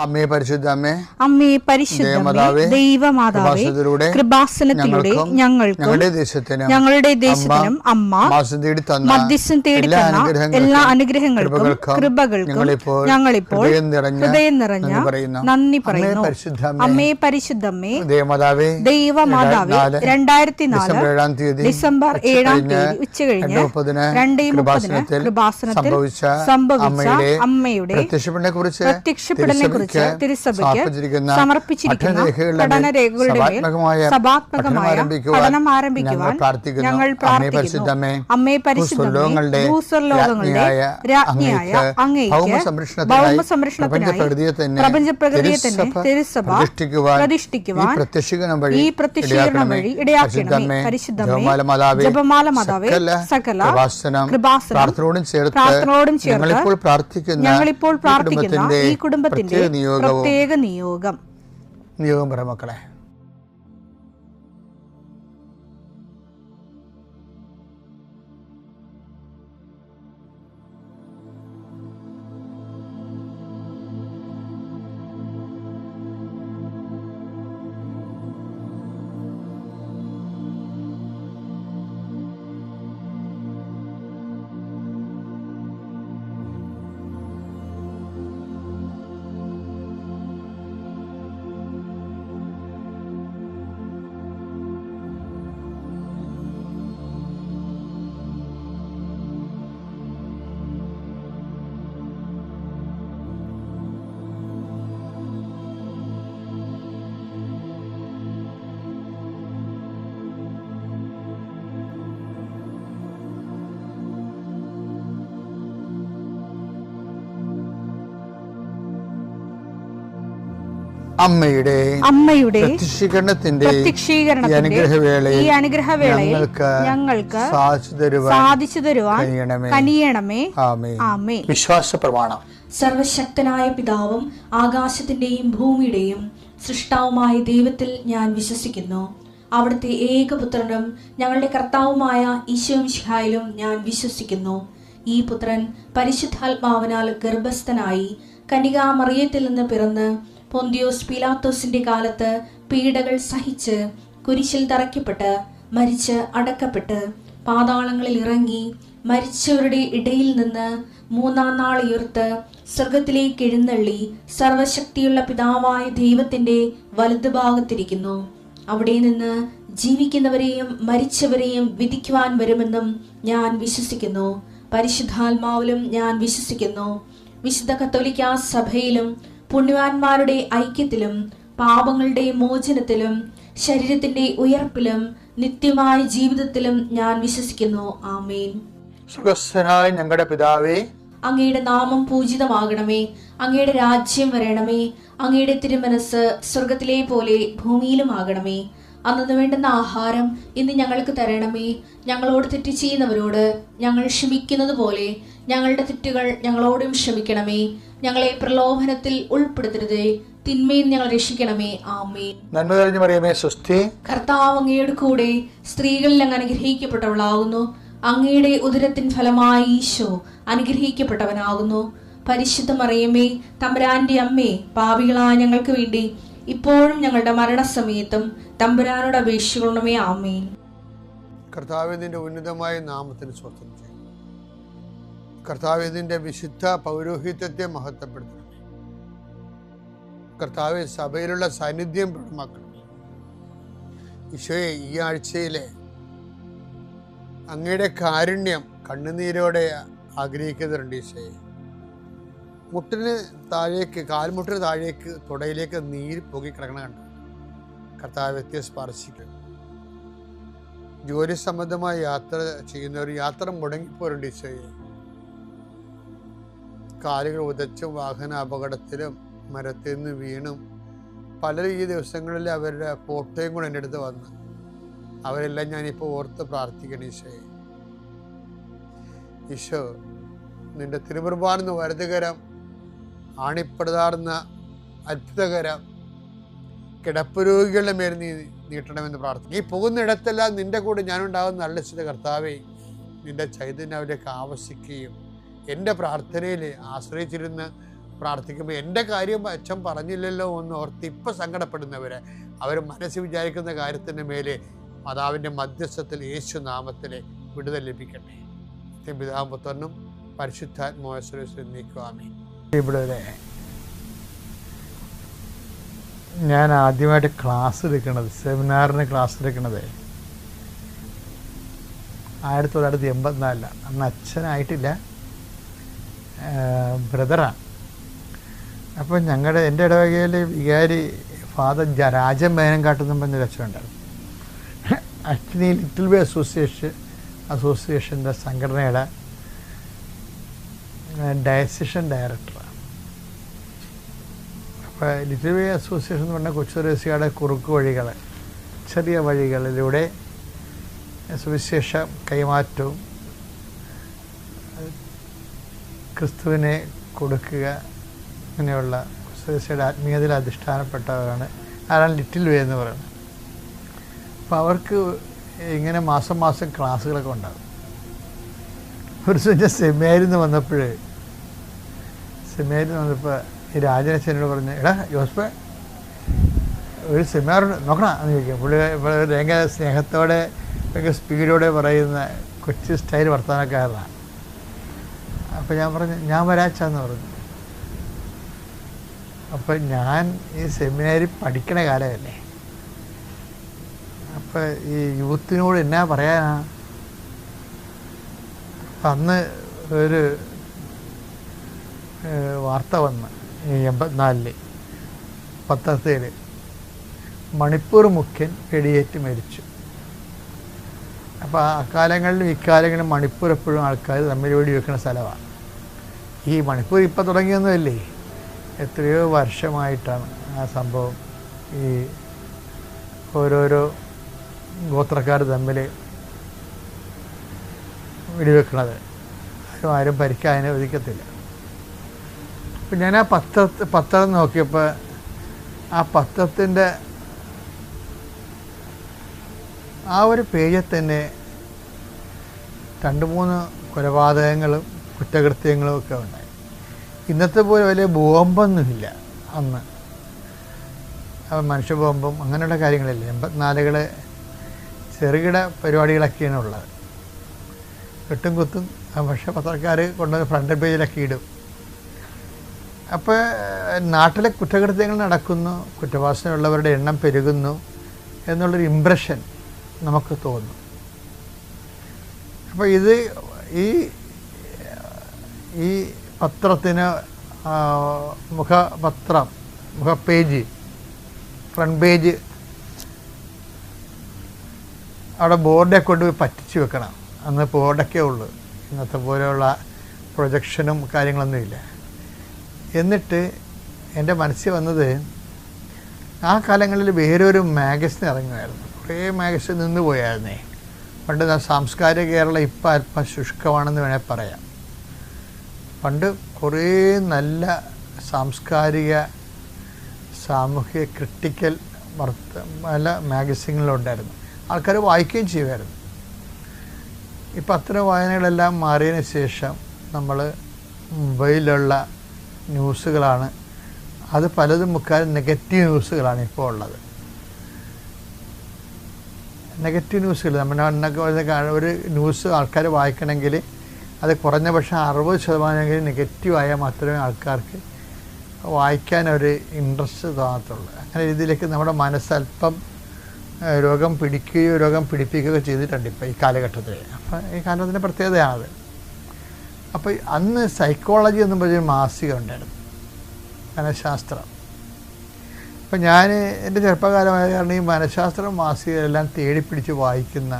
അമ്മേ പരിശുദ്ധ അമ്മേ, അമ്മേ പരിശുദ്ധമേ, ദൈവമാതാവേ, കൃപാസനത്തിലൂടെ ഞങ്ങൾക്കും ഞങ്ങളുടെ ദേശത്തിനും അമ്മ മധ്യസ്ഥം തേടിത്തന്ന എല്ലാ അനുഗ്രഹങ്ങൾക്കും കൃപകൾക്കും ഞങ്ങളിപ്പോൾ ഹൃദയം നിറഞ്ഞ നന്ദി പറയുന്നു. അമ്മേ പരിശുദ്ധമേ, ദൈവമാതാവേ, 2004 ഡിസംബർ 7 ഉച്ചകഴിഞ്ഞ് 2:30 കൃപാസനത്തിൽ സംഭവിച്ച അമ്മയുടെ പ്രത്യക്ഷപ്പെടലിനെ കുറിച്ച് തിരുസഭയ്ക്ക് സമർപ്പിച്ചിരിക്കുന്ന പഠനരേഖകളുടെ മേൽ സഭാത്മകമായ പഠനം ആരംഭിക്കുവാൻ ഞങ്ങൾ പ്രാർത്ഥിക്കുന്നു. അമ്മേ പരിശുദ്ധമേ, ഭൂസ്വർലോകങ്ങളുടെ രാജ്ഞിയായ അങ്ങേയ്ക്ക് ഭൗമസംരക്ഷണത്തിനായി പ്രപഞ്ചപ്രകൃതിയെ തന്നെ തിരുസഭ പ്രതിഷ്ഠിക്കുവാൻ ഈ പ്രത്യക്ഷീകരണം വഴി ഇടയാക്കണമേ. പരിശുദ്ധമേ, ജപമാല മാതാവേ, സകല കൃപാസനം പ്രാർത്ഥനയോടും ചേർത്ത് ഞങ്ങളിപ്പോൾ പ്രാർത്ഥിക്കുന്ന ഈ കുടുംബത്തിന്റെ പ്രത്യേക നിയോഗം പറ മക്കളെ. അമ്മയുടെ പ്രത്യക്ഷീകരണത്തിന്റെ ഈ അനുഗ്രഹവേളയിൽ ഞങ്ങൾക്ക് സാധിച്ചു തരുവാൻ കനിയണമേ. ആമേൻ. വിശ്വാസ പ്രമാണം. സർവശക്തനായ പിതാവും ആകാശത്തിന്റെയും ഭൂമിയുടെയും സൃഷ്ടാവുമായ ദൈവത്തിൽ ഞാൻ വിശ്വസിക്കുന്നു. അവിടുത്തെ ഏകപുത്രനും ഞങ്ങളുടെ കർത്താവുമായ ഈശോമിശിഹായിലും ഞാൻ വിശ്വസിക്കുന്നു. ഈ പുത്രൻ പരിശുദ്ധാത്മാവിനാൽ ഗർഭസ്ഥനായി കന്യകാമറിയത്തിൽ നിന്ന് പിറന്ന് പൊന്തിയോസ് പീലാത്തോസിന്റെ കാലത്ത് പീഡകൾ സഹിച്ച് കുരിശിൽ തറയ്ക്കപ്പെട്ട് മരിച്ച് അടക്കപ്പെട്ട് പാതാളങ്ങളിൽ ഇറങ്ങി മരിച്ചവരുടെ ഇടയിൽ നിന്ന് 3-ാം നാൾ ഉയർത്ത് സ്വർഗത്തിലേക്ക് എഴുന്നള്ളി സർവശക്തിയുള്ള പിതാവായ ദൈവത്തിന്റെ വലതുഭാഗത്തിരിക്കുന്നു. അവിടെ നിന്ന് ജീവിക്കുന്നവരെയും മരിച്ചവരെയും വിധിക്കുവാൻ വരുമെന്നും ഞാൻ വിശ്വസിക്കുന്നു. പരിശുദ്ധാത്മാവിലും ഞാൻ വിശ്വസിക്കുന്നു. വിശുദ്ധ കത്തോലിക്കാ സഭയിലും പുണ്യവാന്മാരുടെ ഐക്യത്തിലും പാപങ്ങളുടെ മോചനത്തിലും ശരീരത്തിന്റെ ഉയർപ്പിലും നിത്യമായ ജീവിതത്തിലും ഞാൻ വിശ്വസിക്കുന്നു. ആമേൻ. സ്വർഗ്ഗസ്ഥനായ ഞങ്ങളുടെ പിതാവേ, അങ്ങയുടെ നാമം പൂജിതമാകണമേ. അങ്ങയുടെ രാജ്യം വരണമേ. അങ്ങയുടെ തിരുമനസ് സ്വർഗത്തിലെ പോലെ ഭൂമിയിലും ആകണമേ. അന്നു വേണ്ടുന്ന ആഹാരം ഇന്ന് ഞങ്ങൾക്ക് തരണമേ. ഞങ്ങളോട് തെറ്റ് ചെയ്യുന്നവരോട് ഞങ്ങൾ ക്ഷമിക്കുന്നത് പോലെ ഞങ്ങളുടെ തെറ്റുകൾ ഞങ്ങളോടും ക്ഷമിക്കണമേ. ഞങ്ങളെ പ്രലോഭനത്തിൽ ഉൾപ്പെടുത്തരുതേ, തിന്മയിൽ ഞങ്ങൾ രക്ഷിക്കണമേ. ആമേൻ. നന്മ നിറഞ്ഞ മറിയമേ, സ്വസ്തി. കർത്താവ് അങ്ങയുടെ കൂടെ സ്ത്രീകളിൽ അങ്ങ് അനുഗ്രഹിക്കപ്പെട്ടവളാകുന്നു. അങ്ങയുടെ ഉദരത്തിൻ ഫലമായി ഈശോ അനുഗ്രഹിക്കപ്പെട്ടവനാകുന്നു. പരിശുദ്ധ മറിയമേ, തമ്പുരാന്റെ അമ്മേ, പാപികളായ ഞങ്ങൾക്ക് വേണ്ടി ഇപ്പോഴും ഞങ്ങളുടെ മരണസമയത്തും തമ്പുരാനോട് അപേക്ഷിക്കണമേ. ആമേൻ. കർത്താവേ, നിന്റെ ഉന്നതമായ നാമത്തിന് സ്വസ്ഥം ചെയ്യും. കർത്താവേ, നിന്റെ വിശുദ്ധ പൗരോഹിത്യത്തെ മഹത്വപ്പെടുത്തണമേ. കർത്താവേ, സഭയിലുള്ള സാന്നിധ്യം പ്രകടമാക്കണമേ. ഈശോയെ, ഈ ആഴ്ചയിലെ അങ്ങയുടെ കാരുണ്യം കണ്ണുനീരോടെ ആഗ്രഹിക്കുന്നുണ്ട്. ഈശോയെ, മുട്ടിന് താഴേക്ക്, കാൽമുട്ടിന് താഴേക്ക്, തുടയിലേക്ക് നീര് പൊങ്ങിക്കിടക്കണ കണ്ട കർത്താവ് വ്യത്യസ്ത സ്പർശിക്കും. ജോലി സംബന്ധമായ യാത്ര ചെയ്യുന്നവർ യാത്ര മുടങ്ങിപ്പോരുണ്ട്. ഈശോയെ, കാലുകൾ ഉദച്ചും വാഹന അപകടത്തിലും മരത്തിൽ നിന്ന് വീണും പലരും ഈ ദിവസങ്ങളിൽ അവരുടെ ഫോട്ടോയും കൂടെ എൻ്റെ അടുത്ത് വന്ന് അവരെല്ലാം ഞാനിപ്പോൾ ഓർത്ത് പ്രാർത്ഥിക്കണം. ഈശോയെ, ഈശോ, നിന്റെ തിരുമുറുമ്പാർന്ന വലതുകരം, ആണിപ്പടുതാർന്ന അത്ഭുതകരം കിടപ്പ് രോഗികളുടെ മേൽ നീ നീട്ടണമെന്ന് പ്രാർത്ഥിക്കും. ഈ പോകുന്നിടത്തെല്ലാം നിന്റെ കൂടെ ഞാനുണ്ടാകുന്ന നല്ല ചില കർത്താവേ, നിന്റെ ചൈതന്യം അവരേക്ക് ആവശിക്കുകയും എൻ്റെ പ്രാർത്ഥനയിൽ ആശ്രയിച്ചിരുന്ന് പ്രാർത്ഥിക്കുമ്പോൾ എൻ്റെ കാര്യം അച്ഛൻ പറഞ്ഞില്ലല്ലോ എന്ന് ഓർത്ത് ഇപ്പം സങ്കടപ്പെടുന്നവരെ അവർ മനസ്സിൽ വിചാരിക്കുന്ന കാര്യത്തിൻ്റെ മേലെ മാതാവിൻ്റെ മധ്യസ്ഥത്തിൽ യേശു നാമത്തിലെ വിടുതൽ ലഭിക്കട്ടെ. പിതാവും പുത്രനും പരിശുദ്ധാത്മാവിൽ നീക്കുവാമേ. ഇവിടെ ഞാൻ ആദ്യമായിട്ട് ക്ലാസ് എടുക്കുന്നത്, സെമിനാറിന് ക്ലാസ് എടുക്കുന്നത് 1984, അന്ന് അച്ഛനായിട്ടില്ല, ബ്രദറാണ്. അപ്പോൾ എൻ്റെ ഇടവകയിൽ വികാരി ഫാദർ രാജൻ മേനംകാട്ടെന്നും പറഞ്ഞൊരു അച്ഛനുണ്ടായിരുന്നു. അച്ഛൻ ഈ ലിറ്റിൽ വേ അസോസിയേഷൻ്റെ സംഘടനയുടെ ഡയസിഷൻ ഡയറക്ടറാണ്. അപ്പോൾ ലിറ്റിൽ വേ അസോസിയേഷൻ എന്ന് പറഞ്ഞാൽ കൊച്ചുറേസ്യയുടെ കുറുക്ക് വഴികൾ, ചെറിയ വഴികളിലൂടെ സുവിശേഷ കൈമാറ്റവും ക്രിസ്തുവിനെ കൊടുക്കുക, അങ്ങനെയുള്ള സുവിശേഷയുടെ ആത്മീയതയിൽ അധിഷ്ഠാനപ്പെട്ടവരാണ് ആരാണ് ലിറ്റിൽ വേ എന്ന് പറയുന്നത്. അപ്പോൾ അവർക്ക് ഇങ്ങനെ മാസം മാസം ക്ലാസ്സുകളൊക്കെ ഉണ്ടാകും. ഒരു ദിവസം സെമിനാരിൽ നിന്ന് വന്നപ്പോൾ ഈ രാജനച്ഛനോട് പറഞ്ഞു, എടാ ജോസ്പേ ഒരു സെമിനാർ നോക്കണം എന്ന് ചോദിക്കും. പുള്ളി ഭയങ്കര സ്നേഹത്തോടെ ഭയങ്കര സ്പീഡോടെ പറയുന്ന കൊച്ചു സ്റ്റൈൽ വർത്തമാനക്കാരനാണ്. അപ്പോൾ ഞാൻ പറഞ്ഞു ഞാൻ വരാച്ചാന്ന് പറഞ്ഞു. അപ്പം ഞാൻ ഈ സെമിനാരിൽ പഠിക്കണ കാലമല്ലേ, അപ്പം ഈ യൂത്തിനോട് എന്നാ പറയാനാ. അപ്പം അന്ന് ഒരു വാർത്ത വന്ന് 84 പത്രത്തിൽ മണിപ്പൂർ മുഖ്യൻ വെടിയേറ്റ് മരിച്ചു. അപ്പോൾ അക്കാലങ്ങളിലും ഇക്കാലങ്ങളിലും മണിപ്പൂർ എപ്പോഴും ആൾക്കാർ തമ്മിൽ വെടി വെക്കുന്ന സ്ഥലമാണ്. ഈ മണിപ്പൂർ ഇപ്പം തുടങ്ങിയൊന്നുമല്ലേ, എത്രയോ വർഷമായിട്ടാണ് ആ സംഭവം ഈ ഓരോരോ ഗോത്രക്കാർ തമ്മിൽ വെടിവെക്കണത്. ആരും പരിക്കാൻ അനുവദിക്കത്തില്ല. അപ്പം ഞാൻ ആ പത്രം നോക്കിയപ്പോൾ ആ പത്രത്തിൻ്റെ ആ ഒരു പേജിൽ തന്നെ 2-3 കൊലപാതകങ്ങളും കുറ്റകൃത്യങ്ങളും ഒക്കെ ഉണ്ടായി. ഇന്നത്തെ പോലെ വലിയ ബോംബൊന്നുമില്ല അന്ന്. മനുഷ്യ ബോംബും അങ്ങനെയുള്ള കാര്യങ്ങളില്ല. 84 ചെറുകിട പരിപാടികളൊക്കെയാണ് ഉള്ളത്. വെട്ടും കുത്തും. പക്ഷേ പത്രക്കാർ കൊണ്ടുവന്ന് ഫ്രണ്ട് പേജിലൊക്കെ ഇടും. അപ്പോൾ നാട്ടിലെ കുറ്റകൃത്യങ്ങൾ നടക്കുന്നു, കുറ്റവാസനയുള്ളവരുടെ എണ്ണം പെരുകുന്നു എന്നുള്ളൊരു ഇംപ്രഷൻ നമുക്ക് തോന്നും. അപ്പോൾ ഇത് ഈ പത്രത്തിന് മുഖപേജ്, ഫ്രണ്ട് പേജ് അവിടെ ബോർഡെ കൊണ്ടുപോയി പറ്റിച്ച് വെക്കണം. അന്ന് ബോർഡൊക്കെ ഉള്ളു, ഇന്നത്തെ പോലെയുള്ള പ്രൊജക്ഷനും കാര്യങ്ങളൊന്നുമില്ല. എന്നിട്ട് എൻ്റെ മനസ്സിൽ വന്നത്, ആ കാലങ്ങളിൽ വേറൊരു മാഗസിൻ ഇറങ്ങുമായിരുന്നു. കുറേ മാഗസിൻ നിന്ന് പോയായിരുന്നേ. പണ്ട് സാംസ്കാരിക കേരളം ഇപ്പം അല്പം ശുഷ്കമാണെന്ന് വേണേൽ പറയാം. പണ്ട് കുറേ നല്ല സാംസ്കാരിക സാമൂഹിക ക്രിട്ടിക്കൽ നല്ല മാഗസിനുകളുണ്ടായിരുന്നു. ആൾക്കാർ വായിക്കുകയും ചെയ്യുമായിരുന്നു. ഇപ്പം അത്തരം വായനകളെല്ലാം മാറിയതിന് ശേഷം നമ്മൾ മൊബൈലിലുള്ള ന്യൂസുകളാണ്, അത് പലതും മുക്കാലും നെഗറ്റീവ് ന്യൂസുകളാണ് ഇപ്പോൾ ഉള്ളത്. നെഗറ്റീവ് ന്യൂസുകൾ നമ്മുടെ ഒരു ന്യൂസ് ആൾക്കാർ വായിക്കണമെങ്കിൽ അത് കുറഞ്ഞ പക്ഷേ 60% നെഗറ്റീവായാൽ മാത്രമേ ആൾക്കാർക്ക് വായിക്കാനൊരു ഇൻട്രസ്റ്റ് തോന്നത്തുള്ളൂ. അങ്ങനെ രീതിയിലേക്ക് നമ്മുടെ മനസ്സല്പം രോഗം പിടിക്കുകയോ രോഗം പിടിപ്പിക്കുകയോ ചെയ്തിട്ടുണ്ട് ഇപ്പോൾ ഈ കാലഘട്ടത്തിൽ. അപ്പോൾ ഈ കാലഘട്ടത്തിൻ്റെ പ്രത്യേകതയാണത്. അപ്പോൾ അന്ന് സൈക്കോളജി എന്നും പറഞ്ഞൊരു മാസിക ഉണ്ടായിരുന്നു, മനഃശാസ്ത്രം. അപ്പം ഞാൻ എൻ്റെ ചെറുപ്പകാലമായ കാരണം ഈ മനഃശാസ്ത്രം മാസികയെല്ലാം തേടിപ്പിടിച്ച് വായിക്കുന്ന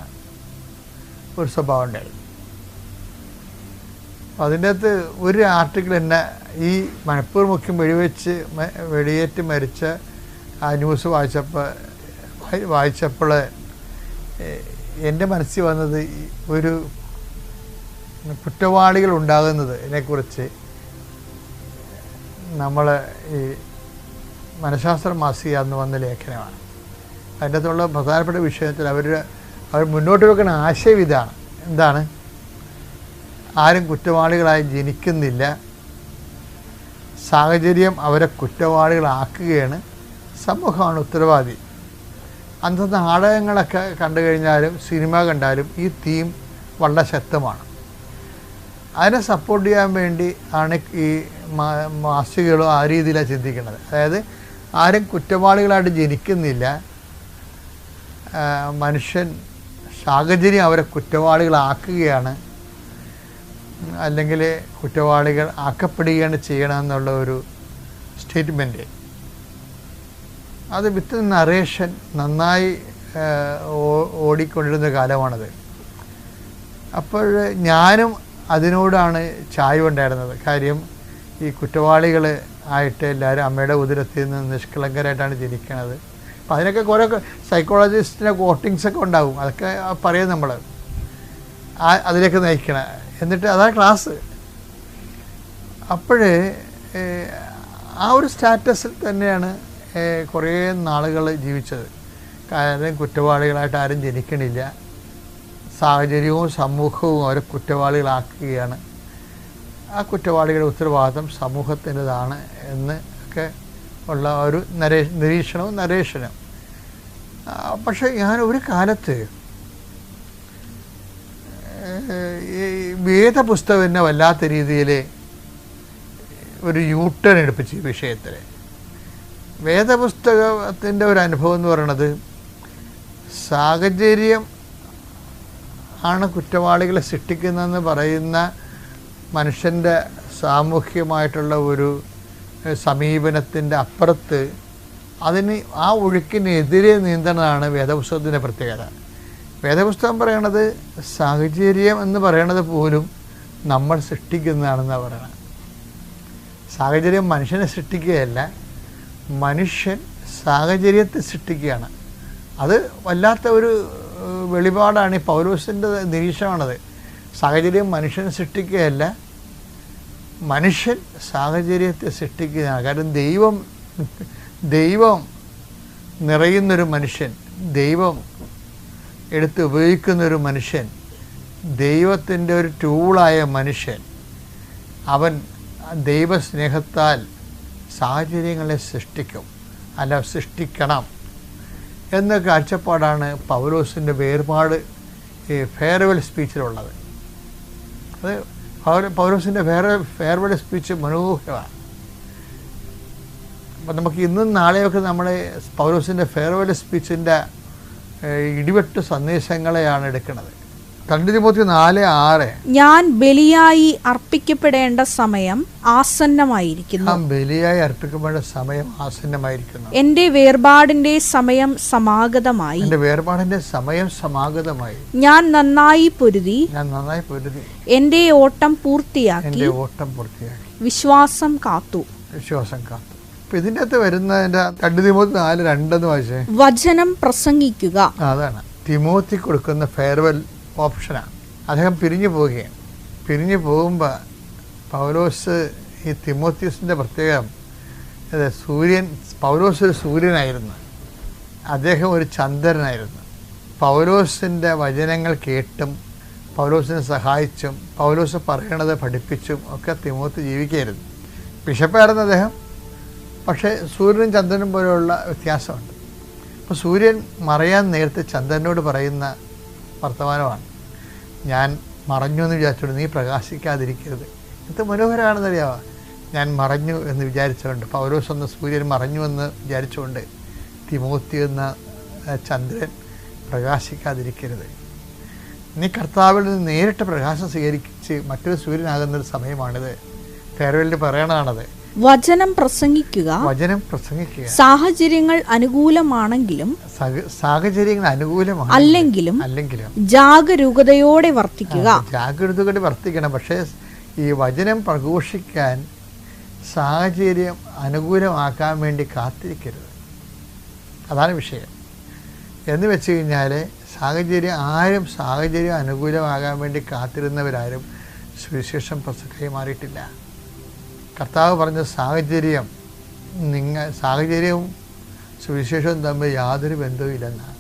ഒരു സ്വഭാവം ഉണ്ടായിരുന്നു. അപ്പോൾ അതിൻ്റെ അകത്ത് ഒരു ആർട്ടിക്കിൾ എന്നെ ഈ മണിപ്പൂർ മുഖ്യം വെടിയേറ്റ് മരിച്ച ആ ന്യൂസ് വായിച്ചപ്പോൾ എൻ്റെ മനസ്സിൽ വന്നത് ഒരു കുറ്റവാളികൾ ഉണ്ടാകുന്നതിനെക്കുറിച്ച് നമ്മൾ ഈ മനഃശാസ്ത്ര മാസിക അന്ന് വന്ന ലേഖനമാണ്. അതിൻ്റെ അകത്തുള്ള പ്രധാനപ്പെട്ട വിഷയത്തിൽ അവർ മുന്നോട്ട് വെക്കുന്ന ആശയം ഇതാണ്. എന്താണ്? ആരും കുറ്റവാളികളായി ജനിക്കുന്നില്ല, സാഹചര്യം അവരെ കുറ്റവാളികളാക്കുകയാണ്. സമൂഹമാണ് ഉത്തരവാദി. അന്നത്തെ നാടകങ്ങളൊക്കെ കണ്ടു കഴിഞ്ഞാലും സിനിമ കണ്ടാലും ഈ തീം വളരെ ശക്തമാണ്. അതിനെ സപ്പോർട്ട് ചെയ്യാൻ വേണ്ടി ആണ് ഈ മാസികകളും ആ രീതിയിലാണ് ചിന്തിക്കുന്നത്. അതായത് ആരും കുറ്റവാളികളായിട്ട് ജനിക്കുന്നില്ല, മനുഷ്യൻ സാഹചര്യം അവരെ കുറ്റവാളികളാക്കുകയാണ്, അല്ലെങ്കിൽ കുറ്റവാളികൾ ആക്കപ്പെടുകയാണ് ചെയ്യണമെന്നുള്ള ഒരു സ്റ്റേറ്റ്മെൻറ്റ്. അത് വിത്ത് നറേഷൻ നന്നായി ഓടിക്കൊണ്ടിരുന്ന കാലമാണത്. അപ്പോൾ ഞാനും അതിനോടാണ് ചായ്വുണ്ടായിരുന്നത്. കാര്യം ഈ കുറ്റവാളികൾ ആയിട്ട് എല്ലാവരും അമ്മയുടെ ഉദരത്തിൽ നിന്ന് നിഷ്കളങ്കരായിട്ടാണ് ജനിക്കുന്നത്. അപ്പോൾ അതിനൊക്കെ കുറേ സൈക്കോളജിസ്റ്റിൻ്റെ കോട്ടിങ്സൊക്കെ ഉണ്ടാവും, അതൊക്കെ പറയും നമ്മൾ, അതിലേക്ക് നയിക്കണം. എന്നിട്ട് അതാണ് ക്ലാസ്. അപ്പോഴേ ആ ഒരു സ്റ്റാറ്റസിൽ തന്നെയാണ് കുറേ നാളുകൾ ജീവിച്ചത്. കാരണം കുറ്റവാളികളായിട്ട് ആരും ജനിക്കണില്ല, സാഹചര്യവും സമൂഹവും അവരെ കുറ്റവാളികളാക്കുകയാണ്, ആ കുറ്റവാളികളുടെ ഉത്തരവാദിത്വം സമൂഹത്തിൻ്റെതാണ് എന്ന് ഒക്കെ ഉള്ള ഒരു നരേഷനും. പക്ഷേ ഞാൻ ഒരു കാലത്ത് ഈ വേദപുസ്തകം എന്നെ വല്ലാത്ത രീതിയിൽ ഒരു യൂട്ടേൺ എടുപ്പിച്ചു ഈ വിഷയത്തിൽ. വേദപുസ്തകത്തിൻ്റെ ഒരു അനുഭവം എന്ന് പറയുന്നത് സാഹചര്യം ആണ് കുറ്റവാളികളെ സൃഷ്ടിക്കുന്നതെന്ന് പറയുന്ന മനുഷ്യൻ്റെ സാമൂഹ്യമായിട്ടുള്ള ഒരു സമീപനത്തിൻ്റെ അപ്പുറത്ത് അതിന് ആ ഒഴുക്കിനെതിരെ നീന്തണതാണ് വേദപുസ്തകത്തിൻ്റെ പ്രത്യേകത. വേദപുസ്തകം പറയണത് സാഹചര്യം എന്ന് പറയണത് പോലും നമ്മൾ സൃഷ്ടിക്കുന്നതാണെന്നാണ് പറയണത്. സാഹചര്യം മനുഷ്യനെ സൃഷ്ടിക്കുകയല്ല, മനുഷ്യൻ സാഹചര്യത്തെ സൃഷ്ടിക്കുകയാണ്. അത് വല്ലാത്ത ഒരു വെളിപാടാണ്. ഈ പൗലോസിൻ്റെ നിരീക്ഷണമാണത്. സാഹചര്യം മനുഷ്യനെ സൃഷ്ടിക്കുകയല്ല, മനുഷ്യൻ സാഹചര്യത്തെ സൃഷ്ടിക്കുകയാണ്. കാരണം ദൈവം നിറയുന്നൊരു മനുഷ്യൻ, ദൈവം എടുത്ത് ഉപയോഗിക്കുന്നൊരു മനുഷ്യൻ, ദൈവത്തിൻ്റെ ഒരു ടൂളായ മനുഷ്യൻ, അവൻ ദൈവസ്നേഹത്താൽ സാഹചര്യങ്ങളെ സൃഷ്ടിക്കും, അല്ല സൃഷ്ടിക്കണം എന്ന കാഴ്ചപ്പാടാണ് പൗലോസിൻ്റെ വേർപാട് ഈ ഫെയർവെൽ സ്പീച്ചിലുള്ളത്. അത് പൗലോസിൻ്റെ ഫെയർവെൽ സ്പീച്ച് മനോഹരമാണ്. അപ്പം നമുക്ക് ഇന്നും നാളെയൊക്കെ നമ്മൾ പൗലോസിൻ്റെ ഫെയർവെൽ സ്പീച്ചിൻ്റെ ഇടിവെട്ട് സന്ദേശങ്ങളെയാണ് എടുക്കുന്നത്. 2 തിമോത്തി 4:6 ഞാൻ ബലിയായി അർപ്പിക്കപ്പെടേണ്ട സമയം ആസന്നമായിരിക്കുന്നു. ബലിയായി അർപ്പിക്കപ്പെടേണ്ട സമയം ആസന്നമായിരിക്കുന്നു. എന്റെ വേർപാടിന്റെ സമയം സമാഗതമായി. ഞാൻ നന്നായി പൊരുതി എന്റെ ഓട്ടം പൂർത്തിയാക്കി വിശ്വാസം കാത്തു. ഇതിൻ്റെ അകത്ത് വരുന്ന 2 തിമോത്തി 4:2 വായിച്ചേ. വചനം പ്രസംഗിക്കുക. അതാണ് തിമോത്തി കൊടുക്കുന്ന ഫെയർവെൽ ഓപ്ഷനാണ്. അദ്ദേഹം പിരിഞ്ഞു പോവുകയാണ്. പിരിഞ്ഞു പോകുമ്പോൾ പൗലോസ് ഈ തിമോത്തിയസിൻ്റെ പ്രത്യേകം പൗലോസ് ഒരു സൂര്യനായിരുന്നു, അദ്ദേഹം ഒരു ചന്ദ്രനായിരുന്നു. പൗലോസിൻ്റെ വചനങ്ങൾ കേട്ടും പൗലോസിനെ സഹായിച്ചും പൗലോസ് പറയണത് പഠിപ്പിച്ചും ഒക്കെ തിമോത്തി ജീവിക്കുകയായിരുന്നു. ബിഷപ്പായിരുന്നു അദ്ദേഹം. പക്ഷേ സൂര്യനും ചന്ദ്രനും പോലെയുള്ള വ്യത്യാസമുണ്ട്. അപ്പോൾ സൂര്യൻ മറയാൻ നേരത്തെ ചന്ദ്രനോട് പറയുന്ന വർത്തമാനമാണ്, ഞാൻ മറഞ്ഞു എന്ന് വിചാരിച്ചുകൊണ്ട് നീ പ്രകാശിക്കാതിരിക്കരുത്. ഇത് മനോഹരമാണെന്നറിയാമോ? ഞാൻ മറഞ്ഞു എന്ന് വിചാരിച്ചുകൊണ്ട്, പൗലോസ് എന്ന സൂര്യൻ മറഞ്ഞു എന്ന് വിചാരിച്ചുകൊണ്ട് തിമോത്തി എന്ന ചന്ദ്രൻ പ്രകാശിക്കാതിരിക്കരുത്. നീ കർത്താവിൽ നിന്ന് നേരിട്ട് പ്രകാശം സ്വീകരിച്ച് മറ്റൊരു സൂര്യനാകുന്നൊരു സമയമാണിത്. ഫെയർവെല്ലിൽ പറയണതാണത്. വചനം പ്രസംഗിക്കുക. സാഹചര്യങ്ങൾ അനുകൂലമാണെങ്കിലും അല്ലെങ്കിലും ജാഗരൂകതയോടെ വർത്തിക്കുക. ജാഗരൂകതയോടെ വർത്തിക്കണം. പക്ഷേ ഈ വചനം പ്രഘോഷിക്കാൻ സാഹചര്യം അനുകൂലമാക്കാൻ വേണ്ടി കാത്തിരിക്കരുത്. അതാണ് വിഷയം. എന്ന് വെച്ച് കഴിഞ്ഞാൽ സാഹചര്യം അനുകൂലമാകാൻ വേണ്ടി കാത്തിരുന്നവരാരും സുവിശേഷം പ്രസംഗമായി മാറിയിട്ടില്ല. കർത്താവ് പറഞ്ഞ സാഹചര്യവും സുവിശേഷവും തമ്മിൽ യാതൊരു ബന്ധവുമില്ലെന്നാണ്.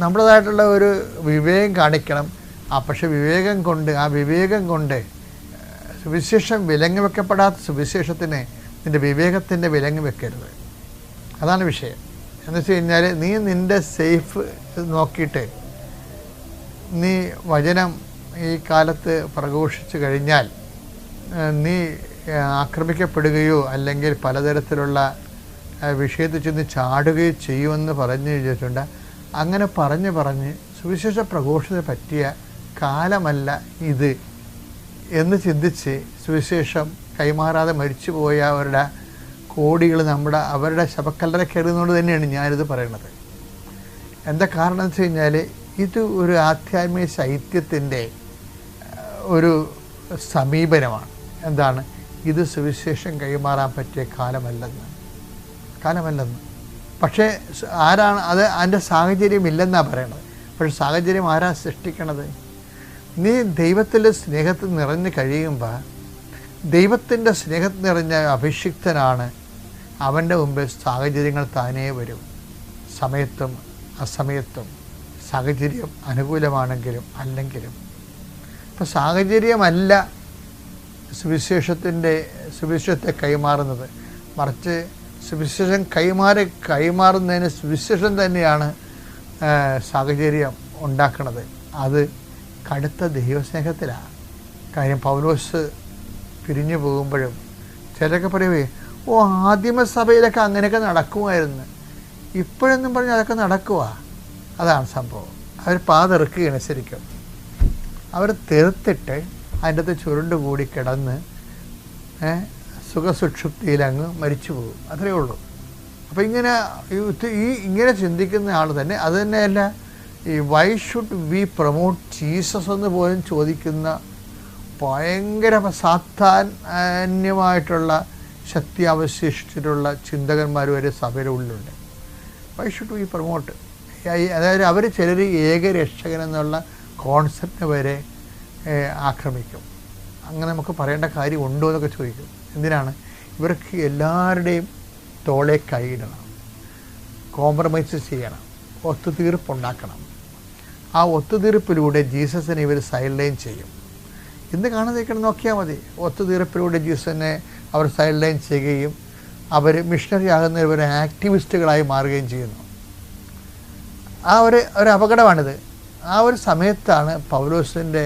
നമ്മുടേതായിട്ടുള്ള ഒരു വിവേകം കാണിക്കണം. പക്ഷെ വിവേകം കൊണ്ട് സുവിശേഷം വിലങ്ങ് വെക്കപ്പെടാത്ത സുവിശേഷത്തിന് നിൻ്റെ വിവേകത്തിൻ്റെ വിലങ്ങ് വെക്കരുത്. അതാണ് വിഷയം. എന്ന് വെച്ച് കഴിഞ്ഞാൽ നീ നിൻ്റെ സേഫ് നോക്കിയിട്ട് നീ വചനം ഈ കാലത്ത് പ്രഘോഷിച്ചു കഴിഞ്ഞാൽ നീ ആക്രമിക്കപ്പെടുകയോ അല്ലെങ്കിൽ പലതരത്തിലുള്ള വിഷയത്തിൽ ചെന്ന് ചാടുകയോ ചെയ്യുമെന്ന് പറഞ്ഞു കഴിഞ്ഞിട്ടുണ്ട്. അങ്ങനെ പറഞ്ഞ് സുവിശേഷ പ്രഘോഷത്തിന് പറ്റിയ കാലമല്ല ഇത് എന്ന് ചിന്തിച്ച് സുവിശേഷം കൈമാറാതെ മരിച്ചുപോയവരുടെ കോടികൾ അവരുടെ ശവക്കല്ലറ കയറുന്നതുകൊണ്ട് തന്നെയാണ് ഞാനിത് പറയുന്നത്. എന്താ കാരണം എന്ന് വെച്ച് കഴിഞ്ഞാൽ ഇത് ഒരു ആധ്യാത്മിക ശൈത്യത്തിൻ്റെ ഒരു സമീപനമാണ്. എന്താണ് ഇത്? സുവിശേഷം കൈമാറാൻ പറ്റിയ കാലമല്ലെന്ന്. പക്ഷേ ആരാണ് അത്? അതിൻ്റെ സാഹചര്യം ഇല്ലെന്നാണ് പറയണത്. പക്ഷേ സാഹചര്യം ആരാ സൃഷ്ടിക്കണത്? നീ ദൈവത്തിൻ്റെ സ്നേഹത്തിൽ നിറഞ്ഞ് കഴിയുമ്പോൾ ദൈവത്തിൻ്റെ സ്നേഹത്തിൽ നിറഞ്ഞ അഭിഷിക്തനാണ്. അവൻ്റെ മുമ്പിൽ സാഹചര്യങ്ങൾ താനേ വരും. സമയത്തും അസമയത്തും, സാഹചര്യം അനുകൂലമാണെങ്കിലും അല്ലെങ്കിലും. ഇപ്പം സാഹചര്യമല്ല സുവിശേഷത്തെ കൈമാറുന്നത്, മറിച്ച് സുവിശേഷം കൈമാറുന്നതിന് സുവിശേഷം തന്നെയാണ് സാഹചര്യം ഉണ്ടാക്കുന്നത്. അത് കടുത്ത ദൈവസ്നേഹത്തിലാണ്. കാര്യം പൗലോസ് പിരിഞ്ഞു പോകുമ്പോഴും ചിലരൊക്കെ പറയുവേ, ആദിമസഭയിലൊക്കെ അങ്ങനെയൊക്കെ നടക്കുമായിരുന്നു, ഇപ്പോഴൊന്നും പറഞ്ഞ് അതൊക്കെ നടക്കുക. അതാണ് സംഭവം. അവർ പാതെറുക്കുകയാണ്. ശരിക്കും അവർ തെറുത്തിട്ട് അതിൻ്റെ അകത്ത് ചുരുണ്ടുകൂടി കിടന്ന് സുഖസുക്ഷുപ്തിയിലങ്ങ് മരിച്ചു പോകും. അത്രയേ ഉള്ളൂ. അപ്പോൾ ഇങ്ങനെ ചിന്തിക്കുന്ന ആൾ തന്നെ, അത് തന്നെയല്ല ഈ why should we promote Jesus എന്ന് പോലും ചോദിക്കുന്ന ഭയങ്കര സാധാന്യമായിട്ടുള്ള ശക്തി അവശേഷിച്ചിട്ടുള്ള ചിന്തകന്മാർ വരെ സഭയുടെ ഉള്ളിലുണ്ട്. Why should we promote? അതായത് അവർ ചിലർ ഏകരക്ഷകൻ എന്നുള്ള കോൺസെപ്റ്റ് വരെ ആക്രമിക്കും. അങ്ങനെ നമുക്ക് പറയേണ്ട കാര്യം ഉണ്ടോ എന്നൊക്കെ ചോദിക്കും. എന്തിനാണ്? ഇവർക്ക് എല്ലാവരുടെയും തോളെ കൈയിടണം, കോംപ്രമൈസ് ചെയ്യണം, ഒത്തുതീർപ്പുണ്ടാക്കണം. ആ ഒത്തുതീർപ്പിലൂടെ ജീസസിനെ ഇവർ സൈഡ് ലൈൻ ചെയ്യും. ഇന്ന് കാണാതിരിക്കണം, നോക്കിയാൽ മതി. ഒത്തുതീർപ്പിലൂടെ ജീസസിനെ അവർ സൈഡ് ലൈൻ ചെയ്യുകയും അവർ മിഷണറി ആകുന്നവർ ആക്ടിവിസ്റ്റുകളായി മാറുകയും ചെയ്യുന്നു. ആ ഒരു അപകടമാണിത്. ആ ഒരു സമയത്താണ് പൗലോസിൻ്റെ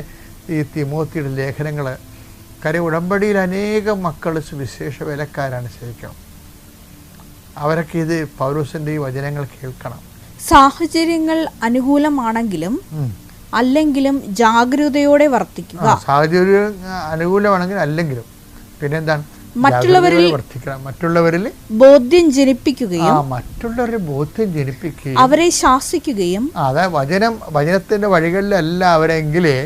ഈ തിമോത്തിയുടെ ലേഖനങ്ങൾ. ഉടമ്പടിയിൽ അനേകം മക്കൾ സുവിശേഷ വേലക്കാരാണ്. ശരിക്കും അവരൊക്കെ ഇത് പൗലോസിൻ്റെ ഈ വചനങ്ങൾ കേൾക്കണം. സാഹചര്യങ്ങൾ അനുകൂലമാണെങ്കിലും അല്ലെങ്കിലും ജാഗ്രതയോടെ വർത്തിക്കുക. സാഹചര്യം അനുകൂലമാണെങ്കിലും അല്ലെങ്കിലും പിന്നെന്താണ്? മറ്റുള്ളവരിൽ ബോധ്യം ജനിപ്പിക്കുകയും അവരെ ശാസിക്കുകയും. അതായത് വചനത്തിന്റെ വഴികളിലല്ല അവരെങ്കിലേ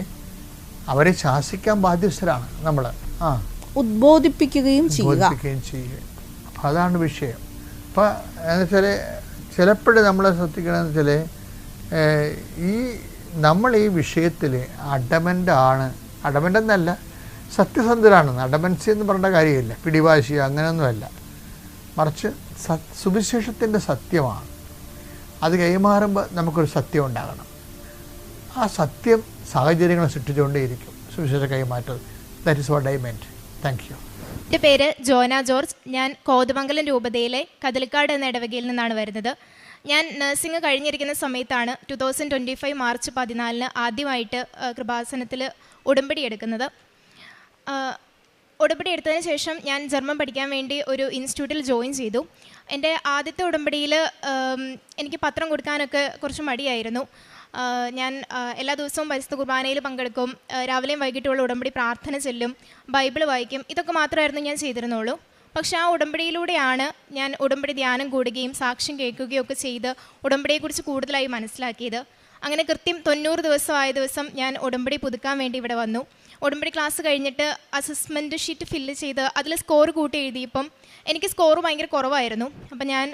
അവരെ ശാസിക്കാൻ ബാധ്യസ്ഥരാണ് നമ്മൾ. ഉദ്ബോധിപ്പിക്കുകയും ചെയ്യുക. അപ്പം അതാണ് വിഷയം. അപ്പം എന്ന് വെച്ചാൽ ചിലപ്പോഴും നമ്മൾ ശ്രദ്ധിക്കണമെന്ന് വെച്ചാൽ ഈ നമ്മൾ ഈ വിഷയത്തിൽ അഡമൻ്റ് എന്നല്ല, സത്യസന്ധരാണ്. അഡമൻസി എന്ന് പറയേണ്ട കാര്യമില്ല, പിടിവാശി അങ്ങനെയൊന്നുമല്ല. മറിച്ച് സുവിശേഷത്തിൻ്റെ സത്യമാണ്. അത് കൈമാറുമ്പോൾ നമുക്കൊരു സത്യം ഉണ്ടാകണം. ആ സത്യം സാഹചര്യങ്ങൾ സൃഷ്ടിച്ചുകൊണ്ടേയിരിക്കും സുവിശേഷ കൈമാറ്റം. That is what I meant. Thank you. എൻ്റെ പേര് ജോന ജോർജ്. ഞാൻ കോതമംഗലം രൂപതയിലെ കതിലിക്കാട് എന്ന ഇടവകയിൽ നിന്നാണ് വരുന്നത്. ഞാൻ നഴ്സിംഗ് കഴിഞ്ഞിരിക്കുന്ന സമയത്താണ് 2025 മാർച്ച് 14 ആദ്യമായിട്ട് കൃപാസനത്തിൽ ഉടമ്പടി എടുക്കുന്നത്. ഉടമ്പടി എടുത്തതിന് ശേഷം ഞാൻ ജർമ്മൻ പഠിക്കാൻ വേണ്ടി ഒരു ഇൻസ്റ്റിറ്റ്യൂട്ടിൽ ജോയിൻ ചെയ്തു. എൻ്റെ ആദ്യത്തെ ഉടമ്പടിയിൽ എനിക്ക് പത്രം കൊടുക്കാനൊക്കെ കുറച്ച് മടിയായിരുന്നു. ഞാൻ എല്ലാ ദിവസവും പരിശുദ്ധ കുർബാനയിൽ പങ്കെടുക്കും, രാവിലെയും വൈകിട്ടുള്ള ഉടമ്പടി പ്രാർത്ഥന ചെല്ലും, ബൈബിൾ വായിക്കും. ഇതൊക്കെ മാത്രമായിരുന്നു ഞാൻ ചെയ്തിരുന്നുള്ളൂ. പക്ഷേ ആ ഉടമ്പടിയിലൂടെയാണ് ഞാൻ ഉടമ്പടി ധ്യാനം കൂടുകയും സാക്ഷ്യം കേൾക്കുകയും ഒക്കെ ചെയ്ത് ഉടമ്പടിയെക്കുറിച്ച് കൂടുതലായി മനസ്സിലാക്കിയത്. അങ്ങനെ കൃത്യം 90 ദിവസമായ ദിവസം ഞാൻ ഉടമ്പടി പുതുക്കാൻ വേണ്ടി ഇവിടെ വന്നു. ഉടമ്പടി ക്ലാസ് കഴിഞ്ഞിട്ട് അസസ്മെൻറ്റ് ഷീറ്റ് ഫില്ല് ചെയ്ത് അതിൽ സ്കോർ കൂട്ടി എഴുതിയപ്പം എനിക്ക് സ്കോർ ഭയങ്കര കുറവായിരുന്നു. അപ്പം ഞാൻ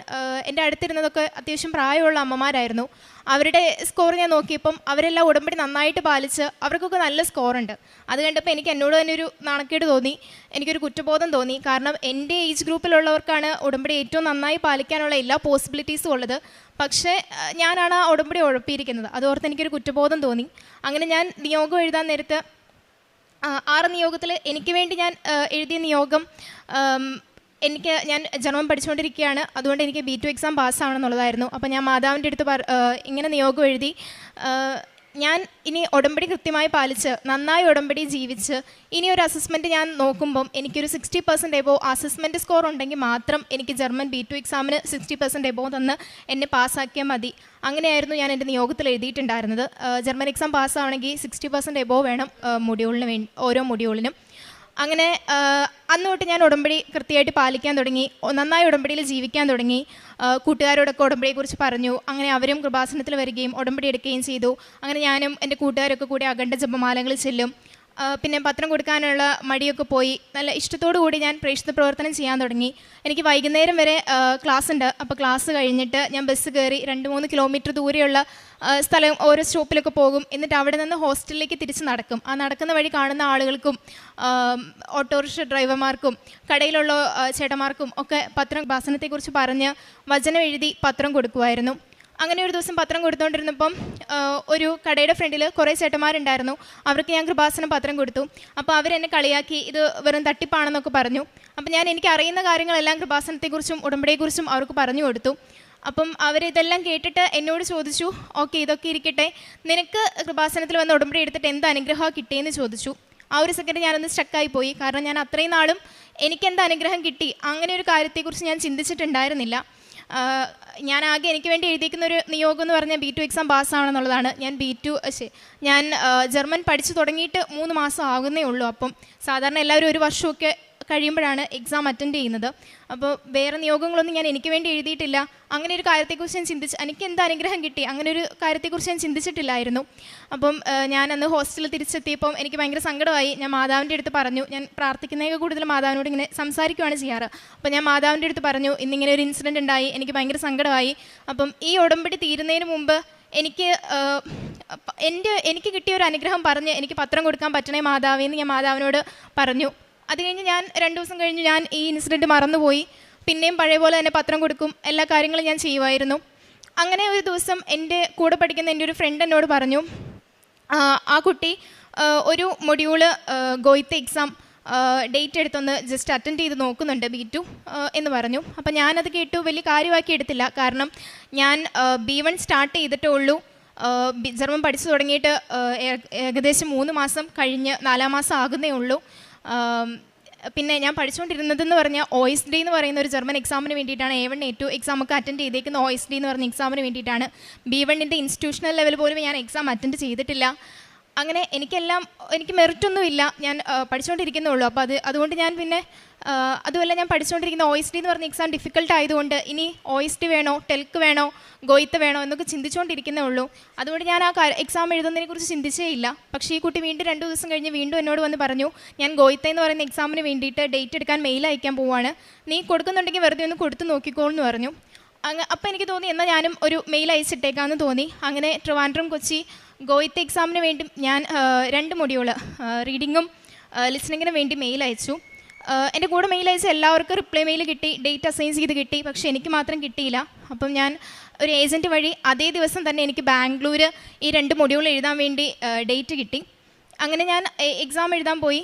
എൻ്റെ അടുത്തിരുന്നതൊക്കെ അത്യാവശ്യം പ്രായമുള്ള അമ്മമാരായിരുന്നു. അവരുടെ സ്കോർ ഞാൻ നോക്കിയപ്പം അവരെല്ലാം ഉടമ്പടി നന്നായിട്ട് പാലിച്ച് അവർക്കൊക്കെ നല്ല സ്കോറുണ്ട്. അത് കണ്ടപ്പോൾ എനിക്ക് എന്നോട് തന്നെ ഒരു നാണക്കേട് തോന്നി, എനിക്കൊരു കുറ്റബോധം തോന്നി. കാരണം എൻ്റെ ഏജ് ഗ്രൂപ്പിലുള്ളവർക്കാണ് ഉടമ്പടി ഏറ്റവും നന്നായി പാലിക്കാനുള്ള എല്ലാ പോസിബിലിറ്റീസും ഉള്ളത്. പക്ഷേ ഞാനാണ് ആ ഉടമ്പടി ഉഴപ്പിയിരിക്കുന്നത്. അതോർത്ത് എനിക്കൊരു കുറ്റബോധം തോന്നി. അങ്ങനെ ഞാൻ നിയോഗം എഴുതാൻ നേരത്ത് 6 നിയോഗത്തിൽ എനിക്ക് വേണ്ടി ഞാൻ എഴുതിയ നിയോഗം, ഞാൻ ജർമ്മൻ പഠിച്ചുകൊണ്ടിരിക്കുകയാണ്, അതുകൊണ്ട് എനിക്ക് B2 എക്സാം പാസ്സാവണമെന്നുള്ളതായിരുന്നു. അപ്പോൾ ഞാൻ മാതാവിൻ്റെ അടുത്ത് ഇങ്ങനെ നിയോഗം എഴുതി, ഞാൻ ഇനി ഉടമ്പടി കൃത്യമായി പാലിച്ച് നന്നായി ഉടമ്പടി ജീവിച്ച് ഇനി ഒരു അസസ്മെൻറ്റ് ഞാൻ നോക്കുമ്പം എനിക്കൊരു 60% എബോവ് അസസ്മെൻറ്റ് സ്കോർ ഉണ്ടെങ്കിൽ മാത്രം എനിക്ക് ജർമ്മൻ B2 എക്സാമിന് 60% എബോവ് തന്ന് എന്നെ പാസ്സാക്കിയാൽ മതി. അങ്ങനെയായിരുന്നു ഞാൻ എൻ്റെ നിയോഗത്തിൽ എഴുതിയിട്ടുണ്ടായിരുന്നത്. ജർമ്മൻ എക്സാം പാസ്സാവണമെങ്കിൽ 60% എബോവ് വേണം ഓരോ മൊഡ്യൂളിനും. അങ്ങനെ അന്ന് തൊട്ട് ഞാൻ ഉടമ്പടി കൃത്യമായിട്ട് പാലിക്കാൻ തുടങ്ങി, നന്നായി ഉടമ്പടിയിൽ ജീവിക്കാൻ തുടങ്ങി. കൂട്ടുകാരോടൊക്കെ ഉടമ്പടിയെക്കുറിച്ച് പറഞ്ഞു. അങ്ങനെ അവരും കൃപാസനത്തിൽ വരികയും ഉടമ്പടി എടുക്കുകയും ചെയ്തു. അങ്ങനെ ഞാനും എൻ്റെ കൂട്ടുകാരൊക്കെ കൂടി അഖണ്ഡ ജപമാലകളിൽ ചെല്ലും. പിന്നെ പത്രം കൊടുക്കാനുള്ള മടിയൊക്കെ പോയി നല്ല ഇഷ്ടത്തോടു കൂടി ഞാൻ പ്രേക്ഷിത പ്രവർത്തനം ചെയ്യാൻ തുടങ്ങി. എനിക്ക് വൈകുന്നേരം വരെ ക്ലാസ് ഉണ്ട്. അപ്പോൾ ക്ലാസ് കഴിഞ്ഞിട്ട് ഞാൻ ബസ് കയറി 2-3 കിലോമീറ്റർ ദൂരെയുള്ള സ്ഥലം ഓരോ സ്റ്റോപ്പിലൊക്കെ പോകും. എന്നിട്ട് അവിടെ നിന്ന് ഹോസ്റ്റലിലേക്ക് തിരിച്ച് നടക്കും. ആ നടക്കുന്ന വഴി കാണുന്ന ആളുകൾക്കും ഓട്ടോറിക്ഷ ഡ്രൈവർമാർക്കും കടയിലുള്ള ചേട്ടന്മാർക്കും ഒക്കെ ഭാസനത്തെക്കുറിച്ച് പറഞ്ഞ് വചനം എഴുതി പത്രം കൊടുക്കുമായിരുന്നു. അങ്ങനെ ഒരു ദിവസം പത്രം കൊടുത്തുകൊണ്ടിരുന്നപ്പം ഒരു കടയുടെ ഫ്രണ്ടിൽ കുറേ ചേട്ടന്മാരുണ്ടായിരുന്നു. അവർക്ക് ഞാൻ കൃപാസനം പത്രം കൊടുത്തു. അപ്പോൾ അവരെന്നെ കളിയാക്കി ഇത് വെറും തട്ടിപ്പാണെന്നൊക്കെ പറഞ്ഞു. അപ്പം ഞാൻ എനിക്ക് അറിയുന്ന കാര്യങ്ങളെല്ലാം കൃപാസനത്തെക്കുറിച്ചും ഉടമ്പടിയെക്കുറിച്ചും അവർക്ക് പറഞ്ഞു കൊടുത്തു. അപ്പം അവരിതെല്ലാം കേട്ടിട്ട് എന്നോട് ചോദിച്ചു, ഓക്കെ ഇതൊക്കെ ഇരിക്കട്ടെ, നിനക്ക് കൃപാസനത്തിൽ വന്ന് ഉടമ്പടി എടുത്തിട്ട് എന്ത് അനുഗ്രഹമാണ് കിട്ടിയെന്ന് ചോദിച്ചു. ആ ഒരു സെക്കൻഡ് ഞാനൊന്ന് സ്റ്റക്കായി പോയി. കാരണം ഞാൻ അത്രയും നാളും എനിക്കെന്ത് അനുഗ്രഹം കിട്ടി അങ്ങനെ ഒരു കാര്യത്തെക്കുറിച്ച് ഞാൻ ചിന്തിച്ചിട്ടുണ്ടായിരുന്നില്ല. ഞാൻ ആകെ എനിക്ക് വേണ്ടി എഴുതിയിരിക്കുന്ന ഒരു നിയോഗം എന്ന് പറഞ്ഞാൽ B2 എക്സാം പാസ്സാവണമെന്നുള്ളതാണ്. ഞാൻ ജർമ്മൻ പഠിച്ചു തുടങ്ങിയിട്ട് 3 മാസം ആകുന്നേ ഉള്ളൂ. അപ്പം സാധാരണ എല്ലാവരും 1 വർഷമൊക്കെ കഴിയുമ്പോഴാണ് എക്സാം അറ്റൻഡ് ചെയ്യുന്നത്. അപ്പോൾ വേറെ നിയോഗങ്ങളൊന്നും ഞാൻ എനിക്ക് വേണ്ടി എഴുതിയിട്ടില്ല. അങ്ങനെ ഒരു കാര്യത്തെക്കുറിച്ച് ഞാൻ എനിക്ക് എന്ത് അനുഗ്രഹം കിട്ടി അങ്ങനെ ഒരു കാര്യത്തെക്കുറിച്ച് ഞാൻ ചിന്തിച്ചിട്ടില്ലായിരുന്നു. അപ്പം ഞാൻ അന്ന് ഹോസ്റ്റലിൽ തിരിച്ചെത്തിയപ്പം എനിക്ക് ഭയങ്കര സങ്കടമായി. ഞാൻ മാതാവിൻ്റെ അടുത്ത് പറഞ്ഞു, ഞാൻ പ്രാർത്ഥിക്കുന്നതിനൊക്കെ കൂടുതൽ മാതാവിനോട് ഇങ്ങനെ സംസാരിക്കുകയാണ് ചെയ്യാറ്. അപ്പോൾ ഞാൻ മാതാവിൻ്റെ അടുത്ത് പറഞ്ഞു, ഇന്നിങ്ങനെ ഒരു ഇൻസിഡൻറ്റ് ഉണ്ടായി, എനിക്ക് ഭയങ്കര സങ്കടമായി. അപ്പം ഈ ഉടമ്പടി തീരുന്നതിന് മുമ്പ് എനിക്ക് കിട്ടിയ ഒരു അനുഗ്രഹം പറഞ്ഞ് എനിക്ക് പത്രം കൊടുക്കാൻ പറ്റണേ മാതാവേന്ന് ഞാൻ മാതാവിനോട് പറഞ്ഞു. അത് കഴിഞ്ഞ് ഞാൻ 2 ദിവസം കഴിഞ്ഞ് ഞാൻ ഈ ഇൻസിഡൻറ്റ് മറന്നുപോയി. പിന്നെയും പഴയ പോലെ തന്നെ പത്രം കൊടുക്കും, എല്ലാ കാര്യങ്ങളും ഞാൻ ചെയ്യുമായിരുന്നു. അങ്ങനെ ഒരു ദിവസം എൻ്റെ കൂടെ പഠിക്കുന്ന എൻ്റെ ഒരു ഫ്രണ്ട് എന്നോട് പറഞ്ഞു, ആ കുട്ടി ഒരു മൊഡ്യൂള് ഗോയിത്തെ എക്സാം ഡേറ്റ് എടുത്തൊന്ന് ജസ്റ്റ് അറ്റൻഡ് ചെയ്ത് നോക്കുന്നുണ്ട് B2 എന്ന് പറഞ്ഞു. അപ്പം ഞാനത് കേട്ടു, വലിയ കാര്യമാക്കി എടുത്തില്ല. കാരണം ഞാൻ B1 സ്റ്റാർട്ട് ചെയ്തിട്ടേ ഉള്ളൂ. ജർമ്മൻ പഠിച്ചു തുടങ്ങിയിട്ട് ഏകദേശം 3 മാസം കഴിഞ്ഞ് 4-ാം മാസം ആകുന്നേ ഉള്ളൂ. പിന്നെ ഞാൻ പഠിച്ചുകൊണ്ടിരുന്നതെന്ന് പറഞ്ഞാൽ OSD എന്ന് പറയുന്ന ഒരു ജർമ്മൻ എക്സാമിന് വേണ്ടിയിട്ടാണ്. A1 A2 എക്സാമൊക്കെ അറ്റൻഡ് ചെയ്തേക്കുന്ന OSD എന്ന് പറഞ്ഞ എക്സാമിന് വേണ്ടിയിട്ടാണ്. B1ൻ്റെ ഇൻസ്റ്റിറ്റ്യൂഷണൽ ലെവൽ പോലും ഞാൻ എക്സാം അറ്റൻഡ് ചെയ്തിട്ടില്ല. അങ്ങനെ എനിക്ക് മെറിറ്റൊന്നുമില്ല, ഞാൻ പഠിച്ചുകൊണ്ടിരിക്കുന്നുള്ളൂ. അപ്പോൾ അതുകൊണ്ട് ഞാൻ പിന്നെ അതുമല്ല ഞാൻ പഠിച്ചുകൊണ്ടിരിക്കുന്ന OSD എന്ന് പറഞ്ഞ എക്സാം ഡിഫിക്കൽട്ട് ആയതുകൊണ്ട് ഇനി OSD വേണോ ടെൽക്ക് വേണോ ഗോയിത്ത് വേണോ എന്നൊക്കെ ചിന്തിച്ചുകൊണ്ടിരിക്കുന്നേ ഉള്ളൂ. അതുകൊണ്ട് ഞാൻ ആ എക്സാം എഴുതുന്നതിനെക്കുറിച്ച് ചിന്തിച്ചേ ഇല്ല. പക്ഷേ ഈ കുട്ടി വീണ്ടും 2 ദിവസം കഴിഞ്ഞ് വീണ്ടും എന്നോട് വന്ന് പറഞ്ഞു, ഞാൻ ഗോയിത്ത എന്ന് പറയുന്ന എക്സാമിന് വേണ്ടിയിട്ട് ഡേറ്റ് എടുക്കാൻ മെയിൽ അയക്കാൻ പോവാണ്, നീ കൊടുക്കുന്നുണ്ടെങ്കിൽ വെറുതെ ഒന്ന് കൊടുത്ത് നോക്കിക്കോളെന്ന് പറഞ്ഞു. അപ്പോൾ എനിക്ക് തോന്നി എന്നാൽ ഞാനും ഒരു മെയിൽ അയച്ചിട്ടേക്കാമെന്ന് തോന്നി. അങ്ങനെ ട്രിവാൻഡ്രം കൊച്ചി ഗോയിത്തെ എക്സാമിന് വേണ്ടി ഞാൻ 2 മൊഡ്യൂള് റീഡിങ്ങും ലിസണിങ്ങിനും വേണ്ടി മെയിൽ അയച്ചു. എൻ്റെ കൂടെ മെയിൽ അയച്ച എല്ലാവർക്കും റിപ്ലൈ മെയിൽ കിട്ടി, ഡേറ്റ് അസൈൻ ചെയ്ത് കിട്ടി. പക്ഷേ എനിക്ക് മാത്രം കിട്ടിയില്ല. അപ്പം ഞാൻ ഒരു ഏജൻറ്റ് വഴി അതേ ദിവസം തന്നെ എനിക്ക് ബാംഗ്ലൂർ ഈ 2 മൊഡ്യൂൾ എഴുതാൻ വേണ്ടി ഡേറ്റ് കിട്ടി. അങ്ങനെ ഞാൻ എക്സാം എഴുതാൻ പോയി.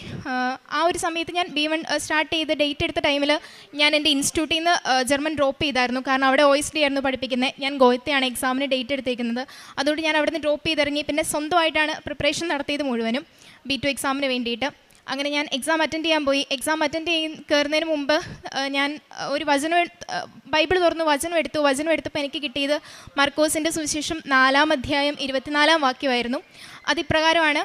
ആ ഒരു സമയത്ത് ഞാൻ B1 സ്റ്റാർട്ട് ചെയ്ത് ഡേറ്റ് എടുത്ത ടൈമിൽ ഞാൻ എൻ്റെ ഇൻസ്റ്റിറ്റ്യൂട്ടിൽ നിന്ന് ജർമ്മൻ ഡ്രോപ്പ് ചെയ്തായിരുന്നു. കാരണം അവിടെ OSD ആയിരുന്നു പഠിപ്പിക്കുന്നത്, ഞാൻ ഗോയത്തെയാണ് എക്സാമിന് ഡേറ്റ് എടുത്തേക്കുന്നത്. അതുകൊണ്ട് ഞാൻ അവിടെ നിന്ന് ഡ്രോപ്പ് ചെയ്തിറങ്ങി. പിന്നെ സ്വന്തമായിട്ടാണ് പ്രിപ്പറേഷൻ നടത്തിയത് മുഴുവനും B2 എക്സാമിന് വേണ്ടിയിട്ട്. അങ്ങനെ ഞാൻ എക്സാം അറ്റൻഡ് ചെയ്യാൻ പോയി. എക്സാം അറ്റൻഡ് കയറുന്നതിന് മുമ്പ് ഞാൻ ഒരു ബൈബിൾ തുറന്ന് വചനം എടുത്തപ്പോൾ എനിക്ക് കിട്ടിയത് മർക്കോസിൻ്റെ സുവിശേഷം 4-ാം അധ്യായം 24-ാം വാക്യമായിരുന്നു. അതിപ്രകാരമാണ്,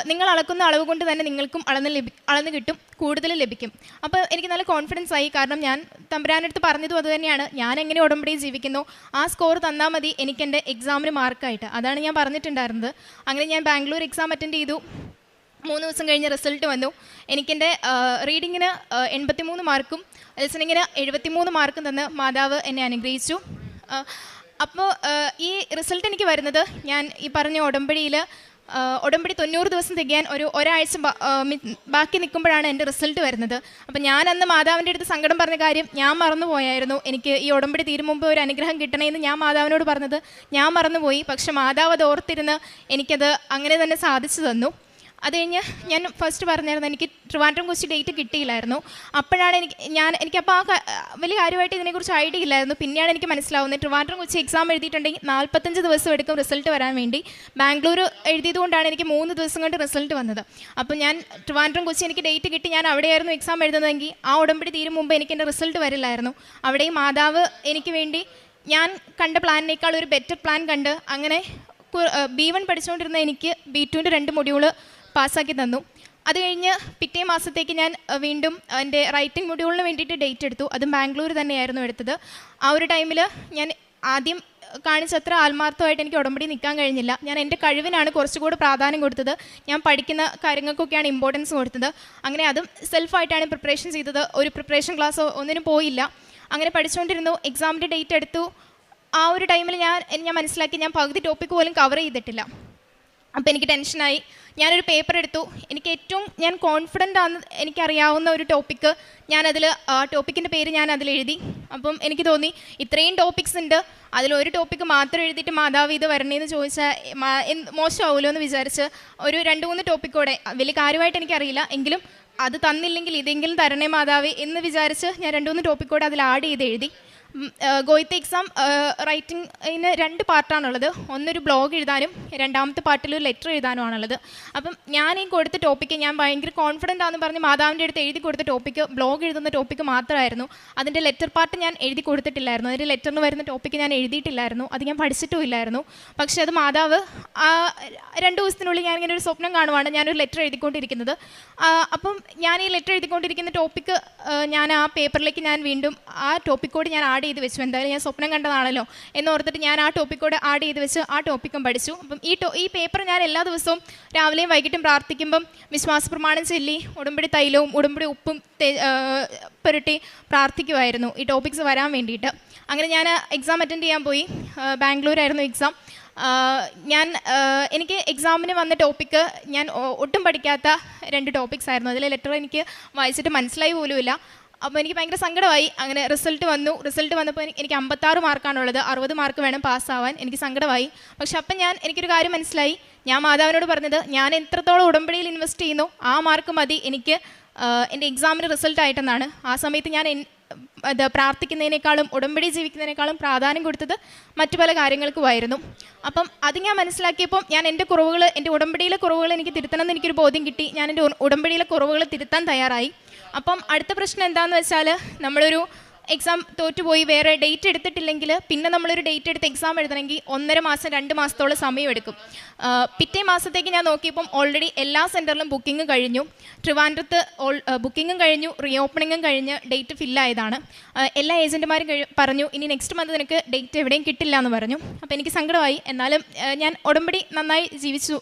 നിങ്ങൾ അളക്കുന്ന അളവ് കൊണ്ട് തന്നെ നിങ്ങൾക്കും അളന്ന് കിട്ടും, കൂടുതൽ ലഭിക്കും. അപ്പോൾ എനിക്ക് നല്ല കോൺഫിഡൻസ് ആയി. കാരണം ഞാൻ തമ്പുരാനടുത്ത് പറഞ്ഞതും അതുതന്നെയാണ്, ഞാൻ എങ്ങനെ ഉടമ്പടി ജീവിക്കുന്നു ആ സ്കോർ തന്നാൽ മതി എനിക്കെൻ്റെ എക്സാമിന് മാർക്കായിട്ട്. അതാണ് ഞാൻ പറഞ്ഞിട്ടുണ്ടായിരുന്നത്. അങ്ങനെ ഞാൻ ബാംഗ്ലൂർ എക്സാം അറ്റൻഡ് ചെയ്തു. 3 ദിവസം കഴിഞ്ഞ് റിസൾട്ട് വന്നു. എനിക്കെൻ്റെ റീഡിങ്ങിന് 83 മാർക്കും ലിസണിങ്ങിന് 73 മാർക്കും തന്ന് മാതാവ് എന്നെ അനുഗ്രഹിച്ചു. അപ്പോൾ ഈ റിസൾട്ട് എനിക്ക് വരുന്നത് ഞാൻ ഈ പറഞ്ഞ ഉടമ്പടി 90 ദിവസം തികയാൻ ഒരാഴ്ച ബാക്കി നിൽക്കുമ്പോഴാണ് എൻ്റെ റിസൾട്ട് വരുന്നത്. അപ്പം ഞാൻ അന്ന് മാതാവിൻ്റെ അടുത്ത് സങ്കടം പറഞ്ഞ കാര്യം ഞാൻ മറന്നുപോയായിരുന്നു. എനിക്ക് ഈ ഉടമ്പടി തീരും മുമ്പ് ഒരു അനുഗ്രഹം കിട്ടണമെന്ന് ഞാൻ മാതാവിനോട് പറഞ്ഞത് ഞാൻ മറന്നുപോയി. പക്ഷെ മാതാവ് അത് ഓർത്തിരുന്ന് എനിക്കത് അങ്ങനെ തന്നെ സാധിച്ചു തന്നു. അത് കഴിഞ്ഞ് ഞാൻ ഫസ്റ്റ് പറഞ്ഞായിരുന്നു എനിക്ക് ട്രിവാൻഡ്രം കൊച്ചി ഡേറ്റ് കിട്ടിയില്ലായിരുന്നു. അപ്പോഴാണ് എനിക്കപ്പോൾ വലിയ കാര്യമായിട്ട് ഇതിനെക്കുറിച്ച് ഐഡിയ ഇല്ലായിരുന്നു. പിന്നെയാണ് എനിക്ക് മനസ്സിലാവുന്നത് ട്രിവാൻഡ്രം കൊച്ചി എക്സാം എഴുതിയിട്ടുണ്ടെങ്കിൽ 45 ദിവസം എടുക്കും റിസൾട്ട് വരാൻ വേണ്ടി. ബാംഗ്ലൂർ എഴുതിയതുകൊണ്ടാണ് എനിക്ക് 3 ദിവസം കൊണ്ട് റിസൾട്ട് വന്നത്. അപ്പോൾ ഞാൻ ട്രിവാൻഡ്രം കൊച്ചി എനിക്ക് ഡേറ്റ് കിട്ടി, ഞാൻ അവിടെയായിരുന്നു എക്സാം എഴുതുന്നതെങ്കിൽ ആ ഉടമ്പടി തീരും മുമ്പ് എനിക്ക് എൻ്റെ റിസൾട്ട് വരില്ലായിരുന്നു. അവിടെയും മാതാവ് എനിക്ക് വേണ്ടി ഞാൻ കണ്ട പ്ലാനിനേക്കാൾ ഒരു ബെറ്റർ പ്ലാൻ കണ്ട് അങ്ങനെ B1 പഠിച്ചുകൊണ്ടിരുന്ന എനിക്ക് B2ൻ്റെ 2 മൊഡ്യൂള് പാസ്സാക്കി തന്നു. അത് കഴിഞ്ഞ് പിറ്റേ മാസത്തേക്ക് ഞാൻ വീണ്ടും എൻ്റെ റൈറ്റിംഗ് മൊഡ്യൂളിന് വേണ്ടിയിട്ട് ഡേറ്റ് എടുത്തു. അതും ബാംഗ്ലൂർ തന്നെയായിരുന്നു എടുത്തത്. ആ ഒരു ടൈമിൽ ഞാൻ ആദ്യം കാണിച്ചത്ര ആത്മാർത്ഥമായിട്ട് എനിക്ക് ഉടമ്പടി നിൽക്കാൻ കഴിഞ്ഞില്ല. ഞാൻ എൻ്റെ കഴിവിനാണ് കുറച്ചുകൂടി പ്രാധാന്യം കൊടുത്തത്. ഞാൻ പഠിക്കുന്ന കാര്യങ്ങൾക്കൊക്കെയാണ് ഇമ്പോർട്ടൻസ് കൊടുത്തത്. അങ്ങനെ അതും സെൽഫായിട്ടാണ് പ്രിപ്പറേഷൻ ചെയ്തത്. ഒരു പ്രിപ്പറേഷൻ ക്ലാസ്സോ ഒന്നിനും പോയില്ല. അങ്ങനെ പഠിച്ചുകൊണ്ടിരുന്നു. എക്സാമിൻ്റെ ഡേറ്റ് എടുത്തു. ആ ഒരു ടൈമിൽ ഞാൻ മനസ്സിലാക്കി ഞാൻ പകുതി ടോപ്പിക്ക് പോലും കവർ ചെയ്തിട്ടില്ല. അപ്പോൾ എനിക്ക് ടെൻഷനായി. ഞാനൊരു പേപ്പർ എടുത്തു. എനിക്ക് ഏറ്റവും ഞാൻ കോൺഫിഡൻ്റ് ആണ് എനിക്കറിയാവുന്ന ഒരു ടോപ്പിക്ക് ഞാനതിൽ ടോപ്പിക്കിൻ്റെ പേര് ഞാൻ അതിലെഴുതി. അപ്പം എനിക്ക് തോന്നി ഇത്രയും ടോപ്പിക്സ് ഉണ്ട്, അതിലൊരു ടോപ്പിക്ക് മാത്രം എഴുതിയിട്ട് മാതാവ് ഇത് വരണേന്ന് ചോദിച്ചാൽ മോശമാവുമല്ലോ എന്ന് വിചാരിച്ച് ഒരു 2-3 ടോപ്പിക്കോടെ, വലിയ കാര്യമായിട്ട് എനിക്കറിയില്ല എങ്കിലും അത് തന്നില്ലെങ്കിൽ ഇതെങ്കിലും തരണേ മാതാവേ എന്ന് വിചാരിച്ച് ഞാൻ 2-3 ടോപ്പിക്കോടെ അതിൽ ആഡ് ചെയ്ത് എഴുതി. ഗോയിത്തെ എക്സാം റൈറ്റിംഗിന് 2 പാർട്ടാണുള്ളത്. ഒന്നൊരു ബ്ലോഗ് എഴുതാനും രണ്ടാമത്തെ പാർട്ടിൽ ഒരു ലെറ്റർ എഴുതാനുമാണുള്ളത്. അപ്പം ഞാൻ ഈ കൊടുത്ത ടോപ്പിക്ക് ഞാൻ ഭയങ്കര കോൺഫിഡൻ്റ് ആണെന്ന് പറഞ്ഞ് മാതാവിൻ്റെ അടുത്ത് എഴുതി കൊടുത്ത ടോപ്പിക്ക് ബ്ലോഗ് എഴുതുന്ന ടോപ്പിക്ക് മാത്രമായിരുന്നു. അതിൻ്റെ ലെറ്റർ പാർട്ട് ഞാൻ എഴുതി കൊടുത്തിട്ടില്ലായിരുന്നു. അതിൻ്റെ ലെറ്ററിന് വരുന്ന ടോപ്പിക്ക് ഞാൻ എഴുതിയിട്ടില്ലായിരുന്നു. അത് ഞാൻ പഠിച്ചിട്ടുമില്ലായിരുന്നു. പക്ഷേ അത് മാതാവ് 2 ദിവസത്തിനുള്ളിൽ ഞാനിങ്ങനെ ഒരു സ്വപ്നം കാണുവാണ് ഞാനൊരു ലെറ്റർ എഴുതിക്കൊണ്ടിരിക്കുന്നത്. അപ്പം ഞാൻ ഈ ലെറ്റർ എഴുതിക്കൊണ്ടിരിക്കുന്ന ടോപ്പിക്ക് ഞാൻ ആ പേപ്പറിലേക്ക് ഞാൻ വീണ്ടും ആ ടോപ്പിക്കോട് ഞാൻ ആഡ് ചെയ്ത് വെച്ചു. എന്തായാലും ഞാൻ സ്വപ്നം കണ്ടതാണല്ലോ എന്നോർത്തിട്ട് ഞാൻ ആ ടോപ്പിക്കോട് ആഡ് ചെയ്ത് വെച്ച് ആ ടോപ്പിക്കും പഠിച്ചു. അപ്പം ഈ പേപ്പർ ഞാൻ എല്ലാ ദിവസവും രാവിലെയും വൈകിട്ടും പ്രാർത്ഥിക്കുമ്പം വിശ്വാസ പ്രമാണം ചൊല്ലി ഉടമ്പടി തൈലവും ഉടമ്പടി ഉപ്പും പുരട്ടി പ്രാർത്ഥിക്കുമായിരുന്നു ഈ ടോപ്പിക്സ് വരാൻ വേണ്ടിയിട്ട്. അങ്ങനെ ഞാൻ എക്സാം അറ്റൻഡ് ചെയ്യാൻ പോയി. ബാംഗ്ലൂരായിരുന്നു എക്സാം. എനിക്ക് എക്സാമിന് വന്ന ടോപ്പിക്ക് ഞാൻ ഒട്ടും പഠിക്കാത്ത 2 ടോപ്പിക്സ് ആയിരുന്നു. അതിലെ ലെറ്റർ എനിക്ക് വായിച്ചിട്ട് മനസ്സിലായി പോലുമില്ല. അപ്പോൾ എനിക്ക് ഭയങ്കര സങ്കടമായി. അങ്ങനെ റിസൾട്ട് വന്നപ്പോൾ എനിക്ക് 56 മാർക്കാണുള്ളത്. 60 മാർക്ക് വേണം പാസ്സാവാൻ. എനിക്ക് സങ്കടമായി. പക്ഷെ അപ്പം എനിക്കൊരു കാര്യം മനസ്സിലായി. ഞാൻ മാതാവിനോട് പറഞ്ഞത് ഞാൻ എത്രത്തോളം ഉടമ്പടിയിൽ ഇൻവെസ്റ്റ് ചെയ്യുന്നു ആ മാർക്ക് മതി എനിക്ക് എൻ്റെ എക്സാമിന് റിസൾട്ടായിട്ടെന്നാണ്. ആ സമയത്ത് ഞാൻ പ്രാർത്ഥിക്കുന്നതിനേക്കാളും ഉടമ്പടി ജീവിക്കുന്നതിനേക്കാളും പ്രാധാന്യം കൊടുത്തത് മറ്റു പല കാര്യങ്ങൾക്കുമായിരുന്നു. അപ്പം അത് ഞാൻ മനസ്സിലാക്കിയപ്പോൾ ഞാൻ എൻ്റെ ഉടമ്പടിയിലെ കുറവുകൾ എനിക്ക് തിരുത്തണമെന്ന് എനിക്കൊരു ബോധ്യം കിട്ടി. ഞാൻ എൻ്റെ ഉടമ്പടിയിലെ കുറവുകൾ തിരുത്താൻ തയ്യാറായി. അപ്പം അടുത്ത പ്രശ്നം എന്താണെന്ന് വെച്ചാൽ നമ്മളൊരു എക്സാം തോറ്റുപോയി വേറെ ഡേറ്റ് എടുത്തിട്ടില്ലെങ്കിൽ പിന്നെ നമ്മളൊരു ഡേറ്റ് എടുത്ത് എക്സാം എഴുതണമെങ്കിൽ 1.5 മാസം 2 മാസത്തോളം സമയമെടുക്കും. പിറ്റേ മാസത്തേക്ക് ഞാൻ നോക്കിയപ്പം ഓൾറെഡി എല്ലാ സെൻറ്ററിലും ബുക്കിംഗ് കഴിഞ്ഞു. ട്രിവാൻഡ്രത്ത് ബുക്കിങ്ങും കഴിഞ്ഞു, റീഓപ്പണിങ്ങും കഴിഞ്ഞ് ഡേറ്റ് ഫില്ലായതാണ്. എല്ലാ ഏജൻറ്റുമാരും പറഞ്ഞു ഇനി നെക്സ്റ്റ് മന്ത് നിനക്ക് ഡേറ്റ് എവിടെയും കിട്ടില്ല എന്ന് പറഞ്ഞു. അപ്പോൾ എനിക്ക് സങ്കടമായി. എന്നാലും ഞാൻ ഉടമ്പടി നന്നായി ജീവിച്ചു.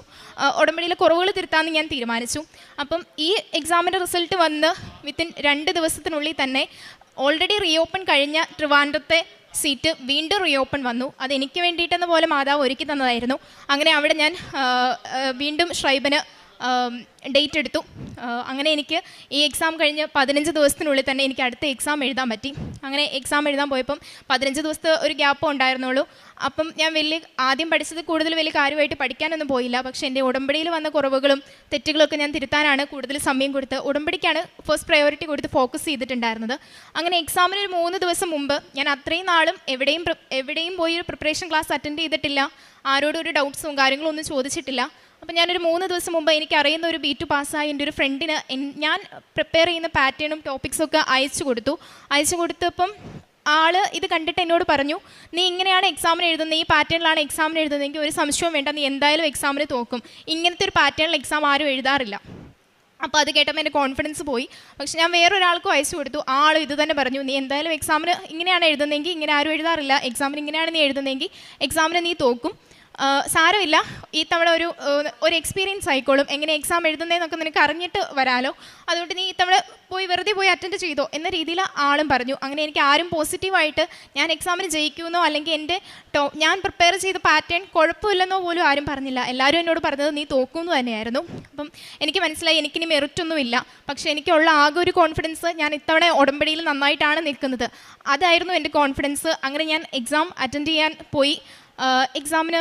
ഉടമ്പടിയിലെ കുറവുകൾ തിരുത്താമെന്ന് ഞാൻ തീരുമാനിച്ചു. അപ്പം ഈ എക്സാമിൻ്റെ റിസൾട്ട് വന്ന് വിത്തിൻ 2 ദിവസത്തിനുള്ളിൽ തന്നെ ഓൾറെഡി റീഓപ്പൺ കഴിഞ്ഞ ട്രിവാൻഡ്രത്തെ സീറ്റ് വീണ്ടും റീഓപ്പൺ വന്നു. അത് എനിക്ക് വേണ്ടിയിട്ടെന്ന പോലെ മാതാവ് ഒരുക്കി തന്നതായിരുന്നു. അങ്ങനെ അവിടെ ഞാൻ വീണ്ടും ഷ്രൈബന് ഡേറ്റ് എടുത്തു. അങ്ങനെ എനിക്ക് ഈ എക്സാം കഴിഞ്ഞ് 15 ദിവസത്തിനുള്ളിൽ തന്നെ എനിക്ക് അടുത്ത എക്സാം എഴുതാൻ പറ്റി. അങ്ങനെ എക്സാം എഴുതാൻ പോയപ്പം 15 ദിവസത്തെ ഒരു ഗ്യാപ്പ് ഉണ്ടായിരുന്നുള്ളൂ. അപ്പം ഞാൻ ആദ്യം പഠിച്ചത് കൂടുതൽ വലിയ കാര്യമായിട്ട് പഠിക്കാനൊന്നും പോയില്ല. പക്ഷേ എൻ്റെ ഉടമ്പടിയിൽ വന്ന കുറവുകളും തെറ്റുകളൊക്കെ ഞാൻ തിരുത്താനാണ് കൂടുതൽ സമയം കൊടുത്ത് ഉടമ്പടിക്കാണ് ഫസ്റ്റ് പ്രയോറിറ്റി കൊടുത്ത് ഫോക്കസ് ചെയ്തിട്ടുണ്ടായിരുന്നത്. അങ്ങനെ എക്സാമിന് ഒരു 3 ദിവസം മുമ്പ് ഞാൻ അത്രയും നാളും എവിടെയും പോയി ഒരു പ്രിപ്പറേഷൻ ക്ലാസ് അറ്റൻഡ് ചെയ്തിട്ടില്ല. ആരോടും ഒരു ഡൗട്ട്സും കാര്യങ്ങളും ഒന്നും ചോദിച്ചിട്ടില്ല. അപ്പോൾ ഞാനൊരു 3 ദിവസം മുമ്പ് എനിക്കറിയുന്ന ഒരു B2 പാസ്സായ എൻ്റെ ഒരു ഫ്രണ്ടിന് ഞാൻ പ്രിപ്പയർ ചെയ്യുന്ന പാറ്റേണും ടോപ്പിക്സൊക്കെ അയച്ചു കൊടുത്തപ്പം ആൾ ഇത് കണ്ടിട്ട് എന്നോട് പറഞ്ഞു, നീ ഇങ്ങനെയാണ് എക്സാമിന് എഴുതുന്നത്, ഈ പാറ്റേണിലാണ് എക്സാമിന് എഴുതുന്നതെങ്കിൽ ഒരു സംശയവും വേണ്ട, നീ എന്തായാലും എക്സാമിന് തോക്കും. ഇങ്ങനത്തെ ഒരു പാറ്റേണിൽ എക്സാം ആരും എഴുതാറില്ല. അപ്പോൾ അത് കേട്ടപ്പോൾ എൻ്റെ കോൺഫിഡൻസ് പോയി. പക്ഷെ ഞാൻ വേറൊരാൾക്കും അയച്ചു കൊടുത്തു. ആളും ഇത് തന്നെ പറഞ്ഞു, നീ എന്തായാലും എക്സാമിന് ഇങ്ങനെയാണ് എഴുതുന്നതെങ്കിൽ ഇങ്ങനെ ആരും എഴുതാറില്ല, എക്സാമിന് ഇങ്ങനെയാണ് നീ എഴുതുന്നതെങ്കിൽ എക്സാമിന് നീ തോക്കും, സാരമില്ല, ഈ തവണ ഒരു എക്സ്പീരിയൻസ് ആയിക്കോളും, എങ്ങനെ എക്സാം എഴുതുന്നതെന്നൊക്കെ നിനക്ക് അറിഞ്ഞിട്ട് വരാമല്ലോ, അതുകൊണ്ട് നീ ഈ തവണ വെറുതെ പോയി അറ്റൻഡ് ചെയ്തോ എന്ന രീതിയിൽ ആളും പറഞ്ഞു. അങ്ങനെ എനിക്ക് ആരും പോസിറ്റീവായിട്ട് ഞാൻ എക്സാമിന് ജയിക്കുമെന്നോ അല്ലെങ്കിൽ ഞാൻ പ്രിപ്പയർ ചെയ്ത പാറ്റേൺ കുഴപ്പമില്ലെന്നോ പോലും ആരും പറഞ്ഞില്ല. എല്ലാവരും എന്നോട് പറഞ്ഞത് നീ തോക്കുമെന്ന് തന്നെയായിരുന്നു. അപ്പം എനിക്ക് മനസ്സിലായി എനിക്കിനി മെറിറ്റൊന്നുമില്ല. പക്ഷേ എനിക്കുള്ള ആകെ ഒരു കോൺഫിഡൻസ് ഞാൻ ഇത്തവണ ഉടമ്പടിയിൽ നന്നായിട്ടാണ് നിൽക്കുന്നത്, അതായിരുന്നു എൻ്റെ കോൺഫിഡൻസ്. അങ്ങനെ ഞാൻ എക്സാം അറ്റൻഡ് ചെയ്യാൻ പോയി. എക്സാമിന്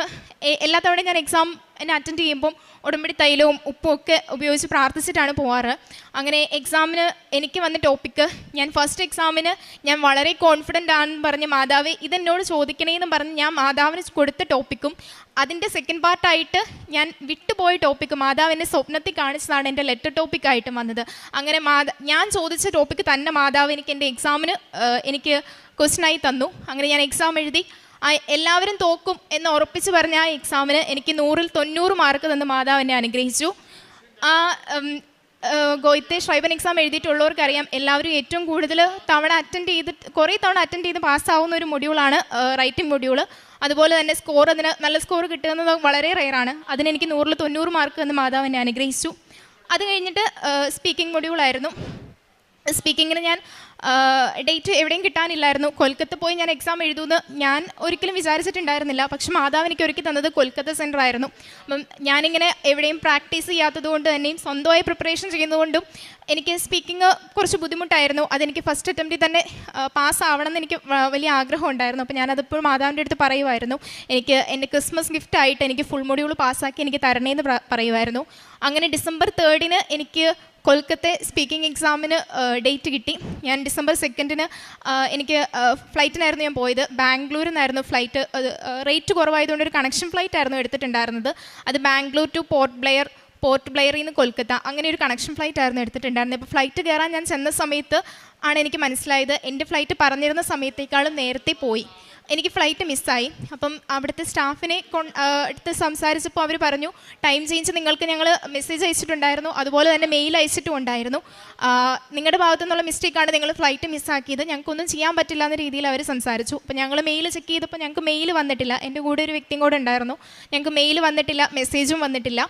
എല്ലാ തവണയും ഞാൻ എക്സാം എന്നെ അറ്റൻഡ് ചെയ്യുമ്പം ഉടമ്പടി തൈലവും ഉപ്പും ഒക്കെ ഉപയോഗിച്ച് പ്രാർത്ഥിച്ചിട്ടാണ് പോവാറ്. അങ്ങനെ എക്സാമിന് എനിക്ക് വന്ന ടോപ്പിക്ക്, ഞാൻ ഫസ്റ്റ് എക്സാമിന് ഞാൻ വളരെ കോൺഫിഡൻ്റ് ആണെന്ന് പറഞ്ഞ് മാതാവ് ഇതെന്നോട് ചോദിക്കണേന്ന് പറഞ്ഞ് ഞാൻ മാതാവിന് കൊടുത്ത ടോപ്പിക്കും അതിൻ്റെ സെക്കൻഡ് പാർട്ടായിട്ട് ഞാൻ വിട്ടുപോയ ടോപ്പിക്ക് മാതാവ് എന്നെ സ്വപ്നത്തിൽ കാണിച്ചതാണ് എൻ്റെ ലെറ്റർ ടോപ്പിക്കായിട്ടും വന്നത്. അങ്ങനെ ഞാൻ ചോദിച്ച ടോപ്പിക്ക് തന്നെ മാതാവ് എനിക്ക് എൻ്റെ എക്സാമിന് എനിക്ക് ക്വസ്റ്റ്യനായി തന്നു. അങ്ങനെ ഞാൻ എക്സാം എഴുതി. എല്ലാവരും തോക്കും എന്ന് ഉറപ്പിച്ച് പറഞ്ഞ ആ എക്സാമിന് എനിക്ക് 100-ൽ 90 മാർക്ക് തന്ന് മാതാവ് എന്നെ അനുഗ്രഹിച്ചു. ആ ഗോയിത്തെ ഷ്രൈബൻ എക്സാം എഴുതിയിട്ടുള്ളവർക്കറിയാം, എല്ലാവരും ഏറ്റവും കൂടുതൽ തവണ കുറേ തവണ അറ്റൻഡ് ചെയ്ത് പാസ്സാവുന്ന ഒരു മൊഡ്യൂളാണ് റൈറ്റിംഗ് മൊഡ്യൂൾ. അതുപോലെ തന്നെ അതിന് നല്ല സ്കോർ കിട്ടുന്നത് വളരെ റെയറാണ്. അതിനെനിക്ക് 100-ൽ 90 മാർക്ക് തന്ന് മാതാവ് എന്നെ അനുഗ്രഹിച്ചു. അത് കഴിഞ്ഞിട്ട് സ്പീക്കിംഗ് മൊഡ്യൂളായിരുന്നു. സ്പീക്കിങ്ങിന് ഞാൻ ഡേറ്റ് എവിടെയും കിട്ടാനില്ലായിരുന്നു. കൊൽക്കത്ത പോയി ഞാൻ എക്സാം എഴുതുമെന്ന് ഞാൻ ഒരിക്കലും വിചാരിച്ചിട്ടുണ്ടായിരുന്നില്ല. പക്ഷെ മാതാവ് എനിക്ക് ഒരുക്കി തന്നത് കൊൽക്കത്ത സെൻറ്റർ ആയിരുന്നു. അപ്പം ഞാനിങ്ങനെ എവിടെയും പ്രാക്ടീസ് ചെയ്യാത്തത് കൊണ്ട് തന്നെയും സ്വന്തമായി പ്രിപ്പറേഷൻ ചെയ്യുന്നതുകൊണ്ടും എനിക്ക് സ്പീക്കിംഗ് കുറച്ച് ബുദ്ധിമുട്ടായിരുന്നു. അതെനിക്ക് ഫസ്റ്റ് അറ്റംപ്റ്റിൽ തന്നെ പാസ്സാവണമെന്ന് എനിക്ക് വലിയ ആഗ്രഹം ഉണ്ടായിരുന്നു. അപ്പോൾ ഞാനതിപ്പോഴും മാതാവിൻ്റെ അടുത്ത് പറയുമായിരുന്നു, എനിക്ക് എൻ്റെ ക്രിസ്മസ് ഗിഫ്റ്റായിട്ട് എനിക്ക് ഫുൾ മൊഡ്യൂൾ പാസ്സാക്കി എനിക്ക് തരണേന്ന് പറയുമായിരുന്നു. അങ്ങനെ ഡിസംബർ 3 എനിക്ക് കൊൽക്കത്തെ സ്പീക്കിംഗ് എക്സാമിന് ഡേറ്റ് കിട്ടി. ഞാൻ ഡിസംബർ 2 എനിക്ക് ഫ്ലൈറ്റിനായിരുന്നു ഞാൻ പോയത്. ബാംഗ്ലൂരിൽ നിന്നായിരുന്നു ഫ്ലൈറ്റ്. റേറ്റ് കുറവായതുകൊണ്ട് ഒരു കണക്ഷൻ ഫ്ലൈറ്റ് ആയിരുന്നു എടുത്തിട്ടുണ്ടായിരുന്നത്. അത് ബാംഗ്ലൂർ ടു പോർട്ട് ബ്ലെയറിൽ നിന്ന് കൊൽക്കത്ത, അങ്ങനെ ഒരു കണക്ഷൻ ഫ്ലൈറ്റ് ആയിരുന്നു എടുത്തിട്ടുണ്ടായിരുന്നത്. ഇപ്പോൾ ഫ്ലൈറ്റ് കയറാൻ ഞാൻ ചെന്ന സമയത്ത് ആണ് എനിക്ക് മനസ്സിലായത് എൻ്റെ ഫ്ലൈറ്റ് പറഞ്ഞിരുന്ന സമയത്തേക്കാളും നേരത്തെ പോയി. എനിക്ക് ഫ്ലൈറ്റ് മിസ്സായി. അപ്പം അവിടുത്തെ സ്റ്റാഫിനെ അടുത്ത് സംസാരിച്ചപ്പോൾ അവർ പറഞ്ഞു, ടൈം ചേഞ്ച് നിങ്ങൾക്ക് ഞങ്ങൾ മെസ്സേജ് അയച്ചിട്ടുണ്ടായിരുന്നു, അതുപോലെ തന്നെ മെയിൽ അയച്ചിട്ടും ഉണ്ടായിരുന്നു. നിങ്ങളുടെ ഭാഗത്തു നിന്നുള്ള മിസ്റ്റേക്കാണ് നിങ്ങൾ ഫ്ലൈറ്റ് മിസ്സാക്കിയത്, ഞങ്ങൾക്കൊന്നും ചെയ്യാൻ പറ്റില്ല എന്ന രീതിയിൽ അവർ സംസാരിച്ചു. അപ്പോൾ ഞങ്ങൾ മെയിൽ ചെക്ക് ചെയ്തപ്പോൾ ഞങ്ങൾക്ക് മെയിൽ വന്നിട്ടില്ല. എൻ്റെ കൂടെ ഒരു വ്യക്തിയും കൂടെ ഉണ്ടായിരുന്നു. ഞങ്ങൾക്ക് മെയിൽ വന്നിട്ടില്ല, മെസ്സേജും വന്നിട്ടില്ല.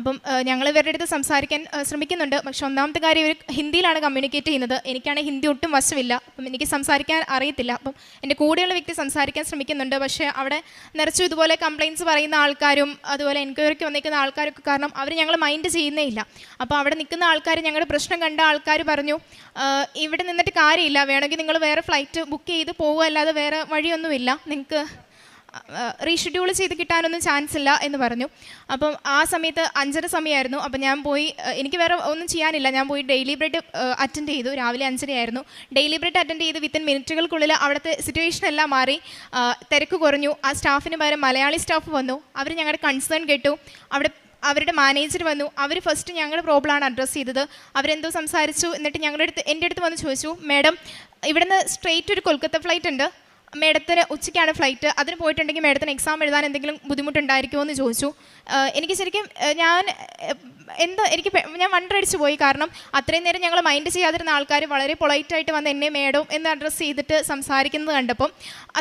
അപ്പം ഞങ്ങൾ ഇവരുടെ അടുത്ത് സംസാരിക്കാൻ ശ്രമിക്കുന്നുണ്ട്. പക്ഷെ ഒന്നാമത്തെ കാര്യം ഇവർ ഹിന്ദിയിലാണ് കമ്മ്യൂണിക്കേറ്റ് ചെയ്യുന്നത്. എനിക്കാണെങ്കിൽ ഹിന്ദി ഒട്ടും വശമില്ല. അപ്പം എനിക്ക് സംസാരിക്കാൻ അറിയത്തില്ല. അപ്പം എൻ്റെ കൂടെയുള്ള വ്യക്തി സംസാരിക്കാൻ ശ്രമിക്കുന്നുണ്ട്. പക്ഷേ അവിടെ നിറച്ചു ഇതുപോലെ കംപ്ലയിൻറ്റ്സ് പറയുന്ന ആൾക്കാരും അതുപോലെ എൻക്വയറിക്ക് വന്നിരിക്കുന്ന ആൾക്കാരൊക്കെ കാരണം അവർ ഞങ്ങൾ മൈൻഡ് ചെയ്യുന്നേ ഇല്ല. അപ്പോൾ അവിടെ നിൽക്കുന്ന ആൾക്കാർ, ഞങ്ങളുടെ പ്രശ്നം കണ്ട ആൾക്കാർ പറഞ്ഞു, ഇവിടെ നിന്നിട്ട് കാര്യമില്ല, വേണമെങ്കിൽ നിങ്ങൾ വേറെ ഫ്ലൈറ്റ് ബുക്ക് ചെയ്ത് പോകുക, അല്ലാതെ വേറെ വഴിയൊന്നുമില്ല, നിങ്ങൾക്ക് റീഷെഡ്യൂൾ ചെയ്ത് കിട്ടാനൊന്നും ചാൻസ് ഇല്ല എന്ന് പറഞ്ഞു. അപ്പം ആ സമയത്ത് 5:30 സമയമായിരുന്നു. അപ്പം ഞാൻ പോയി, എനിക്ക് വേറെ ഒന്നും ചെയ്യാനില്ല, ഞാൻ പോയി ഡെയിലി ബ്രെഡ് അറ്റൻഡ് ചെയ്തു. രാവിലെ 5:30 ആയിരുന്നു. ഡെയിലി ബ്രെഡ് അറ്റൻഡ് ചെയ്ത് വിത്തിൻ മിനിറ്റുകൾക്കുള്ളിൽ അവിടുത്തെ സിറ്റുവേഷൻ എല്ലാം മാറി, തിരക്ക് കുറഞ്ഞു. ആ സ്റ്റാഫിന് പകരം മലയാളി സ്റ്റാഫ് വന്നു. അവർ ഞങ്ങളുടെ കൺസേൺ കേട്ടു. അവരുടെ മാനേജർ വന്നു. അവർ ഫസ്റ്റ് ഞങ്ങളുടെ പ്രോബ്ലമാണ് അഡ്രസ്സ് ചെയ്തത്. അവരെന്തോ സംസാരിച്ചു. എന്നിട്ട് എൻ്റെ അടുത്ത് വന്ന് ചോദിച്ചു, മാഡം ഇവിടുന്ന് സ്ട്രെയിറ്റ് ഒരു കൊൽക്കത്ത ഫ്ലൈറ്റ് ഉണ്ട്, മേഡത്തിന് ഉച്ചയ്ക്കാണ് ഫ്ലൈറ്റ്, അതിന് പോയിട്ടുണ്ടെങ്കിൽ മേഡത്തിന് എക്സാം എഴുതാൻ എന്തെങ്കിലും ബുദ്ധിമുട്ടുണ്ടായിരിക്കുമോ എന്ന് ചോദിച്ചു. എനിക്ക് ശരിക്കും ഞാൻ വണ്ടടിച്ചു പോയി. കാരണം അത്രയും നേരം ഞങ്ങൾ മൈൻഡ് ചെയ്യാതിരുന്ന ആൾക്കാർ വളരെ പൊളൈറ്റായിട്ട് വന്ന് എന്നെ മേഡം എന്ന് അഡ്രസ്സ് ചെയ്തിട്ട് സംസാരിക്കുന്നത് കണ്ടപ്പം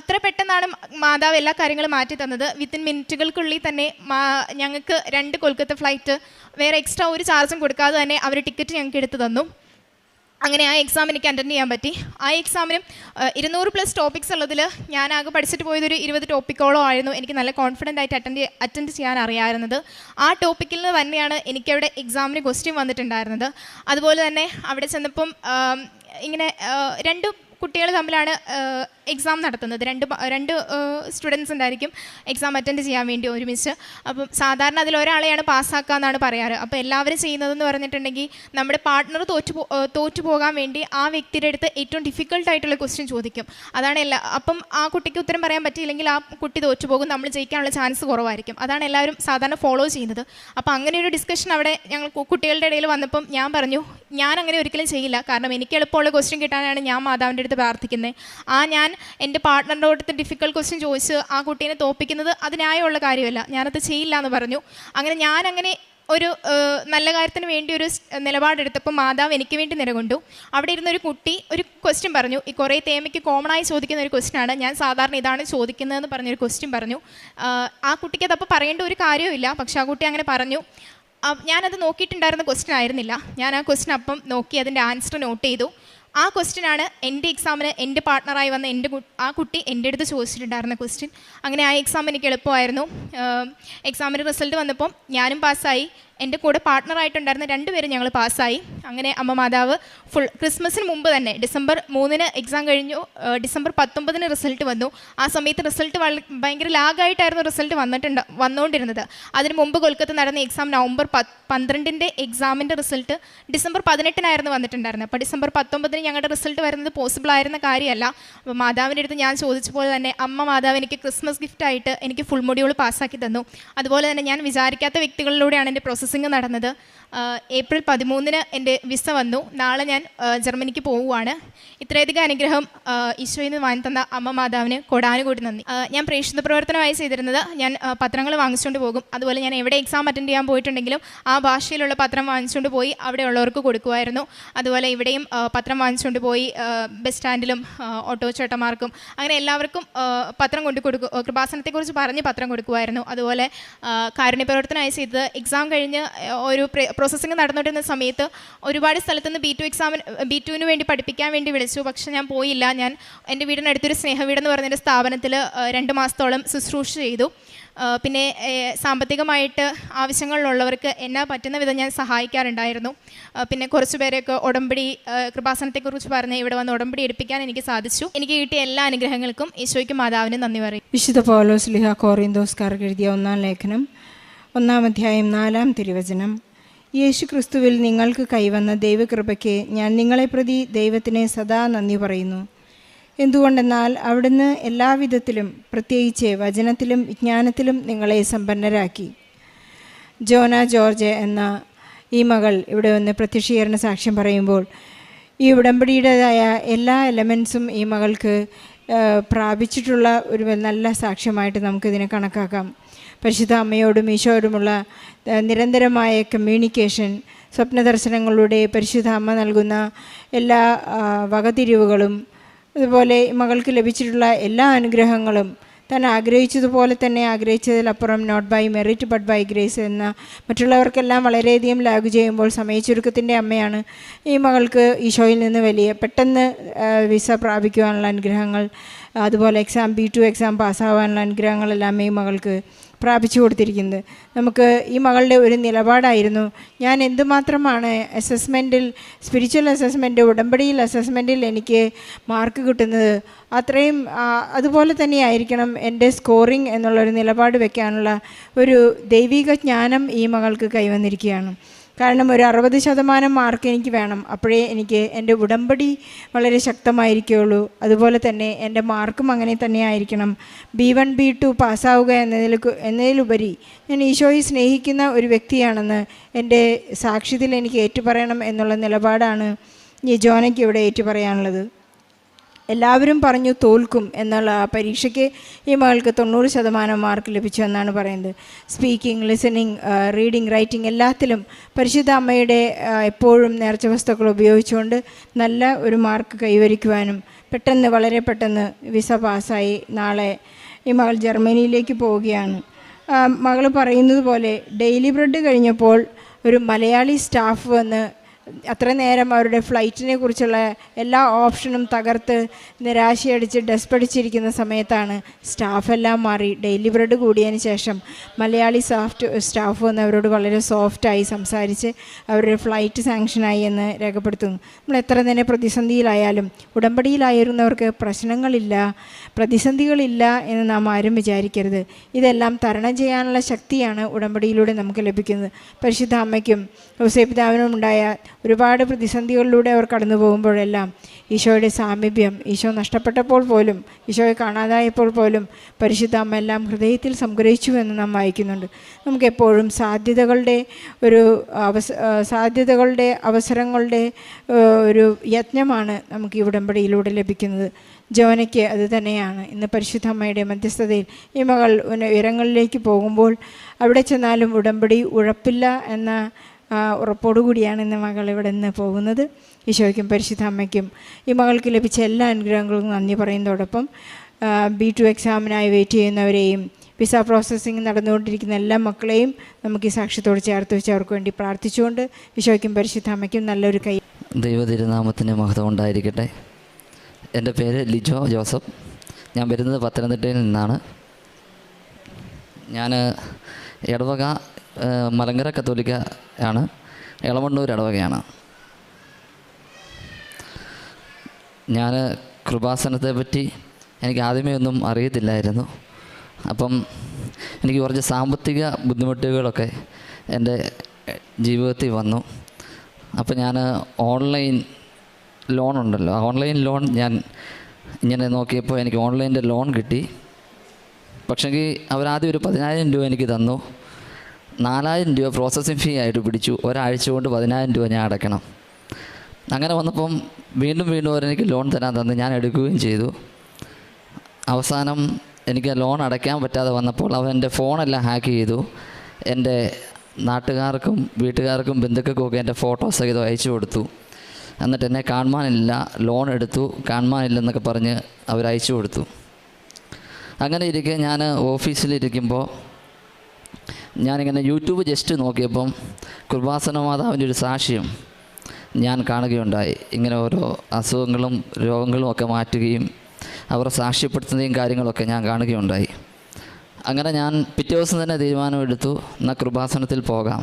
അത്ര പെട്ടെന്നാണ് മാതാവ് എല്ലാ കാര്യങ്ങളും മാറ്റി തന്നത്. വിത്തിൻ മിനിറ്റുകൾക്കുള്ളിൽ തന്നെ ഞങ്ങൾക്ക് 2 കൊൽക്കത്ത ഫ്ലൈറ്റ് വേറെ എക്സ്ട്രാ ഒരു ചാർജും കൊടുക്കാതെ തന്നെ അവർ ടിക്കറ്റ് ഞങ്ങൾക്ക് എടുത്തു തന്നു. അങ്ങനെ ആ എക്സാം എനിക്ക് അറ്റൻഡ് ചെയ്യാൻ പറ്റി. ആ എക്സാമിനും 200+ ടോപ്പിക്സ് ഉള്ളതിൽ ഞാനാകെ പഠിച്ചിട്ട് പോയതൊരു 20 ടോപ്പിക്കോളം ആയിരുന്നു എനിക്ക് നല്ല കോൺഫിഡൻ്റ് ആയിട്ട് അറ്റൻഡ് ചെയ്യാൻ അറിയാവുന്നത്. ആ ടോപ്പിക്കിൽ നിന്ന് തന്നെയാണ് എനിക്കവിടെ എക്സാമിന് ക്വസ്റ്റ്യൻ വന്നിട്ടുണ്ടായിരുന്നത്. അതുപോലെ തന്നെ അവിടെ ചെന്നപ്പം ഇങ്ങനെ 2 കുട്ടികൾ തമ്മിലാണ് എക്സാം നടത്തുന്നത്. രണ്ട് സ്റ്റുഡൻസ് ഉണ്ടായിരിക്കും എക്സാം അറ്റൻഡ് ചെയ്യാൻ വേണ്ടി ഒരുമിച്ച്. അപ്പം സാധാരണ അതിൽ ഒരാളെയാണ് പാസ്സാക്കുക എന്നാണ് പറയാറ്. അപ്പോൾ എല്ലാവരും ചെയ്യുന്നതെന്ന് പറഞ്ഞിട്ടുണ്ടെങ്കിൽ നമ്മുടെ പാർട്ട്ണർ തോറ്റു പോകാൻ വേണ്ടി ആ വ്യക്തിയുടെ അടുത്ത് ഏറ്റവും ഡിഫിക്കൽട്ടായിട്ടുള്ള ക്വസ്റ്റ്യൻ ചോദിക്കും. അതാണ് അപ്പം ആ കുട്ടിക്ക് ഉത്തരം പറയാൻ പറ്റിയില്ലെങ്കിൽ ആ കുട്ടി തോറ്റുപോകും, നമ്മൾ ജയിക്കാനുള്ള ചാൻസ് കുറവായിരിക്കും. അതാണ് എല്ലാവരും സാധാരണ ഫോളോ ചെയ്യുന്നത്. അപ്പോൾ അങ്ങനെ ഒരു ഡിസ്കഷൻ അവിടെ ഞങ്ങൾ കുട്ടികളുടെ ഇടയിൽ വന്നപ്പം ഞാൻ പറഞ്ഞു, ഞാൻ അങ്ങനെ ഒരിക്കലും ചെയ്യില്ല. കാരണം എനിക്ക് എളുപ്പമുള്ള ക്വസ്റ്റ്യൻ കിട്ടാനാണ് ഞാൻ മാതാവിൻ്റെ അടുത്ത് പ്രാർത്ഥിക്കുന്നത്. ഞാൻ എൻ്റെ പാർട്ട്ണറിൻ്റെ അടുത്ത് ഡിഫിക്കൽട്ട് ക്വസ്റ്റ്യൻ ചോദിച്ച് ആ കുട്ടീനെ തോൽപ്പിക്കുന്നത് അത് ന്യായമുള്ള കാര്യമല്ല, ഞാനത് ചെയ്യില്ല എന്ന് പറഞ്ഞു. അങ്ങനെ ഞാനങ്ങനെ ഒരു നല്ല കാര്യത്തിന് വേണ്ടി ഒരു നിലപാടെടുത്തപ്പോൾ മാതാവ് എനിക്ക് വേണ്ടി നിലകൊണ്ടു. അവിടെ ഇരുന്നൊരു കുട്ടി ഒരു ക്വസ്റ്റ്യൻ പറഞ്ഞു. ഈ കുറേ തേമയ്ക്ക് കോമണായി ചോദിക്കുന്ന ഒരു ക്വസ്റ്റ്യനാണ്, ഞാൻ സാധാരണ ഇതാണ് ചോദിക്കുന്നതെന്ന് പറഞ്ഞൊരു ക്വസ്റ്റ്യൻ പറഞ്ഞു. ആ കുട്ടിക്ക് അതപ്പോൾ പറയേണ്ട ഒരു കാര്യവുമില്ല, പക്ഷെ ആ കുട്ടി അങ്ങനെ പറഞ്ഞു. ഞാനത് നോക്കിയിട്ടുണ്ടായിരുന്ന ക്വസ്റ്റ്യൻ ആയിരുന്നില്ല. ഞാൻ ആ ക്വസ്റ്റ്യൻ അപ്പം നോക്കി അതിൻ്റെ ആൻസർ നോട്ട് ചെയ്തു. ആ ക്വസ്റ്റ്യനാണ് എൻ്റെ എക്സാമിന് എൻ്റെ പാർട്ട്ണറായി വന്ന ആ കുട്ടി എൻ്റെ അടുത്ത് ചോദിച്ചിട്ടുണ്ടായിരുന്ന ക്വസ്റ്റ്യൻ. അങ്ങനെ ആ എക്സാം എനിക്ക് എളുപ്പമായിരുന്നു. എക്സാമിന് റിസൾട്ട് വന്നപ്പം ഞാനും പാസ്സായി, എൻ്റെ കൂടെ പാർട്ട്ണറായിട്ടുണ്ടായിരുന്ന 2 പേരും ഞങ്ങൾ പാസ്സായി. അങ്ങനെ അമ്മ മാതാവ് ഫുൾ ക്രിസ്മസിന് മുമ്പ് തന്നെ ഡിസംബർ 3 എക്സാം കഴിഞ്ഞു, ഡിസംബർ 19 റിസൾട്ട് വന്നു. ആ സമയത്ത് റിസൾട്ട് ഭയങ്കര ലാഗായിട്ടായിരുന്നു റിസൾട്ട് വന്നുകൊണ്ടിരുന്നത്. അതിന് മുമ്പ് കൊൽക്കത്ത നടന്ന എക്സാം നവംബർ 12 എക്സാമിൻ്റെ റിസൾട്ട് ഡിസംബർ 18 വന്നിട്ടുണ്ടായിരുന്നത്. അപ്പോൾ ഡിസംബർ 19 ഞങ്ങളുടെ റിസൾട്ട് വരുന്നത് പോസിബിൾ ആയിരുന്ന കാര്യമല്ല. അപ്പോൾ മാതാവിൻ്റെ അടുത്ത് ഞാൻ ചോദിച്ച പോലെ തന്നെ അമ്മ മാതാവ് എനിക്ക് ക്രിസ്മസ് ഗിഫ്റ്റായിട്ട് എനിക്ക് ഫുൾ മൊഡ്യൂൾ പാസ്സാക്കി തന്നു. അതുപോലെ തന്നെ ഞാൻ വിചാരിക്കാത്ത വ്യക്തികളിലൂടെയാണ് എൻ്റെ പ്രോസസ്സിങ് നടന്നത്. ഏപ്രിൽ 13 എൻ്റെ വിസ വന്നു. നാളെ ഞാൻ ജർമ്മനിക്ക് പോവുകയാണ്. ഇത്രയധികം അനുഗ്രഹം ഈശോയിൽ നിന്ന് വാങ്ങി തന്ന അമ്മ മാതാവിന് കൊടാനുകൂടി നന്ദി. ഞാൻ പ്രേക്ഷിത പ്രവർത്തനമായി ചെയ്തിരുന്നത് ഞാൻ പത്രങ്ങൾ വാങ്ങിച്ചുകൊണ്ട് പോകും. അതുപോലെ ഞാൻ എവിടെ എക്സാം അറ്റൻഡ് ചെയ്യാൻ പോയിട്ടുണ്ടെങ്കിലും ആ ഭാഷയിലുള്ള പത്രം വാങ്ങിച്ചുകൊണ്ട് പോയി അവിടെ ഉള്ളവർക്ക് കൊടുക്കുമായിരുന്നു. അതുപോലെ ഇവിടെയും പത്രം വാങ്ങിച്ചുകൊണ്ട് പോയി ബസ് സ്റ്റാൻഡിലും ഓട്ടോ ചേട്ടന്മാർക്കും അങ്ങനെ എല്ലാവർക്കും പത്രം കൊണ്ട് കൊടുക്കും. കൃപാസനത്തെക്കുറിച്ച് പറഞ്ഞ് പത്രം കൊടുക്കുമായിരുന്നു. അതുപോലെ കാരുണ്യ പ്രവർത്തനമായി ചെയ്തത് എക്സാം കഴിഞ്ഞ് ഒരു പ്രോസസ്സിങ് നടന്നുകൊണ്ടിരുന്ന സമയത്ത് ഒരുപാട് സ്ഥലത്തുനിന്ന് B2 വേണ്ടി പഠിപ്പിക്കാൻ വേണ്ടി വിളിച്ചു. പക്ഷെ ഞാൻ പോയില്ല. ഞാൻ എൻ്റെ വീടിനടുത്തൊരു സ്നേഹവീടെന്ന് പറഞ്ഞൊരു സ്ഥാപനത്തിൽ 2 മാസത്തോളം ശുശ്രൂഷ ചെയ്തു. പിന്നെ സാമ്പത്തികമായിട്ട് ആവശ്യങ്ങളുള്ളവർക്ക് എന്നാ പറ്റുന്ന വിധം ഞാൻ സഹായിക്കാറുണ്ടായിരുന്നു. പിന്നെ കുറച്ച് പേരെയൊക്കെ ഉടമ്പടി കൃപാസനത്തെക്കുറിച്ച് പറഞ്ഞ് ഇവിടെ വന്ന് ഉടമ്പടി എടുപ്പിക്കാൻ എനിക്ക് സാധിച്ചു. എനിക്ക് കിട്ടിയ എല്ലാ അനുഗ്രഹങ്ങൾക്കും ഈശോയ്ക്കും മാതാവിനും നന്ദി പറയും. വിശുദ്ധ പൗലോസ് ശ്ലീഹ കൊറിന്തോസ്കാർക്ക് എഴുതിയ 1-ാം ലേഖനം 1-ാം അധ്യായം 4-ാം തിരുവചനം. യേശു ക്രിസ്തുവിൽ നിങ്ങൾക്ക് കൈവന്ന ദൈവകൃപയ്ക്ക് ഞാൻ നിങ്ങളെ പ്രതി ദൈവത്തിന് സദാ നന്ദി പറയുന്നു. എന്തുകൊണ്ടെന്നാൽ അവിടുന്ന് എല്ലാവിധത്തിലും പ്രത്യേകിച്ച് വചനത്തിലും വിജ്ഞാനത്തിലും നിങ്ങളെ സമ്പന്നരാക്കി. ജോന ജോർജ് എന്ന ഈ മകൾ ഇവിടെ വന്ന് പ്രത്യക്ഷീകരണ സാക്ഷ്യം പറയുമ്പോൾ ഈ ഉടമ്പടിയുടേതായ എല്ലാ എലമെൻസും ഈ മകൾക്ക് പ്രാപിച്ചിട്ടുള്ള ഒരു നല്ല സാക്ഷ്യമായിട്ട് നമുക്കിതിനെ കണക്കാക്കാം. പരിശുദ്ധ അമ്മയോടും ഈശോയോടുമുള്ള നിരന്തരമായ കമ്മ്യൂണിക്കേഷൻ, സ്വപ്നദർശനങ്ങളുടെ പരിശുദ്ധ അമ്മ നൽകുന്ന എല്ലാ വകതിരിവുകളും, അതുപോലെ മകൾക്ക് ലഭിച്ചിട്ടുള്ള എല്ലാ അനുഗ്രഹങ്ങളും താൻ ആഗ്രഹിച്ചതുപോലെ തന്നെ ആഗ്രഹിച്ചതിലപ്പുറം not by merit but by grace എന്ന മറ്റുള്ളവർക്കെല്ലാം വളരെയധികം ലാഗ് ചെയ്യുമ്പോൾ സമയച്ചുരുക്കത്തിൻ്റെ അമ്മയാണ് ഈ മകൾക്ക് ഈശോയിൽ നിന്ന് വലിയ പെട്ടെന്ന് വിസ പ്രാപിക്കുവാനുള്ള അനുഗ്രഹങ്ങൾ, അതുപോലെ B2 എക്സാം പാസ്സാവാനുള്ള അനുഗ്രഹങ്ങളെല്ലാം ഈ മകൾക്ക് പ്രാപിച്ചു കൊടുത്തിരിക്കുന്നത്. നമുക്ക് ഈ മകളുടെ ഒരു നിലപാടായിരുന്നു, ഞാൻ എന്തുമാത്രമാണ് അസസ്മെൻറ്റിൽ, സ്പിരിച്വൽ അസസ്മെൻറ്റ്, ഉടമ്പടിയിൽ അസസ്മെൻറ്റിൽ എനിക്ക് മാർക്ക് കിട്ടുന്നത് അത്രയും അതുപോലെ തന്നെയായിരിക്കണം എൻ്റെ സ്കോറിംഗ് എന്നുള്ളൊരു നിലപാട് വയ്ക്കാനുള്ള ഒരു ദൈവിക ജ്ഞാനം ഈ മകൾക്ക് കൈവന്നിരിക്കുകയാണ്. കാരണം ഒരു 60% മാർക്ക് എനിക്ക് വേണം, അപ്പോഴേ എനിക്ക് എൻ്റെ ഉടമ്പടി വളരെ ശക്തമായിരിക്കുകയുള്ളൂ. അതുപോലെ തന്നെ എൻ്റെ മാർക്കും അങ്ങനെ തന്നെ ആയിരിക്കണം. B1 B2 പാസ്സാവുക എന്നതിലുപരി ഞാൻ ഈശോയെ സ്നേഹിക്കുന്ന ഒരു വ്യക്തിയാണെന്ന് എൻ്റെ സാക്ഷ്യത്തിൽ എനിക്ക് ഏറ്റുപറയണം എന്നുള്ള നിലപാടാണ് ഈ ജോനയ്ക്ക് ഇവിടെ ഏറ്റുപറയാനുള്ളത്. എല്ലാവരും പറഞ്ഞു തോൽക്കും എന്നുള്ള ആ പരീക്ഷയ്ക്ക് ഈ മകൾക്ക് 90% മാർക്ക് ലഭിച്ചു എന്നാണ് പറയുന്നത്. സ്പീക്കിംഗ്, ലിസണിങ്, റീഡിങ്, റൈറ്റിംഗ് എല്ലാത്തിലും പരിശുദ്ധ അമ്മയുടെ എപ്പോഴും നേർച്ച വസ്തുക്കൾ ഉപയോഗിച്ചുകൊണ്ട് നല്ല ഒരു മാർക്ക് കൈവരിക്കുവാനും വളരെ പെട്ടെന്ന് വിസ പാസ്സായി നാളെ ഈ മകൾ ജർമ്മനിയിലേക്ക് പോവുകയാണ്. മകൾ പറയുന്നത് പോലെ ഡെയിലി ബ്രെഡ് കഴിഞ്ഞപ്പോൾ ഒരു മലയാളി സ്റ്റാഫ് വന്ന് അത്ര നേരം അവരുടെ ഫ്ലൈറ്റിനെ കുറിച്ചുള്ള എല്ലാ ഓപ്ഷനും തകർത്ത് നിരാശയടിച്ച് ഡെസ്പടിച്ചിരിക്കുന്ന സമയത്താണ് സ്റ്റാഫെല്ലാം മാറി ഡെയിലി ബ്രെഡ് കൂടിയതിന് ശേഷം മലയാളി സ്റ്റാഫ് വന്ന് അവരോട് വളരെ സോഫ്റ്റായി സംസാരിച്ച് അവരുടെ ഫ്ലൈറ്റ് സാങ്ഷനായി എന്ന് രേഖപ്പെടുത്തുന്നു. നമ്മൾ എത്ര തന്നെ പ്രതിസന്ധിയിലായാലും ഉടമ്പടിയിലായിരുന്നവർക്ക് പ്രശ്നങ്ങളില്ല, പ്രതിസന്ധികളില്ല എന്ന് നാം ആരും വിചാരിക്കരുത്. ഇതെല്ലാം തരണം ചെയ്യാനുള്ള ശക്തിയാണ് ഉടമ്പടിയിലൂടെ നമുക്ക് ലഭിക്കുന്നത്. പരിശുദ്ധ അമ്മയ്ക്കും ഔസേപ്പിതാവിനും ഉണ്ടായ ഒരുപാട് പ്രതിസന്ധികളിലൂടെ അവർ കടന്നു പോകുമ്പോഴെല്ലാം ഈശോയുടെ സാമീപ്യം, ഈശോ നഷ്ടപ്പെട്ടപ്പോൾ പോലും, ഈശോയെ കാണാതായപ്പോൾ പോലും പരിശുദ്ധ അമ്മ എല്ലാം ഹൃദയത്തിൽ സംഗ്രഹിച്ചു എന്ന് നാം വായിക്കുന്നുണ്ട്. നമുക്കെപ്പോഴും സാധ്യതകളുടെ അവസരങ്ങളുടെ ഒരു യജ്ഞമാണ് നമുക്ക് ഈ ഉടമ്പടിയിലൂടെ ലഭിക്കുന്നത്. ജോനയ്ക്ക് അത് തന്നെയാണ്. ഇന്ന് പരിശുദ്ധ അമ്മയുടെ മധ്യസ്ഥതയിൽ ഈ മകൾ ഉയരങ്ങളിലേക്ക് പോകുമ്പോൾ അവിടെ ചെന്നാലും ഉടമ്പടി ഉഴപ്പില്ല എന്ന ഉറപ്പോടുകൂടിയാണ് ഇന്ന് മകൾ ഇവിടെ നിന്ന് പോകുന്നത്. ഈശോയ്ക്കും പരിശുദ്ധ അമ്മയ്ക്കും ഈ മകൾക്ക് ലഭിച്ച എല്ലാ അനുഗ്രഹങ്ങൾക്കും നന്ദി പറയുന്നതോടൊപ്പം B2 എക്സാമിനായി വെയിറ്റ് ചെയ്യുന്നവരെയും വിസ പ്രോസസ്സിങ് നടന്നുകൊണ്ടിരിക്കുന്ന എല്ലാ മക്കളെയും നമുക്ക് ഈ സാക്ഷ്യത്തോട് ചേർത്ത് വെച്ച് അവർക്ക് വേണ്ടി പ്രാർത്ഥിച്ചുകൊണ്ട് ഈശോയ്ക്കും പരിശുദ്ധ അമ്മയ്ക്കും നല്ലൊരു കൈ. ദൈവ തിരുനാമത്തിന് മഹത്വം ഉണ്ടായിരിക്കട്ടെ. എൻ്റെ പേര് ലിജോ ജോസഫ്. ഞാൻ വരുന്നത് പത്തനംതിട്ടയിൽ നിന്നാണ്. ഞാൻ ഇടവക മലങ്കര കത്തോലിക്ക ആണ്, എളമണ്ണൂർ ഇടവകയാണ്. ഞാൻ കൃപാസനത്തെ പറ്റി എനിക്ക് ആദ്യമേ ഒന്നും അറിയത്തില്ലായിരുന്നു. അപ്പം എനിക്ക് കുറച്ച് സാമ്പത്തിക ബുദ്ധിമുട്ടുകളൊക്കെ എൻ്റെ ജീവിതത്തിൽ വന്നു. അപ്പം ഞാൻ ഓൺലൈൻ ലോൺ ഉണ്ടല്ലോ, ഓൺലൈൻ ലോൺ ഞാൻ ഇങ്ങനെ നോക്കിയപ്പോൾ എനിക്ക് ഓൺലൈൻ്റെ ലോൺ കിട്ടി. പക്ഷേങ്കിൽ അവരാദ്യം ഒരു 10,000 രൂപ എനിക്ക് തന്നു. 4,000 രൂപ പ്രോസസ്സിങ് ഫീ ആയിട്ട് പിടിച്ചു. ഒരാഴ്ച കൊണ്ട് 10,000 രൂപ ഞാൻ അടയ്ക്കണം. അങ്ങനെ വന്നപ്പം വീണ്ടും അവരെനിക്ക് ലോൺ തരാൻ തന്നു. ഞാൻ എടുക്കുകയും ചെയ്തു. അവസാനം എനിക്ക് ലോൺ അടയ്ക്കാൻ പറ്റാതെ വന്നപ്പോൾ അവൻ്റെ ഫോണെല്ലാം ഹാക്ക് ചെയ്തു. എൻ്റെ നാട്ടുകാർക്കും വീട്ടുകാർക്കും ബന്ധുക്കൾക്കും ഒക്കെ എൻ്റെ ഫോട്ടോ സഹിതം അയച്ചു കൊടുത്തു. എന്നിട്ട് എന്നെ കാണുവാനില്ല, ലോൺ എടുത്തു, കാണുവാനില്ലെന്നൊക്കെ പറഞ്ഞ് അവരയച്ചു കൊടുത്തു. അങ്ങനെ ഇരിക്കെ ഞാൻ ഓഫീസിലിരിക്കുമ്പോൾ ഞാനിങ്ങനെ യൂട്യൂബ് ജസ്റ്റ് നോക്കിയപ്പം കൃപാസന മാതാവിൻ്റെ ഒരു സാക്ഷ്യം ഞാൻ കാണുകയുണ്ടായി. ഇങ്ങനെ ഓരോ അസുഖങ്ങളും രോഗങ്ങളും ഒക്കെ മാറ്റുകയും അവർ സാക്ഷ്യപ്പെടുത്തുന്നതും കാര്യങ്ങളൊക്കെ ഞാൻ കാണുകയുണ്ടായി. അങ്ങനെ ഞാൻ പിറ്റേ ദിവസം തന്നെ തീരുമാനമെടുത്തു, എന്നാൽ കൃപാസനത്തിൽ പോകാം.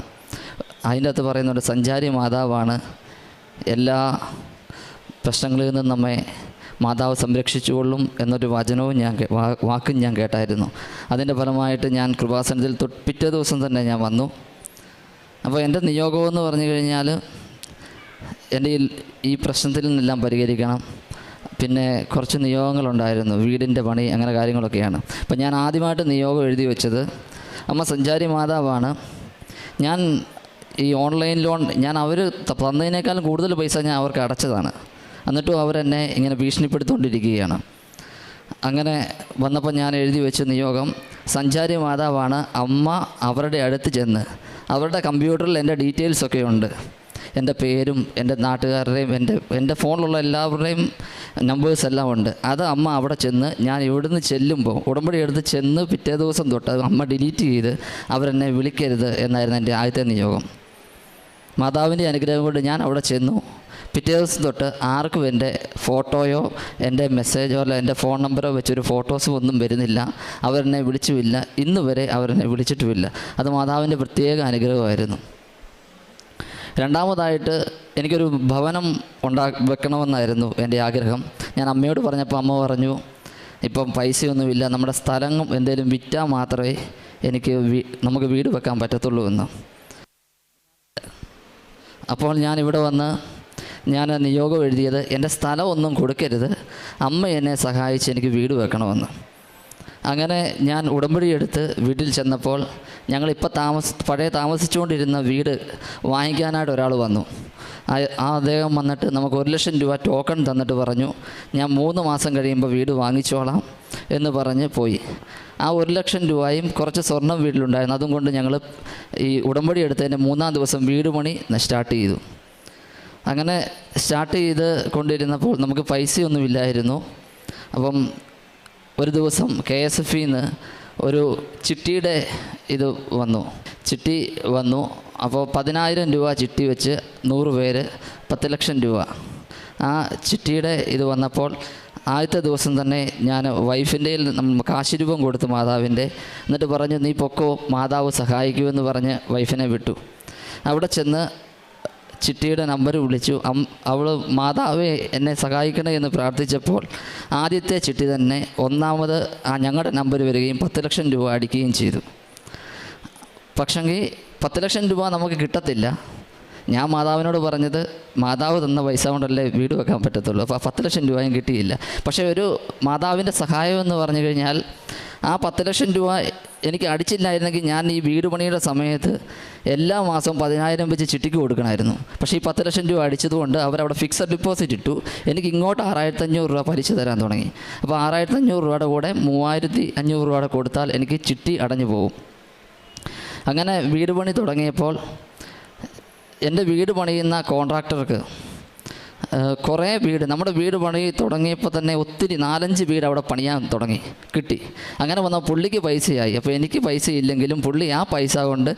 അതിൻ്റെ അകത്ത് പറയുന്നുണ്ട്, സഞ്ചാരി മാതാവാണ്, എല്ലാ പ്രശ്നങ്ങളിൽ നിന്നും നമ്മെ മാതാവ് സംരക്ഷിച്ചുകൊള്ളും എന്നൊരു വചനവും വാക്കും ഞാൻ കേട്ടായിരുന്നു. അതിൻ്റെ ഫലമായിട്ട് ഞാൻ കൃപാസനത്തിൽ പിറ്റേ ദിവസം തന്നെ ഞാൻ വന്നു. അപ്പോൾ എൻ്റെ നിയോഗമെന്ന് പറഞ്ഞു കഴിഞ്ഞാൽ എൻ്റെ ഈ പ്രശ്നത്തിൽ നിന്നെല്ലാം പരിഹരിക്കണം. പിന്നെ കുറച്ച് നിയോഗങ്ങളുണ്ടായിരുന്നു, വീടിൻ്റെ പണി, അങ്ങനെ കാര്യങ്ങളൊക്കെയാണ്. അപ്പം ഞാൻ ആദ്യമായിട്ട് നിയോഗം എഴുതി വെച്ചത്, അമ്മ സഞ്ചാരി മാതാവാണ്, ഞാൻ ഈ ഓൺലൈൻ ലോൺ ഞാൻ അവർ തന്നതിനേക്കാളും കൂടുതൽ പൈസ ഞാൻ അവർക്ക് അടച്ചതാണ്, എന്നിട്ടും അവരെന്നെ ഇങ്ങനെ ഭീഷണിപ്പെടുത്തുകൊണ്ടിരിക്കുകയാണ്. അങ്ങനെ വന്നപ്പോൾ ഞാൻ എഴുതി വെച്ച നിയോഗം, സഞ്ചാരി മാതാവാണ്, അമ്മ അവരുടെ അടുത്ത് ചെന്ന്, അവരുടെ കമ്പ്യൂട്ടറിൽ എൻ്റെ ഡീറ്റെയിൽസൊക്കെ ഉണ്ട്, എൻ്റെ പേരും എൻ്റെ നാട്ടുകാരുടെയും എൻ്റെ ഫോണിലുള്ള എല്ലാവരുടെയും നമ്പേഴ്സ് എല്ലാം ഉണ്ട്. അത് അമ്മ അവിടെ ചെന്ന്, ഞാൻ ഇവിടുന്ന് ചെല്ലുമ്പോൾ ഉടമ്പടി എടുത്ത് ചെന്ന് പിറ്റേ ദിവസം തൊട്ട് അമ്മ ഡിലീറ്റ് ചെയ്ത് അവരെന്നെ വിളിക്കരുത് എന്നായിരുന്നു എൻ്റെ ആദ്യത്തെ നിയോഗം. മാതാവിൻ്റെ അനുഗ്രഹം കൊണ്ട് ഞാൻ അവിടെ ചെന്നു. പിറ്റേ ദിവസം തൊട്ട് ആർക്കും എൻ്റെ ഫോട്ടോയോ എൻ്റെ മെസ്സേജോ അല്ല എൻ്റെ ഫോൺ നമ്പറോ വെച്ചൊരു ഫോട്ടോസും ഒന്നും വരുന്നില്ല. അവരെന്നെ വിളിച്ചുമില്ല, ഇന്ന് വരെ അവരെന്നെ വിളിച്ചിട്ടുമില്ല. അത് മാതാവിൻ്റെ പ്രത്യേക അനുഗ്രഹമായിരുന്നു. രണ്ടാമതായിട്ട് എനിക്കൊരു ഭവനം വെക്കണമെന്നായിരുന്നു എൻ്റെ ആഗ്രഹം. ഞാൻ അമ്മയോട് പറഞ്ഞപ്പോൾ അമ്മ പറഞ്ഞു, ഇപ്പം പൈസയൊന്നുമില്ല, നമ്മുടെ സ്ഥലം എന്തെങ്കിലും വിറ്റാൽ മാത്രമേ നമുക്ക് വീട് വെക്കാൻ പറ്റത്തുള്ളൂ എന്ന്. അപ്പോൾ ഞാനിവിടെ വന്ന് ഞാൻ നിയോഗം എഴുതിയത്, എൻ്റെ സ്ഥലമൊന്നും കൊടുക്കരുത്, അമ്മ എന്നെ സഹായിച്ച് എനിക്ക് വീട് വെക്കണമെന്ന്. അങ്ങനെ ഞാൻ ഉടമ്പടി എടുത്ത് വീട്ടിൽ ചെന്നപ്പോൾ ഞങ്ങളിപ്പോൾ പഴയ താമസിച്ചുകൊണ്ടിരുന്ന വീട് വാങ്ങിക്കാനായിട്ട് ഒരാൾ വന്നു. അദ്ദേഹം വന്നിട്ട് നമുക്ക് 1,00,000 രൂപ ടോക്കൺ തന്നിട്ട് പറഞ്ഞു, ഞാൻ 3 മാസം കഴിയുമ്പോൾ വീട് വാങ്ങിച്ചോളാം എന്ന് പറഞ്ഞ് പോയി. ആ 1,00,000 രൂപയും കുറച്ച് സ്വർണം വീട്ടിലുണ്ടായിരുന്നു. അതും കൊണ്ട് ഞങ്ങൾ ഈ ഉടമ്പടി എടുത്തതിൻ്റെ 3-ാം ദിവസം വീട് പണി സ്റ്റാർട്ട് ചെയ്തു. അങ്ങനെ സ്റ്റാർട്ട് ചെയ്ത് കൊണ്ടിരുന്നപ്പോൾ നമുക്ക് പൈസയൊന്നുമില്ലായിരുന്നു. അപ്പം ഒരു ദിവസം KSF-ന്ന് ഒരു ചിട്ടിയുടെ ചിട്ടി വന്നു. അപ്പോൾ 10,000 രൂപ ചിട്ടി വെച്ച് 100 പേര് 10 ലക്ഷം രൂപ. ആ ചിട്ടിയുടെ വന്നപ്പോൾ ആദ്യത്തെ ദിവസം തന്നെ ഞാൻ വൈഫിൻ്റെ കാശുരൂപം കൊടുത്തു മാതാവിൻ്റെ. എന്നിട്ട് പറഞ്ഞു, നീ പൊക്കോ, മാതാവ് സഹായിക്കുമെന്ന് പറഞ്ഞ് വൈഫിനെ വിട്ടു. അവിടെ ചെന്ന് ചിട്ടിയുടെ നമ്പർ വിളിച്ചു. അവൾ മാതാവേ എന്നെ സഹായിക്കണേ എന്ന് പ്രാർത്ഥിച്ചപ്പോൾ ആദ്യത്തെ ചിട്ടി തന്നെ ഒന്നാമത് ഞങ്ങളുടെ നമ്പർ വരികയും 10 ലക്ഷം രൂപ അടിക്കുകയും ചെയ്തു. പക്ഷെങ്കിൽ 10 ലക്ഷം രൂപ നമുക്ക് കിട്ടത്തില്ല. ഞാൻ മാതാവിനോട് പറഞ്ഞത്, മാതാവ് തന്ന പൈസ കൊണ്ടല്ലേ വീട് വെക്കാൻ പറ്റത്തുള്ളൂ. അപ്പോൾ 10 ലക്ഷം രൂപയും കിട്ടിയില്ല. പക്ഷേ ഒരു മാതാവിൻ്റെ സഹായം എന്ന് പറഞ്ഞു കഴിഞ്ഞാൽ ആ 10 ലക്ഷം രൂപ എനിക്ക് അടിച്ചില്ലായിരുന്നെങ്കിൽ ഞാൻ ഈ വീട് പണിയുടെ സമയത്ത് എല്ലാ മാസവും 10,000 വെച്ച് ചിട്ടിക്ക് കൊടുക്കണമായിരുന്നു. പക്ഷേ ഈ 10 ലക്ഷം രൂപ അടിച്ചതുകൊണ്ട് അവരവിടെ ഫിക്സഡ് ഡിപ്പോസിറ്റ് ഇട്ടു. എനിക്ക് ഇങ്ങോട്ട് 6,500 രൂപ പലിശ തരാൻ തുടങ്ങി. അപ്പോൾ 6,500 രൂപയുടെ കൂടെ 3,500 രൂപയുടെ കൊടുത്താൽ എനിക്ക് ചിട്ടി അടഞ്ഞു പോകും. അങ്ങനെ വീട് പണി തുടങ്ങിയപ്പോൾ എൻ്റെ വീട് പണിയുന്ന കോൺട്രാക്ടർക്ക് കുറേ നമ്മുടെ വീട് പണി തുടങ്ങിയപ്പോൾ തന്നെ ഒത്തിരി 4-5 വീട് അവിടെ പണിയാൻ കിട്ടി. അങ്ങനെ വന്നാൽ പുള്ളിക്ക് പൈസയായി. അപ്പോൾ എനിക്ക് പൈസ ഇല്ലെങ്കിലും പുള്ളി ആ പൈസ കൊണ്ട്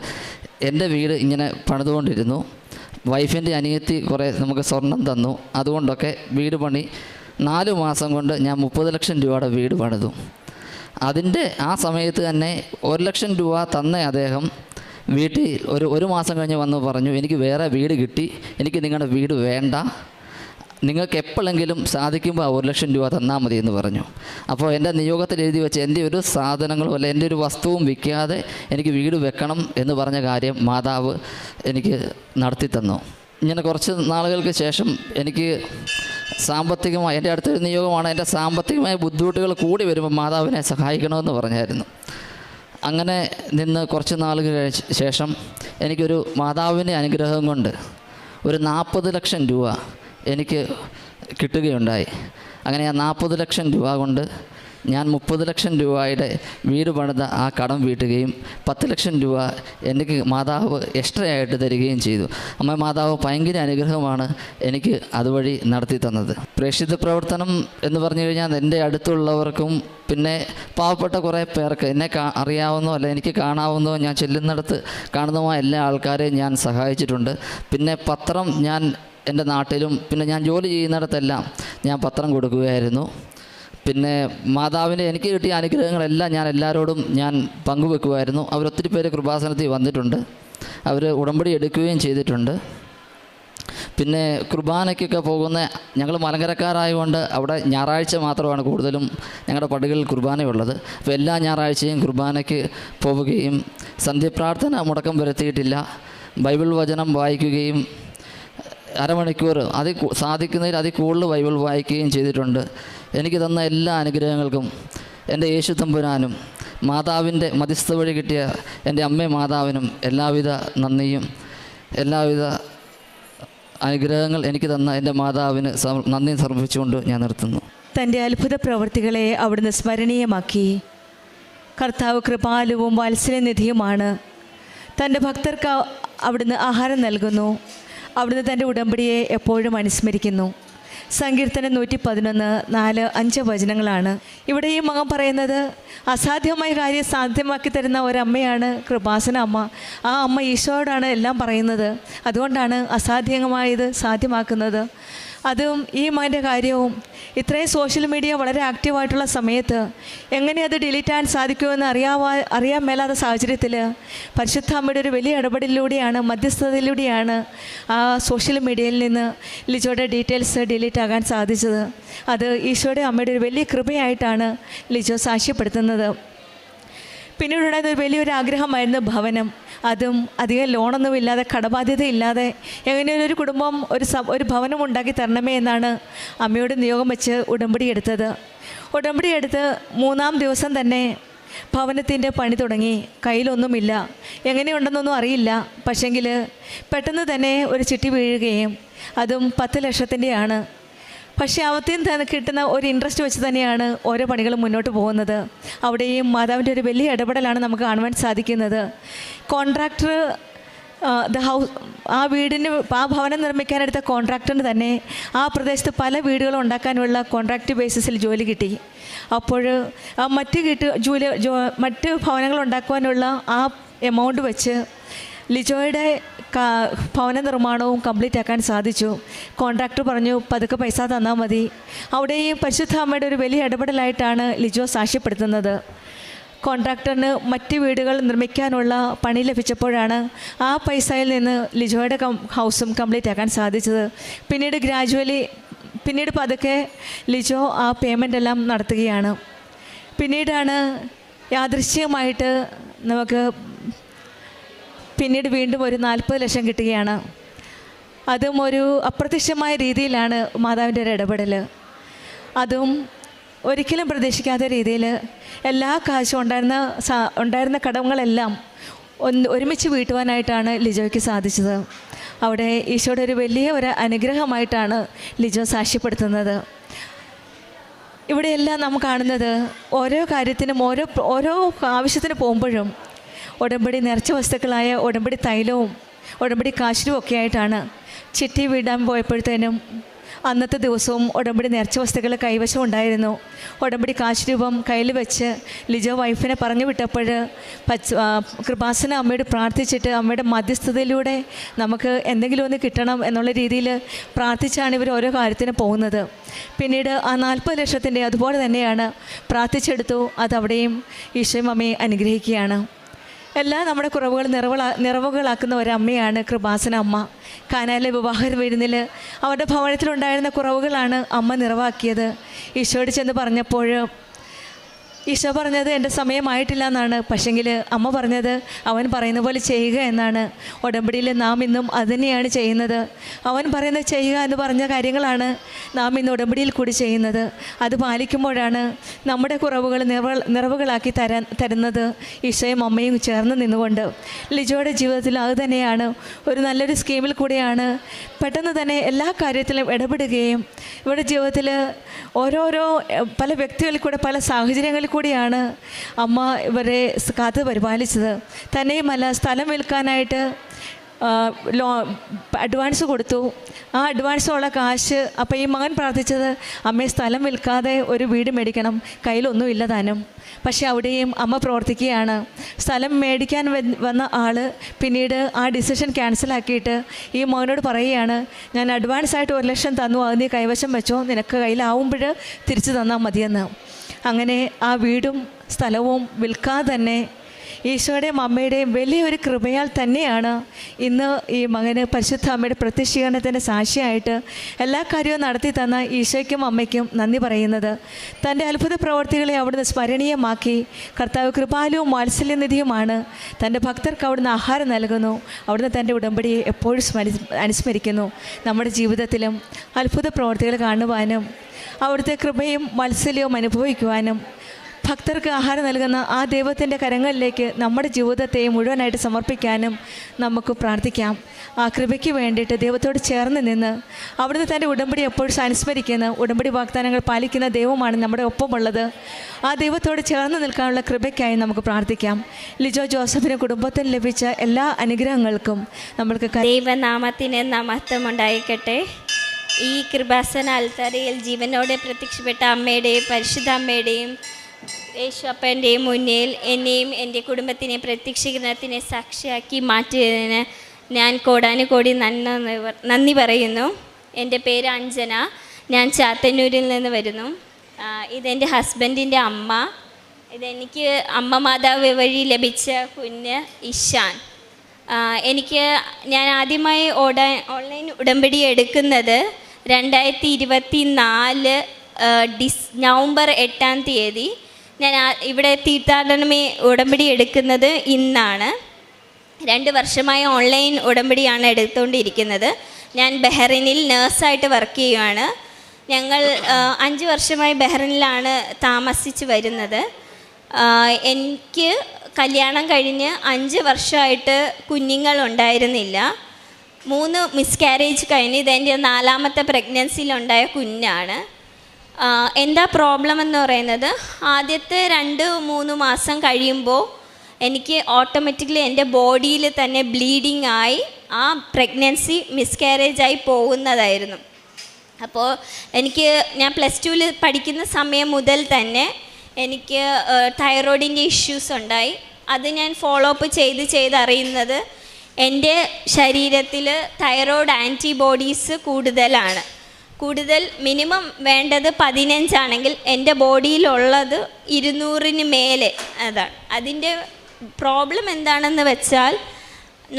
എൻ്റെ വീട് ഇങ്ങനെ പണിതുകൊണ്ടിരുന്നു. വൈഫിൻ്റെ അനിയത്തി കുറേ നമുക്ക് സ്വർണം തന്നു. അതുകൊണ്ടൊക്കെ വീട് പണി 4 മാസം കൊണ്ട് ഞാൻ 30 ലക്ഷം രൂപയുടെ വീട് പണിതു. അതിൻ്റെ ആ സമയത്ത് തന്നെ 1 ലക്ഷം രൂപ തന്ന അദ്ദേഹം വീട്ടിൽ ഒരു മാസം കഴിഞ്ഞ് വന്ന് പറഞ്ഞു, എനിക്ക് വേറെ വീട് കിട്ടി, എനിക്ക് നിങ്ങളുടെ വീട് വേണ്ട, നിങ്ങൾക്ക് എപ്പോഴെങ്കിലും സാധിക്കുമ്പോൾ 1,00,000 രൂപ തന്നാൽ മതി എന്ന് പറഞ്ഞു. അപ്പോൾ എൻ്റെ നിയോഗത്തിൽ എഴുതി വെച്ച് എൻ്റെ ഒരു സാധനങ്ങളും അല്ല എൻ്റെ ഒരു വസ്തുവും വിൽക്കാതെ എനിക്ക് വീട് വെക്കണം എന്ന് പറഞ്ഞ കാര്യം മാതാവ് എനിക്ക് നടത്തി തന്നു. ഇങ്ങനെ കുറച്ച് നാളുകൾക്ക് ശേഷം എനിക്ക് സാമ്പത്തികമായി, എൻ്റെ അടുത്തൊരു നിയോഗമാണ്, എൻ്റെ സാമ്പത്തികമായ ബുദ്ധിമുട്ടുകൾ കൂടി വരുമ്പോൾ മാതാവിനെ സഹായിക്കണമെന്ന് പറഞ്ഞായിരുന്നു. അങ്ങനെ നിന്ന് കുറച്ച് നാളുകൾക്ക് ശേഷം എനിക്കൊരു മാതാവിൻ്റെ അനുഗ്രഹം കൊണ്ട് ഒരു 40 ലക്ഷം രൂപ എനിക്ക് കിട്ടുകയുണ്ടായി. അങ്ങനെ ആ 40 ലക്ഷം രൂപ കൊണ്ട് ഞാൻ 30 ലക്ഷം രൂപയുടെ വീട് പണിത ആ കടം വീട്ടുകയും 10 ലക്ഷം രൂപ എനിക്ക് മാതാവ് എക്സ്ട്രാ ആയിട്ട് തരികയും ചെയ്തു. അമ്മ മാതാവ് ഭയങ്കര അനുഗ്രഹമാണ് എനിക്ക് അതുവഴി നടത്തി തന്നത്. പ്രേക്ഷിത പ്രവർത്തനം എന്ന് പറഞ്ഞു കഴിഞ്ഞാൽ എൻ്റെ അടുത്തുള്ളവർക്കും പിന്നെ പാവപ്പെട്ട കുറേ പേർക്ക് എന്നെ അറിയാവുന്നോ അല്ല എനിക്ക് കാണാവുന്നോ ഞാൻ ചെല്ലുന്നിടത്ത് കാണുന്നതുമായ എല്ലാ ആൾക്കാരെയും ഞാൻ സഹായിച്ചിട്ടുണ്ട്. പിന്നെ പത്രം ഞാൻ എൻ്റെ നാട്ടിലും പിന്നെ ഞാൻ ജോലി ചെയ്യുന്നിടത്തെല്ലാം ഞാൻ പത്രം കൊടുക്കുകയായിരുന്നു. പിന്നെ മാതാവിൻ്റെ എനിക്ക് കിട്ടിയ അനുഗ്രഹങ്ങളെല്ലാം ഞാൻ എല്ലാവരോടും ഞാൻ പങ്കുവെക്കുമായിരുന്നു. അവരൊത്തിരി പേര് കൃപാസനത്തിൽ വന്നിട്ടുണ്ട്, അവർ ഉടമ്പടി എടുക്കുകയും ചെയ്തിട്ടുണ്ട്. പിന്നെ കുർബാനയ്ക്കൊക്കെ പോകുന്ന ഞങ്ങൾ മലങ്കരക്കാരായതുകൊണ്ട് അവിടെ ഞായറാഴ്ച മാത്രമാണ് കൂടുതലും ഞങ്ങളുടെ പള്ളികളിൽ കുർബാനയുള്ളത്. അപ്പോൾ എല്ലാ ഞായറാഴ്ചയും കുർബാനയ്ക്ക് പോവുകയും സന്ധ്യപ്രാർത്ഥന മുടക്കം വരുത്തിയിട്ടില്ല. ബൈബിൾ വചനം വായിക്കുകയും അരമണിക്കൂർ സാധിക്കുന്നതിൽ അതിൽ കൂടുതൽ ബൈബിൾ വായിക്കുകയും ചെയ്തിട്ടുണ്ട്. എനിക്ക് തന്ന എല്ലാ അനുഗ്രഹങ്ങൾക്കും എൻ്റെ യേശു തമ്പുരാനും മാതാവിൻ്റെ മധ്യസ്ഥ വഴി കിട്ടിയ എൻ്റെ അമ്മയും മാതാവിനും എല്ലാവിധ നന്ദിയും എല്ലാവിധ അനുഗ്രഹങ്ങൾ എനിക്ക് തന്ന എൻ്റെ മാതാവിന് നന്ദി സമർപ്പിച്ചുകൊണ്ട് ഞാൻ നിർത്തുന്നു. തൻ്റെ അത്ഭുത പ്രവൃത്തികളെ അവിടുന്ന് സ്മരണീയമാക്കി. കർത്താവ് കൃപാലുവും വാത്സല്യനിധിയുമാണ്. തൻ്റെ ഭക്തർക്ക് അവിടുന്ന് ആഹാരം നൽകുന്നു. അവിടുന്ന് തൻ്റെ ഉടമ്പടിയെ എപ്പോഴും അനുസ്മരിക്കുന്നു. സങ്കീർത്തനം 111:4-5 വചനങ്ങളാണ്. ഇവിടെ ഈ മകൻ പറയുന്നത് അസാധ്യമായ കാര്യം സാധ്യമാക്കി തരുന്ന ഒരമ്മയാണ് കൃപാസന അമ്മ. ആ അമ്മ ഈശോയോടാണ് എല്ലാം പറയുന്നത്. അതുകൊണ്ടാണ് അസാധ്യമായത് സാധ്യമാക്കുന്നത്. അതും ഈ മകൻ്റെ കാര്യവും ഇത്രയും സോഷ്യൽ മീഡിയ വളരെ ആക്റ്റീവായിട്ടുള്ള സമയത്ത് എങ്ങനെ അത് ഡിലീറ്റ് ചെയ്യാൻ സാധിക്കുമെന്ന് അറിയാൻ മേലാത്ത സാഹചര്യത്തിൽ പരിശുദ്ധ അമ്മയുടെ ഒരു വലിയ ഇടപെടലിലൂടെയാണ്, മധ്യസ്ഥതയിലൂടെയാണ് ആ സോഷ്യൽ മീഡിയയിൽ നിന്ന് ലിജോയുടെ ഡീറ്റെയിൽസ് ഡിലീറ്റ് ആകാൻ സാധിച്ചത്. അത് ഈശോയുടെ അമ്മയുടെ ഒരു വലിയ കൃപയായിട്ടാണ് ലിജോ സാക്ഷ്യപ്പെടുത്തുന്നത്. പിന്നീടുണ്ടായിരുന്ന ഒരു വലിയൊരു ആഗ്രഹമായിരുന്നു ഭവനം. അതും അധികം ലോണൊന്നുമില്ലാതെ കടബാധ്യതയില്ലാതെ എങ്ങനെയൊരു കുടുംബം ഒരു ഭവനം ഉണ്ടാക്കി തരണമേ എന്നാണ് അമ്മയോട് നിയോഗം വെച്ച് ഉടമ്പടി എടുത്തത്. ഉടമ്പടി എടുത്ത് 3-ാം ദിവസം തന്നെ ഭവനത്തിൻ്റെ പണി തുടങ്ങി. കയ്യിലൊന്നുമില്ല, എങ്ങനെയുണ്ടെന്നൊന്നും അറിയില്ല. പക്ഷെങ്കിൽ പെട്ടെന്ന് തന്നെ ഒരു ചിട്ടി വീഴുകയും അതും 10 ലക്ഷത്തിൻ്റെയാണ്. പക്ഷേ അവത്തിൽ തന്നെ കിട്ടുന്ന ഒരു ഇൻട്രസ്റ്റ് വെച്ച് തന്നെയാണ് ഓരോ പണികളും മുന്നോട്ട് പോകുന്നത്. അവിടെയും മാതാവിൻ്റെ ഒരു വലിയ ഇടപെടലാണ് നമുക്ക് കാണുവാൻ സാധിക്കുന്നത്. കോൺട്രാക്ടർ ആ ഭവനം നിർമ്മിക്കാനെടുത്ത കോൺട്രാക്ടറിന് തന്നെ ആ പ്രദേശത്ത് പല വീടുകളും ഉണ്ടാക്കാനുള്ള കോൺട്രാക്റ്റ് ബേസിസിൽ ജോലി കിട്ടി. അപ്പോൾ മറ്റ് ഭവനങ്ങൾ ഉണ്ടാക്കുവാനുള്ള ആ എമൗണ്ട് വെച്ച് ലിജോയുടെ ഭവന നിർമ്മാണവും കംപ്ലീറ്റ് ആക്കാൻ സാധിച്ചു. കോൺട്രാക്ടർ പറഞ്ഞു പതുക്കെ പൈസ തന്നാൽ മതി. അവിടെയും പരിശുദ്ധ അമ്മയുടെ ഒരു വലിയ ഇടപെടലായിട്ടാണ് ലിജോ സാക്ഷ്യപ്പെടുത്തുന്നത്. കോൺട്രാക്ടറിന് മറ്റ് വീടുകൾ നിർമ്മിക്കാനുള്ള പണി ലഭിച്ചപ്പോഴാണ് ആ പൈസയിൽ നിന്ന് ലിജോയുടെ ഹൗസും കംപ്ലീറ്റ് ആക്കാൻ സാധിച്ചത്. പിന്നീട് പതുക്കെ ലിജോ ആ പേയ്മെൻ്റ് എല്ലാം നടത്തുകയാണ്. പിന്നീടാണ് യാദൃശ്ചികമായിട്ട് നമുക്ക് പിന്നീട് വീണ്ടും ഒരു 40 ലക്ഷം കിട്ടുകയാണ്. അതും ഒരു അപ്രത്യക്ഷമായ രീതിയിലാണ് മാതാവിൻ്റെ ഒരു ഇടപെടൽ. അതും ഒരിക്കലും പ്രതീക്ഷിക്കാത്ത രീതിയിൽ എല്ലാ കാശും ഉണ്ടായിരുന്ന കടങ്ങളെല്ലാം ഒരുമിച്ച് വീട്ടുവാനായിട്ടാണ് ലിജോയ്ക്ക് സാധിച്ചത്. അവിടെ ഈശോയുടെ ഒരു വലിയ ഒരു അനുഗ്രഹമായിട്ടാണ് ലിജോ സാക്ഷ്യപ്പെടുത്തുന്നത്. ഇവിടെയെല്ലാം നാം കാണുന്നത് ഓരോ കാര്യത്തിനും ഓരോ ആവശ്യത്തിന് പോകുമ്പോഴും ഉടമ്പടി നേർച്ച വസ്തുക്കളായ ഉടമ്പടി തൈലവും ഉടമ്പടി കാശിനും ഒക്കെ ആയിട്ടാണ്. ചിട്ടി വിടാൻ പോയപ്പോഴത്തേനും അന്നത്തെ ദിവസവും ഉടമ്പടി നേർച്ച വസ്തുക്കൾ കൈവശം ഉണ്ടായിരുന്നു. ഉടമ്പടി കാശ് രൂപം കയ്യിൽ വെച്ച് ലിജോ വൈഫിനെ പറഞ്ഞു വിട്ടപ്പോൾ കൃപാസന അമ്മയോട് പ്രാർത്ഥിച്ചിട്ട് അമ്മയുടെ മധ്യസ്ഥതയിലൂടെ നമുക്ക് എന്തെങ്കിലും ഒന്ന് കിട്ടണം എന്നുള്ള രീതിയിൽ പ്രാർത്ഥിച്ചാണ് ഇവർ ഓരോ കാര്യത്തിന് പോകുന്നത്. പിന്നീട് ആ 40 ലക്ഷത്തിൻ്റെ അതുപോലെ തന്നെയാണ് പ്രാർത്ഥിച്ചെടുത്തു. അതവിടെയും ഈശോയും അമ്മയെ അനുഗ്രഹിക്കുകയാണ്. എല്ലാ നമ്മുടെ കുറവുകൾ നിറവുകളാക്കുന്ന ഒരമ്മയാണ് കൃപാസന അമ്മ. കാനായിലെ വിവാഹ വിരുന്നിൽ അവരുടെ ഭവനത്തിലുണ്ടായിരുന്ന കുറവുകളാണ് അമ്മ നിറവാക്കിയത്. ഈശോയോട് ചെന്ന് പറഞ്ഞപ്പോൾ ഈശോ പറഞ്ഞത് എൻ്റെ സമയമായിട്ടില്ല എന്നാണ്. പക്ഷെങ്കിൽ അമ്മ പറഞ്ഞത് അവൻ പറയുന്ന പോലെ ചെയ്യുക എന്നാണ്. ഉടമ്പടിയിൽ നാം ഇന്നും അതുതന്നെയാണ് ചെയ്യുന്നത്. അവൻ പറയുന്നത് ചെയ്യുക എന്ന് പറഞ്ഞ കാര്യങ്ങളാണ് നാം ഇന്ന് ഉടമ്പടിയിൽ കൂടി ചെയ്യുന്നത്. അത് പാലിക്കുമ്പോഴാണ് നമ്മുടെ കുറവുകൾ നിറവുകളാക്കി തരുന്നത് ഈശോയും അമ്മയും ചേർന്ന് നിന്നുകൊണ്ട്. ലിജോയുടെ ജീവിതത്തിൽ അത് തന്നെയാണ്. ഒരു നല്ലൊരു സ്കീമിൽ കൂടിയാണ് പെട്ടെന്ന് തന്നെ എല്ലാ കാര്യത്തിലും ഇടപെടുകയും ഇവരുടെ ജീവിതത്തിൽ ഓരോരോ പല വ്യക്തികളിൽ കൂടെ പല സാഹചര്യങ്ങളിൽ കൂടിയാണ് അമ്മ ഇവരെ കാത്ത് പരിപാലിച്ചത്. തന്നെയുമല്ല, സ്ഥലം വിൽക്കാനായിട്ട് അഡ്വാൻസ് കൊടുത്തു. ആ അഡ്വാൻസുള്ള കാശ് അപ്പോൾ ഈ മകൻ പ്രാർത്ഥിച്ചത് അമ്മയെ സ്ഥലം വിൽക്കാതെ ഒരു വീട് മേടിക്കണം, കയ്യിലൊന്നുമില്ല താനും. പക്ഷെ അവിടെയും അമ്മ പ്രവർത്തിക്കുകയാണ്. സ്ഥലം മേടിക്കാൻ വന്ന ആൾ പിന്നീട് ആ ഡിസിഷൻ ക്യാൻസലാക്കിയിട്ട് ഈ മകനോട് പറയുകയാണ്, ഞാൻ അഡ്വാൻസായിട്ട് 1 ലക്ഷം തന്നു, അത് നീ കൈവശം വെച്ചോ, നിനക്ക് കയ്യിലാവുമ്പോൾ തിരിച്ചു തന്നാൽ മതിയെന്ന്. അങ്ങനെ ആ വീടും സ്ഥലവും വിൽക്കാതെ തന്നെ ഈശോയുടെയും അമ്മയുടെയും വലിയൊരു കൃപയാൽ തന്നെയാണ് ഇന്ന് ഈ മകന് പരിശുദ്ധ അമ്മയുടെ പ്രത്യക്ഷീകരണത്തിൻ്റെ സാക്ഷിയായിട്ട് എല്ലാ കാര്യവും നടത്തി തന്ന ഈശോയ്ക്കും അമ്മയ്ക്കും നന്ദി പറയുന്നത്. തൻ്റെ അത്ഭുത പ്രവർത്തികളെ അവിടുന്ന് സ്മരണീയമാക്കി. കർത്താവ് കൃപാലുവും വാത്സല്യനിധിയുമാണ്. തൻ്റെ ഭക്തർക്ക് അവിടുന്ന് ആഹാരം നൽകുന്നു. അവിടുന്ന് തൻ്റെ ഉടമ്പടിയെ എപ്പോഴും അനുസ്മരിക്കുന്നു. നമ്മുടെ ജീവിതത്തിലും അത്ഭുത പ്രവർത്തികൾ കാണുവാനും അവിടുത്തെ കൃപയും വാത്സല്യവും അനുഭവിക്കുവാനും ഭക്തർക്ക് ആഹാരം നൽകുന്ന ആ ദൈവത്തിൻ്റെ കരങ്ങളിലേക്ക് നമ്മുടെ ജീവിതത്തെ മുഴുവനായിട്ട് സമർപ്പിക്കാനും നമുക്ക് പ്രാർത്ഥിക്കാം. ആ കൃപയ്ക്ക് വേണ്ടിയിട്ട് ദൈവത്തോട് ചേർന്ന് നിന്ന് അവിടുന്ന് തൻ്റെ ഉടമ്പടി എപ്പോഴും അനുസ്മരിക്കുന്ന, ഉടമ്പടി വാഗ്ദാനങ്ങൾ പാലിക്കുന്ന ദൈവമാണ് നമ്മുടെ ഒപ്പമുള്ളത്. ആ ദൈവത്തോട് ചേർന്ന് നിൽക്കാനുള്ള കൃപയ്ക്കായി നമുക്ക് പ്രാർത്ഥിക്കാം. ലിജോ ജോസഫിന് കുടുംബത്തിന് ലഭിച്ച എല്ലാ അനുഗ്രഹങ്ങൾക്കും നമ്മൾക്ക് ദൈവനാമത്തിന് മഹത്വമുണ്ടായിരിക്കട്ടെ. ഈ കൃപാസന അൽത്താരയിൽ ജീവനോടെ പ്രത്യക്ഷപ്പെട്ട അമ്മയുടെയും പരിശുദ്ധ അമ്മയുടെയും യേശുപ്പൻ്റെയും മുന്നിൽ എന്നെയും എൻ്റെ കുടുംബത്തിനെ പ്രത്യക്ഷീകരണത്തിനെ സാക്ഷിയാക്കി മാറ്റിയതിന് ഞാൻ കോടാനുകോടി നന്ദി പറയുന്നു. എൻ്റെ പേര് അഞ്ജന. ഞാൻ ചാത്തന്നൂരിൽ നിന്ന് വരുന്നു. ഇതെൻ്റെ ഹസ്ബൻഡിൻ്റെ അമ്മ. ഇതെനിക്ക് അമ്മ മാതാവ് വഴി ലഭിച്ച കുഞ്ഞ് ഇഷാൻ. ഞാൻ ആദ്യമായി ഓൺലൈൻ ഉടമ്പടി എടുക്കുന്നത് 2024 നവംബർ 8-ാം തീയതി. ഞാൻ ഇവിടെ തീർത്ഥാടനമേ ഉടമ്പടി എടുക്കുന്നത് ഇന്നാണ്. 2 വർഷമായി ഓൺലൈൻ ഉടമ്പടിയാണ് എടുത്തുകൊണ്ടിരിക്കുന്നത്. ഞാൻ ബഹ്റൈനിൽ നേഴ്സായിട്ട് വർക്ക് ചെയ്യുകയാണ്. ഞങ്ങൾ 5 വർഷമായി ബഹ്റൈനിലാണ് താമസിച്ച് വരുന്നത്. എനിക്ക് കല്യാണം കഴിഞ്ഞ് 5 വർഷമായിട്ട് കുഞ്ഞുങ്ങളുണ്ടായിരുന്നില്ല. 3 മിസ്കാരേജ് കഴിഞ്ഞ് ഇതെൻ്റെ 4ാമത്തെ പ്രഗ്നൻസിയിലുണ്ടായ കുഞ്ഞാണ്. എന്താ പ്രോബ്ലം എന്ന് പറയുന്നത്, ആദ്യത്തെ 2-3 മാസം കഴിയുമ്പോൾ എനിക്ക് ഓട്ടോമാറ്റിക്കലി എൻ്റെ ബോഡിയിൽ തന്നെ ബ്ലീഡിങ് ആയി ആ പ്രഗ്നൻസി മിസ്കാരേജായി പോകുന്നതായിരുന്നു. അപ്പോൾ ഞാൻ +2 പഠിക്കുന്ന സമയം മുതൽ തന്നെ എനിക്ക് തൈറോയിഡിൻ്റെ ഇഷ്യൂസ് ഉണ്ടായി. അത് ഞാൻ ഫോളോ അപ്പ് ചെയ്തറിയുന്നത് എൻ്റെ ശരീരത്തിൽ തൈറോയ്ഡ് ആൻറ്റിബോഡീസ് കൂടുതൽ മിനിമം വേണ്ടത് 15 ആണെങ്കിൽ എൻ്റെ ബോഡിയിലുള്ളത് 200-ന് മേലെ. അതാണ് അതിൻ്റെ പ്രോബ്ലം. എന്താണെന്ന് വെച്ചാൽ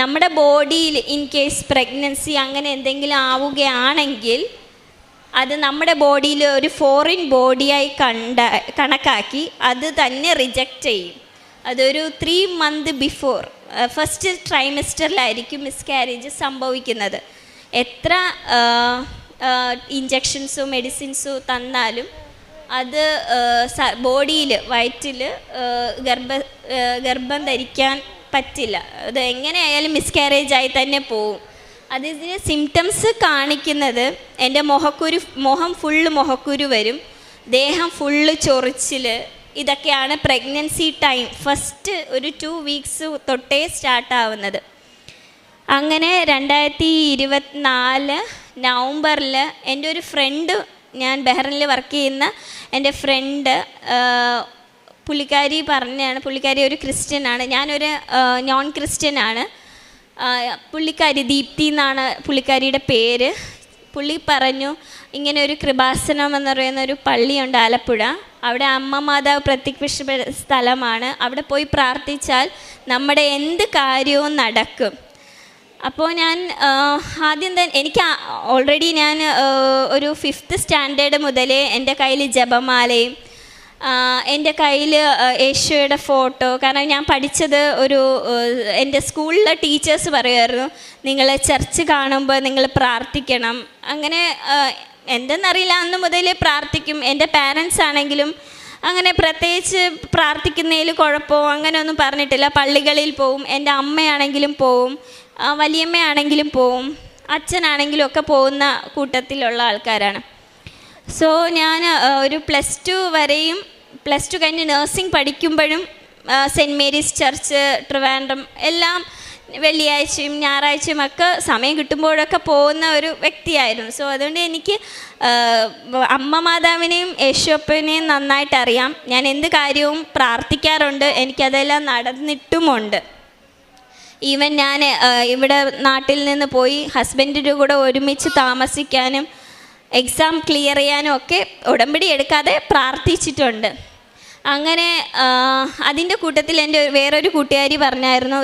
നമ്മുടെ ബോഡിയിൽ ഇൻ കേസ് പ്രഗ്നൻസി അങ്ങനെ എന്തെങ്കിലും ആവുകയാണെങ്കിൽ അത് നമ്മുടെ ബോഡിയിൽ ഒരു ഫോറിൻ ബോഡിയായി കണക്കാക്കി അത് തന്നെ റിജക്റ്റ് ചെയ്യും. അതൊരു 3 മന്ത് ബിഫോർ ഫസ്റ്റ് ട്രൈമസ്റ്ററിലായിരിക്കും മിസ്കാരേജ് സംഭവിക്കുന്നത്. എത്ര ഇഞ്ചക്ഷൻസോ മെഡിസിൻസോ തന്നാലും അത് ബോഡിയിൽ വയറ്റിൽ ഗർഭം ധരിക്കാൻ പറ്റില്ല. അത് എങ്ങനെയായാലും മിസ്കാരേജായി തന്നെ പോവും. അതിന് സിംറ്റംസ് കാണിക്കുന്നത് എൻ്റെ മുഖം ഫുള്ള് മുഖക്കുരു വരും, ദേഹം ഫുള്ള് ചൊറിച്ചിൽ. ഇതൊക്കെയാണ് പ്രഗ്നൻസി ടൈം ഫസ്റ്റ് ഒരു 2 വീക്സ് തൊട്ടേ സ്റ്റാർട്ടാവുന്നത്. അങ്ങനെ 2024 നവംബറിൽ എൻ്റെ ഒരു ഫ്രണ്ട്, ഞാൻ ബഹ്റൈനിൽ വർക്ക് ചെയ്യുന്ന എൻ്റെ ഫ്രണ്ട്, പുള്ളിക്കാരി ഒരു ക്രിസ്ത്യനാണ്, ഞാനൊരു നോൺ ക്രിസ്ത്യനാണ്. പുള്ളിക്കാരി ദീപ്തി എന്നാണ് പുള്ളിക്കാരിയുടെ പേര്. പുള്ളി പറഞ്ഞു ഇങ്ങനെ ഒരു കൃപാസനം എന്ന് പറയുന്ന ഒരു പള്ളിയുണ്ട് ആലപ്പുഴ, അവിടെ അമ്മ മാതാവ് പ്രത്യക്ഷപ്പെട്ട സ്ഥലമാണ്, അവിടെ പോയി പ്രാർത്ഥിച്ചാൽ നമ്മുടെ എന്ത് കാര്യവും നടക്കും. അപ്പോൾ ഞാൻ ആദ്യം തന്നെ എനിക്ക് ഓൾറെഡി ഞാൻ ഒരു 5th സ്റ്റാൻഡേർഡ് മുതലേ എൻ്റെ കയ്യിൽ ജപമാലയും എൻ്റെ കയ്യിൽ യേശുയുടെ ഫോട്ടോ, കാരണം ഞാൻ പഠിച്ചത് എൻ്റെ സ്കൂളിലെ ടീച്ചേഴ്സ് പറയുമായിരുന്നു നിങ്ങൾ ചർച്ച് കാണുമ്പോൾ നിങ്ങൾ പ്രാർത്ഥിക്കണം. അങ്ങനെ എന്തെന്നറിയില്ല, അന്ന് മുതലേ പ്രാർത്ഥിക്കും. എൻ്റെ പാരൻസ് ആണെങ്കിലും അങ്ങനെ പ്രത്യേകിച്ച് പ്രാർത്ഥിക്കുന്നതിൽ കുഴപ്പമോ അങ്ങനെയൊന്നും പറഞ്ഞിട്ടില്ല. പള്ളികളിൽ പോവും, എൻ്റെ അമ്മയാണെങ്കിലും പോവും, വലിയമ്മയാണെങ്കിലും പോവും, അച്ഛനാണെങ്കിലും ഒക്കെ പോകുന്ന കൂട്ടത്തിലുള്ള ആൾക്കാരാണ്. സോ ഞാൻ ഒരു +2 വരെയും, +2 കഴിഞ്ഞ് നഴ്സിംഗ് പഠിക്കുമ്പോഴും സെൻറ്റ് മേരീസ് ചർച്ച് ട്രിവാൻഡ്രം എല്ലാം വെള്ളിയാഴ്ചയും ഞായറാഴ്ചയും ഒക്കെ സമയം കിട്ടുമ്പോഴൊക്കെ പോകുന്ന ഒരു വ്യക്തിയായിരുന്നു. സോ അതുകൊണ്ട് എനിക്ക് അമ്മ മാതാവിനെയും യേശുപ്പനെയും നന്നായിട്ട് അറിയാം. ഞാൻ എന്ത് കാര്യവും പ്രാർത്ഥിക്കാറുണ്ട്, എനിക്കതെല്ലാം നടന്നിട്ടുമുണ്ട്. ഈവൻ ഞാൻ ഇവിടെ നാട്ടിൽ നിന്ന് പോയി ഹസ്ബൻഡിൻ്റെ കൂടെ ഒരുമിച്ച് താമസിക്കാനും എക്സാം ക്ലിയർ ചെയ്യാനും ഒക്കെ ഉടമ്പടി എടുക്കാതെ പ്രാർത്ഥിച്ചിട്ടുണ്ട്. അങ്ങനെ അതിൻ്റെ കൂട്ടത്തിൽ എൻ്റെ വേറൊരു കൂട്ടുകാരി പറഞ്ഞായിരുന്നു,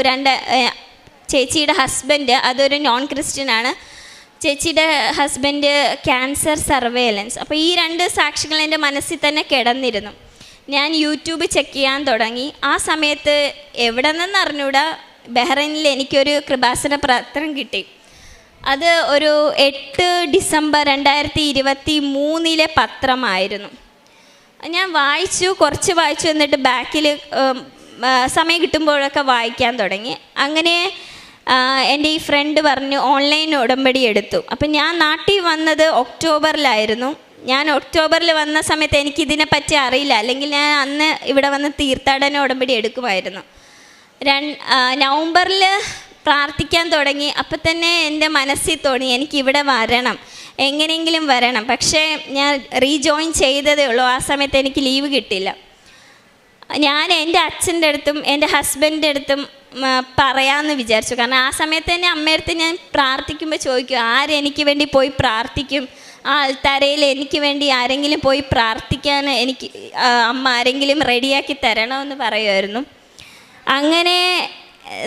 ചേച്ചിയുടെ ഹസ്ബൻഡ് അതൊരു നോൺ ക്രിസ്ത്യനാണ്, ചേച്ചിയുടെ ഹസ്ബൻഡ് ക്യാൻസർ സർവേലൻസ്. അപ്പോൾ ഈ 2 സാക്ഷികൾ എൻ്റെ മനസ്സിൽ തന്നെ കിടന്നിരുന്നു. ഞാൻ യൂട്യൂബ് ചെക്ക് ചെയ്യാൻ തുടങ്ങി. ആ സമയത്ത് എവിടെ നിന്ന് അറിഞ്ഞൂടാ, ബഹ്റൈനിൽ എനിക്കൊരു കൃപാസന പത്രം കിട്ടി. അത് ഒരു 8 ഡിസംബർ 2023 പത്രമായിരുന്നു. ഞാൻ കുറച്ച് വായിച്ചു, എന്നിട്ട് ബാക്കിൽ സമയം കിട്ടുമ്പോഴൊക്കെ വായിക്കാൻ തുടങ്ങി. അങ്ങനെ എൻ്റെ ഈ ഫ്രണ്ട് പറഞ്ഞു ഓൺലൈൻ ഉടമ്പടി എടുത്തു. അപ്പം ഞാൻ നാട്ടിൽ വന്നത് ഒക്ടോബറിലായിരുന്നു. ഞാൻ ഒക്ടോബറിൽ വന്ന സമയത്ത് എനിക്കിതിനെപ്പറ്റി അറിയില്ല, അല്ലെങ്കിൽ ഞാൻ അന്ന് ഇവിടെ വന്ന് തീർത്ഥാടന ഉടമ്പടി എടുക്കുമായിരുന്നു. നവംബറിൽ പ്രാർത്ഥിക്കാൻ തുടങ്ങി. അപ്പം തന്നെ എൻ്റെ മനസ്സിൽ തോന്നി എനിക്കിവിടെ വരണം, എങ്ങനെയെങ്കിലും വരണം. പക്ഷേ ഞാൻ റീജോയിൻ ചെയ്തതേ ഉള്ളൂ. ആ സമയത്ത് എനിക്ക് ലീവ് കിട്ടില്ല. ഞാൻ എൻ്റെ അച്ഛൻ്റെ അടുത്തും എൻ്റെ ഹസ്ബൻഡിൻ്റെ അടുത്തും പറയാമെന്ന് വിചാരിച്ചു. കാരണം ആ സമയത്ത് തന്നെ അമ്മയടുത്ത് ഞാൻ പ്രാർത്ഥിക്കുമ്പോൾ ചോദിക്കും, ആരെനിക്ക് വേണ്ടി പോയി പ്രാർത്ഥിക്കും, ആ ആൾത്തറയിൽ എനിക്ക് വേണ്ടി ആരെങ്കിലും പോയി പ്രാർത്ഥിക്കാൻ എനിക്ക് അമ്മ ആരെങ്കിലും റെഡിയാക്കി തരണമെന്ന് പറയുമായിരുന്നു. അങ്ങനെ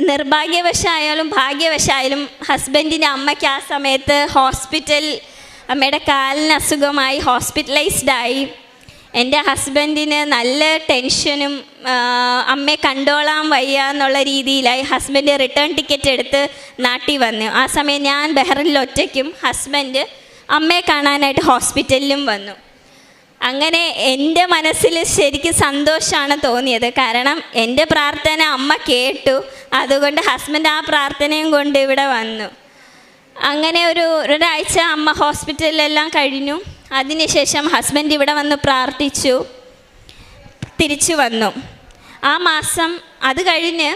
നിർഭാഗ്യവശായാലും ഭാഗ്യവശായാലും ഹസ്ബൻഡിൻ്റെ അമ്മയ്ക്ക് ആ സമയത്ത് അമ്മയുടെ കാലിന് അസുഖമായി ഹോസ്പിറ്റലൈസ്ഡായി. എൻ്റെ ഹസ്ബൻഡിന് നല്ല ടെൻഷനും അമ്മയെ കണ്ടോളാൻ വയ്യ എന്നുള്ള രീതിയിലായി. ഹസ്ബൻഡ് റിട്ടേൺ ടിക്കറ്റ് എടുത്ത് നാട്ടിൽ വന്നു. ആ സമയം ഞാൻ ബഹ്റിനിൽ ഒറ്റയ്ക്കും, ഹസ്ബൻഡ് അമ്മയെ കാണാനായിട്ട് ഹോസ്പിറ്റലിലും വന്നു. അങ്ങനെ എൻ്റെ മനസ്സിൽ ശരിക്കും സന്തോഷമാണ് തോന്നിയത്. കാരണം എൻ്റെ പ്രാർത്ഥന അമ്മ കേട്ടു, അതുകൊണ്ട് ഹസ്ബൻഡ് ആ പ്രാർത്ഥനയും കൊണ്ട് ഇവിടെ വന്നു. അങ്ങനെ ഒരാഴ്ച അമ്മ ഹോസ്പിറ്റലിലെല്ലാം കഴിഞ്ഞു. അതിനുശേഷം ഹസ്ബൻഡ് ഇവിടെ വന്ന് പ്രാർത്ഥിച്ചു, തിരിച്ചു വന്നു. ആ മാസം അത് കഴിഞ്ഞ്